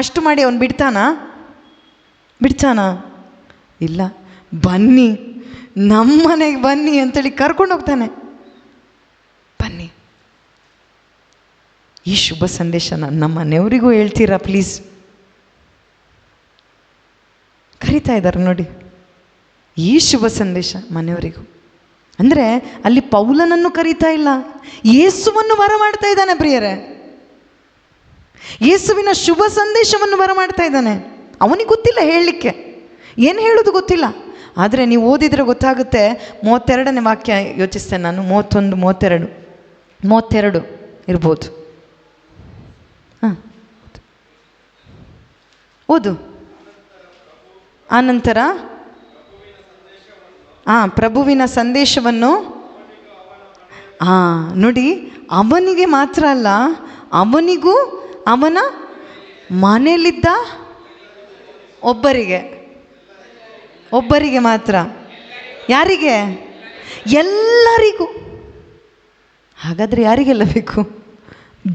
ಅಷ್ಟು ಮಾಡಿ ಅವನು ಬಿಡ್ತಾನಾ? ಇಲ್ಲ, ಬನ್ನಿ ನಮ್ಮನೆಗೆ ಬನ್ನಿ ಅಂತೇಳಿ ಕರ್ಕೊಂಡು ಹೋಗ್ತಾನೆ. ಬನ್ನಿ, ಈ ಶುಭ ಸಂದೇಶನ ನಮ್ಮ ಮನೆಯವರಿಗೂ ಹೇಳ್ತೀರಾ ಪ್ಲೀಸ್? ಕರಿತಾ ಇದ್ದಾರೆ ನೋಡಿ, ಈ ಶುಭ ಸಂದೇಶ ಮನೆಯವರಿಗೂ. ಅಂದರೆ ಅಲ್ಲಿ ಪೌಲನನ್ನು ಕರೀತಾ ಇಲ್ಲ, ಯೇಸುವನ್ನು ಬರಮಾಡ್ತಾ ಇದ್ದಾನೆ ಪ್ರಿಯರೇ. ಯೇಸುವಿನ ಶುಭ ಸಂದೇಶವನ್ನು ಬರಮಾಡ್ತಾ ಇದ್ದಾನೆ. ಅವನಿಗೆ ಗೊತ್ತಿಲ್ಲ ಹೇಳಲಿಕ್ಕೆ, ಏನು ಹೇಳೋದು ಗೊತ್ತಿಲ್ಲ. ಆದರೆ ನೀವು ಓದಿದರೆ ಗೊತ್ತಾಗುತ್ತೆ. 32ನೇ ವಾಕ್ಯ ಯೋಚಿಸ್ತೇನೆ ನಾನು, 31, 32 ಇರ್ಬೋದು. ಓದು. ಆನಂತರ ಪ್ರಭುವಿನ ಸಂದೇಶವನ್ನು ನೋಡಿ, ಅವನಿಗೆ ಮಾತ್ರ ಅಲ್ಲ, ಅವನಿಗೂ ಅವನ ಮನೆಯಲ್ಲಿದ್ದ ಒಬ್ಬರಿಗೆ ಮಾತ್ರ. ಯಾರಿಗೆ? ಎಲ್ಲರಿಗೂ. ಹಾಗಾದರೆ ಯಾರಿಗೆಲ್ಲ ಬೇಕು?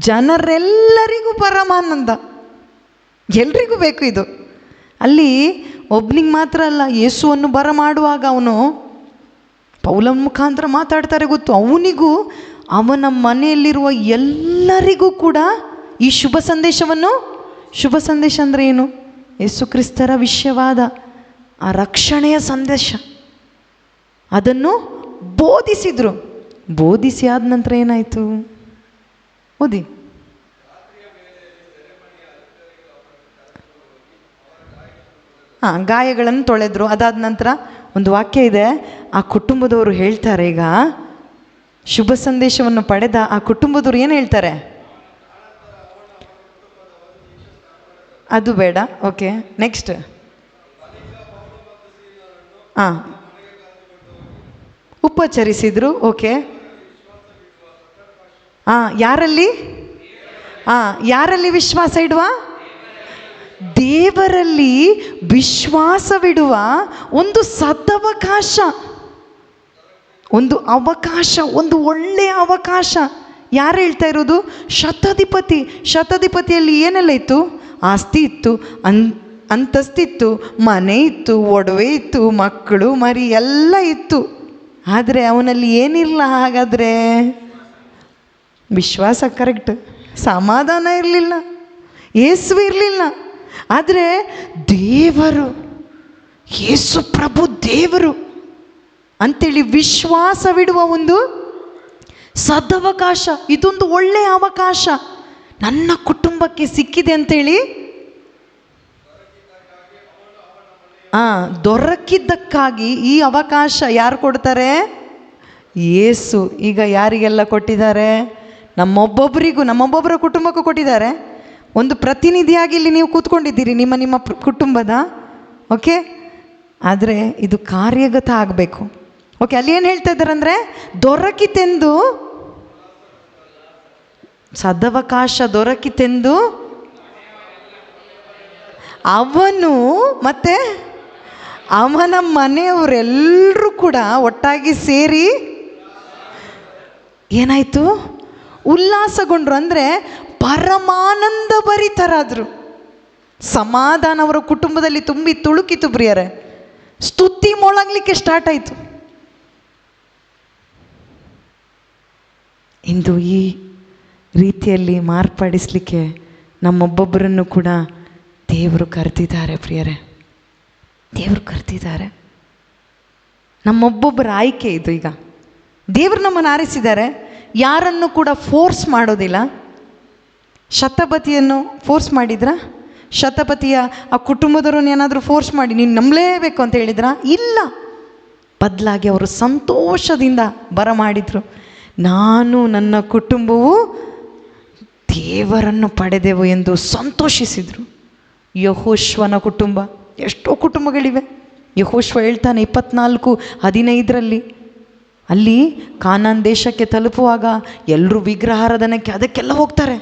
ಜನರೆಲ್ಲರಿಗೂ ಪರಮಾನಂದ, ಎಲ್ರಿಗೂ ಬೇಕು ಇದು. ಅಲ್ಲಿ ಒಬ್ಬನಿಗೆ ಮಾತ್ರ ಅಲ್ಲ, ಯೇಸುವನ್ನು ಬರಮಾಡುವಾಗ ಅವನು ಪೌಲನ ಮುಖಾಂತರ ಮಾತಾಡ್ತಾರೆ ಗೊತ್ತು, ಅವನಿಗೂ ಅವನ ಮನೆಯಲ್ಲಿರುವ ಎಲ್ಲರಿಗೂ ಕೂಡ ಈ ಶುಭ ಸಂದೇಶವನ್ನು, ಶುಭ ಸಂದೇಶ ಅಂದರೆ ಏನು? ಯೇಸು ಕ್ರಿಸ್ತರ ವಿಷಯವಾದ ಆ ರಕ್ಷಣೆಯ ಸಂದೇಶ, ಅದನ್ನು ಬೋಧಿಸಿದರು. ಬೋಧಿಸಿ ಆದ ನಂತರ ಏನಾಯಿತು? ಓದಿ. ಗಾಯಗಳನ್ನು ತೊಳೆದ್ರು. ಅದಾದ ನಂತರ ಒಂದು ವಾಕ್ಯ ಇದೆ, ಆ ಕುಟುಂಬದವರು ಹೇಳ್ತಾರೆ, ಈಗ ಶುಭ ಸಂದೇಶವನ್ನು ಪಡೆದ ಆ ಕುಟುಂಬದವರು ಏನು ಹೇಳ್ತಾರೆ? ಅದು ಬೇಡ, ಓಕೆ, ನೆಕ್ಸ್ಟ್. ಉಪಚರಿಸಿದ್ರು, ಓಕೆ. ಯಾರಲ್ಲಿ? ಯಾರಲ್ಲಿ ವಿಶ್ವಾಸ ಇಡುವ? ದೇವರಲ್ಲಿ ವಿಶ್ವಾಸವಿಡುವ ಒಂದು ಸದವಕಾಶ, ಒಂದು ಅವಕಾಶ, ಒಂದು ಒಳ್ಳೆಯ ಅವಕಾಶ. ಯಾರು ಹೇಳ್ತಾ ಇರೋದು? ಶತಾಧಿಪತಿ. ಶತಾಧಿಪತಿಯಲ್ಲಿ ಏನೆಲ್ಲ ಇತ್ತು? ಆಸ್ತಿ ಇತ್ತು, ಅಂತಸ್ತಿತ್ತು, ಮನೆ ಇತ್ತು, ಒಡವೆ ಇತ್ತು, ಮಕ್ಕಳು ಮರಿ ಎಲ್ಲ ಇತ್ತು. ಆದರೆ ಅವನಲ್ಲಿ ಏನಿಲ್ಲ? ಹಾಗಾದರೆ ವಿಶ್ವಾಸ ಕರೆಕ್ಟ್, ಸಮಾಧಾನ ಇರಲಿಲ್ಲ, ಯೇಸು ಇರಲಿಲ್ಲ. ಆದರೆ ದೇವರು, ಯೇಸು ಪ್ರಭು ದೇವರು ಅಂಥೇಳಿ ವಿಶ್ವಾಸವಿಡುವ ಒಂದು ಸದವಕಾಶ, ಇದೊಂದು ಒಳ್ಳೆಯ ಅವಕಾಶ ನನ್ನ ಕುಟುಂಬಕ್ಕೆ ಸಿಕ್ಕಿದೆ ಅಂಥೇಳಿ ದೊರಕಿದ್ದಕ್ಕಾಗಿ ಈ ಅವಕಾಶ ಯಾರು ಕೊಡ್ತಾರೆ? ಯೇಸು. ಈಗ ಯಾರಿಗೆಲ್ಲ ಕೊಟ್ಟಿದ್ದಾರೆ? ನಮ್ಮೊಬ್ಬೊಬ್ಬರ ಕುಟುಂಬಕ್ಕೂ ಕೊಟ್ಟಿದ್ದಾರೆ. ಒಂದು ಪ್ರತಿನಿಧಿಯಾಗಿ ಇಲ್ಲಿ ನೀವು ಕೂತ್ಕೊಂಡಿದ್ದೀರಿ, ನಿಮ್ಮ ಕುಟುಂಬದ, ಓಕೆ. ಆದರೆ ಇದು ಕಾರ್ಯಗತ ಆಗಬೇಕು, ಓಕೆ. ಅಲ್ಲಿ ಏನು ಹೇಳ್ತಾ ಇದ್ದಾರೆ ಅಂದರೆ, ದೊರಕಿತೆಂದು, ಸದವಕಾಶ ದೊರಕಿತೆಂದು ಅವನು ಮತ್ತೆ ಅವನ ಮನೆಯವರೆಲ್ಲರೂ ಕೂಡ ಒಟ್ಟಾಗಿ ಸೇರಿ ಏನಾಯಿತು? ಉಲ್ಲಾಸಗೊಂಡ್ರು. ಅಂದರೆ ಪರಮಾನಂದ ಭರಿತರಾದರು. ಸಮಾಧಾನ ಅವರ ಕುಟುಂಬದಲ್ಲಿ ತುಂಬಿ ತುಳುಕಿತು ಪ್ರಿಯರೇ. ಸ್ತುತಿ ಮೊಳಗಲಿಕ್ಕೆ ಸ್ಟಾರ್ಟ್ ಆಯಿತು. ಇಂದು ಈ ರೀತಿಯಲ್ಲಿ ಮಾರ್ಪಡಿಸಲಿಕ್ಕೆ ನಮ್ಮೊಬ್ಬೊಬ್ಬರನ್ನು ಕೂಡ ದೇವರು ಕರೆದಿದ್ದಾರೆ ಪ್ರಿಯರೇ. ದೇವರು ಕರೆದಿದ್ದಾರೆ. ನಮ್ಮೊಬ್ಬೊಬ್ಬರ ಆಯ್ಕೆ ಇದು. ಈಗ ದೇವರು ನಮ್ಮನ್ನು ಆರಿಸಿದ್ದಾರೆ, ಯಾರನ್ನು ಕೂಡ ಫೋರ್ಸ್ ಮಾಡೋದಿಲ್ಲ. ಶತಪತಿಯನ್ನು ಫೋರ್ಸ್ ಮಾಡಿದ್ರ? ಶತಪತಿಯ ಆ ಕುಟುಂಬದವ್ರನ್ನ ಏನಾದರೂ ಫೋರ್ಸ್ ಮಾಡಿ ನೀನು ನಂಬಲೇಬೇಕು ಅಂತ ಹೇಳಿದ್ರ? ಇಲ್ಲ. ಬದಲಾಗಿ ಅವರು ಸಂತೋಷದಿಂದ ಬರಮಾಡಿದರು. ನಾನು ನನ್ನ ಕುಟುಂಬವು ದೇವರನ್ನು ಪಡೆದೆವು ಎಂದು ಸಂತೋಷಿಸಿದರು. ಯೆಹೋಶುವನ ಕುಟುಂಬ, ಎಷ್ಟೋ ಕುಟುಂಬಗಳಿವೆ. ಯೆಹೋಶುವ ಹೇಳ್ತಾನೆ 24:15 ಅಲ್ಲಿ ಕಾನಾನ್ ದೇಶಕ್ಕೆ ತಲುಪುವಾಗ ಎಲ್ಲರೂ ವಿಗ್ರಹಾರಾಧನೆಗೆ ಅದಕ್ಕೆಲ್ಲ ಹೋಗ್ತಾರೆ.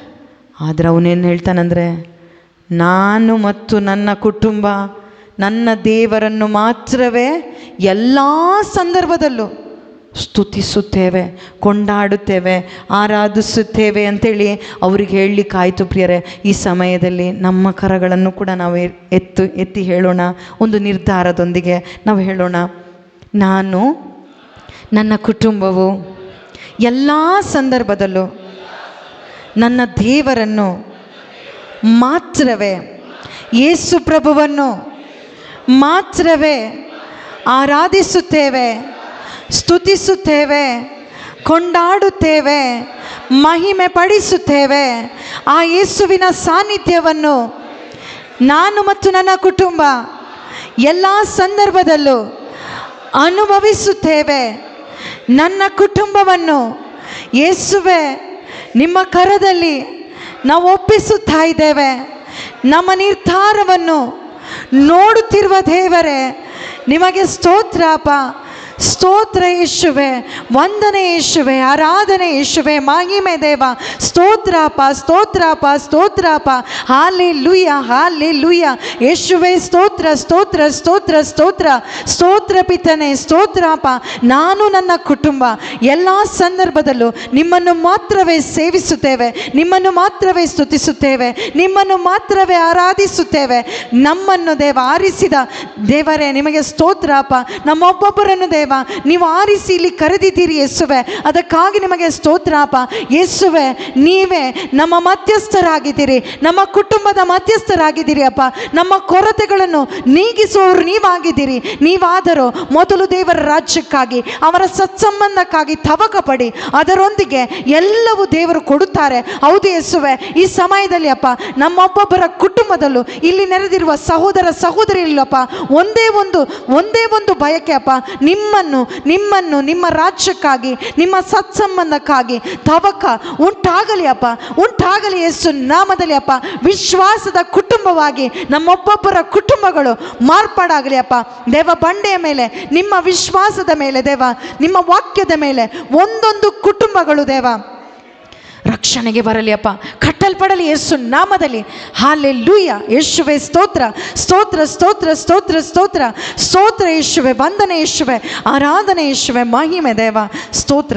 ಆದರೆ ಅವನೇನು ಹೇಳ್ತಾನಂದರೆ, ನಾನು ಮತ್ತು ನನ್ನ ಕುಟುಂಬ ನನ್ನ ದೇವರನ್ನು ಮಾತ್ರವೇ ಎಲ್ಲ ಸಂದರ್ಭದಲ್ಲೂ ಸ್ತುತಿಸುತ್ತೇವೆ, ಕೊಂಡಾಡುತ್ತೇವೆ, ಆರಾಧಿಸುತ್ತೇವೆ ಅಂತೇಳಿ ಅವ್ರಿಗೆ ಹೇಳಲಿಕ್ಕಾಯಿತು ಪ್ರಿಯರೇ. ಈ ಸಮಯದಲ್ಲಿ ನಮ್ಮ ಕರಗಳನ್ನು ಕೂಡ ನಾವು ಎತ್ತಿ ಹೇಳೋಣ. ಒಂದು ನಿರ್ಧಾರದೊಂದಿಗೆ ನಾವು ಹೇಳೋಣ, ನಾನು ನನ್ನ ಕುಟುಂಬವು ಎಲ್ಲ ಸಂದರ್ಭದಲ್ಲೂ ನನ್ನ ದೇವರನ್ನು ಮಾತ್ರವೇ, ಯೇಸು ಪ್ರಭುವನ್ನು ಮಾತ್ರವೇ ಆರಾಧಿಸುತ್ತೇವೆ, ಸ್ತುತಿಸುತ್ತೇವೆ, ಕೊಂಡಾಡುತ್ತೇವೆ, ಮಹಿಮೆ ಪಡಿಸುತ್ತೇವೆ. ಆ ಯೇಸುವಿನ ಸಾನ್ನಿಧ್ಯವನ್ನು ನಾನು ಮತ್ತು ನನ್ನ ಕುಟುಂಬ ಎಲ್ಲ ಸಂದರ್ಭದಲ್ಲೂ ಅನುಭವಿಸುತ್ತೇವೆ. ನನ್ನ ಕುಟುಂಬವನ್ನು ಯೇಸುವೆ ನಿಮ್ಮ ಕರದಲ್ಲಿ ನಾವು ಒಪ್ಪಿಸುತ್ತಾ ಇದ್ದೇವೆ. ನಮ್ಮ ನಿರ್ಧಾರವನ್ನು ನೋಡುತ್ತಿರುವ ದೇವರೇ, ನಿಮಗೆ ಸ್ತೋತ್ರ ಅಪ್ಪ, ಸ್ತೋತ್ರ ಯೇಸುವೆ, ವಂದನೆ ಯೇಸುವೆ, ಆರಾಧನೆ ಯೇಸುವೆ, ಮಹಿಮೆ ದೇವ, ಸ್ತೋತ್ರ ಅಪ್ಪ, ಸ್ತೋತ್ರ ಅಪ್ಪ, ಸ್ತೋತ್ರ ಅಪ್ಪ, ಹಾಲೆಲೂಯ, ಹಾಲೆಲೂಯ ಯೇಸುವೆ, ಸ್ತೋತ್ರ ಸ್ತೋತ್ರ ಸ್ತೋತ್ರ ಸ್ತೋತ್ರ ಸ್ತೋತ್ರ ಪಿತನೆ, ಸ್ತೋತ್ರ ಅಪ್ಪ. ನಾನು ನನ್ನ ಕುಟುಂಬ ಎಲ್ಲ ಸಂದರ್ಭದಲ್ಲೂ ನಿಮ್ಮನ್ನು ಮಾತ್ರವೇ ಸೇವಿಸುತ್ತೇವೆ, ನಿಮ್ಮನ್ನು ಮಾತ್ರವೇ ಸ್ತುತಿಸುತ್ತೇವೆ, ನಿಮ್ಮನ್ನು ಮಾತ್ರವೇ ಆರಾಧಿಸುತ್ತೇವೆ. ನಮ್ಮನ್ನು ದೇವ ಆರಿಸಿದ ದೇವರೇ ನಿಮಗೆ ಸ್ತೋತ್ರ ಅಪ್ಪ. ನಮ್ಮೊಬ್ಬೊಬ್ಬರನ್ನು ದೇವ ದೇವ, ನೀವು ಆರಿಸಿ ಇಲ್ಲಿ ಕರೆದಿದ್ದೀರಿ ಯೇಸುವೆ. ಅದಕ್ಕಾಗಿ ನಿಮಗೆ ಸ್ತೋತ್ರ ಅಪ್ಪ. ಯೇಸುವೆ, ನೀವೇ ನಮ್ಮ ಮಧ್ಯಸ್ಥರಾಗಿದ್ದೀರಿ, ನಮ್ಮ ಕುಟುಂಬದ ಮಧ್ಯಸ್ಥರಾಗಿದ್ದೀರಿ ಅಪ್ಪ. ನಮ್ಮ ಕೊರತೆಗಳನ್ನು ನೀಗಿಸುವವರು ನೀವಾಗಿದ್ದೀರಿ. ನೀವಾದರೂ ಮೊದಲು ದೇವರ ರಾಜ್ಯಕ್ಕಾಗಿ, ಅವರ ಸತ್ಸಂಬಂಧಕ್ಕಾಗಿ ತವಕ ಪಡಿ, ಅದರೊಂದಿಗೆ ಎಲ್ಲವೂ ದೇವರು ಕೊಡುತ್ತಾರೆ. ಹೌದು ಯೇಸುವೆ, ಈ ಸಮಯದಲ್ಲಿ ಅಪ್ಪ ನಮ್ಮೊಬ್ಬೊಬ್ಬರ ಕುಟುಂಬದಲ್ಲೂ ಇಲ್ಲಿ ನೆರೆದಿರುವ ಸಹೋದರ ಸಹೋದರಿಯಲ್ಲಪ್ಪ ಒಂದೇ ಒಂದು ಬಯಕೆ ಅಪ್ಪ, ನಿಮ್ಮನ್ನು ನಿಮ್ಮ ರಾಜ್ಯಕ್ಕಾಗಿ, ನಿಮ್ಮ ಸತ್ಸಂಬಂಧಕ್ಕಾಗಿ ತವಕ ಉಂಟಾಗಲಿ ಅಪ್ಪ, ಉಂಟಾಗಲಿ ಯೇಸು ನಾಮದಲ್ಲಿ ಅಪ್ಪ. ವಿಶ್ವಾಸದ ಕುಟುಂಬವಾಗಿ ನಮ್ಮೊಬ್ಬೊಬ್ಬರ ಕುಟುಂಬಗಳು ಮಾರ್ಪಾಡಾಗಲಿ ಅಪ್ಪ. ದೇವ, ಬಂಡೆಯ ಮೇಲೆ, ನಿಮ್ಮ ವಿಶ್ವಾಸದ ಮೇಲೆ ದೇವ, ನಿಮ್ಮ ವಾಕ್ಯದ ಮೇಲೆ ಒಂದೊಂದು ಕುಟುಂಬಗಳು ದೇವ ರಕ್ಷಣೆಗೆ ಬರಲಿ ಅಪ್ಪ, ಕಟ್ಟಲ್ಪಡಲಿ ಯೇಸು ನಾಮದಲ್ಲಿ. ಹಾಲೆಲೂಯ. ಯೇಸುವೆ ಸ್ತೋತ್ರ, ಸ್ತೋತ್ರ, ಸ್ತೋತ್ರ, ಸ್ತೋತ್ರ, ಸ್ತೋತ್ರ, ಸ್ತೋತ್ರ ಯೇಸುವೆ. ವಂದನೆ ಯೇಸುವೆ, ಆರಾಧನೆ ಯೇಸುವೆ, ಮಹಿಮೆ ದೇವ, ಸ್ತೋತ್ರ.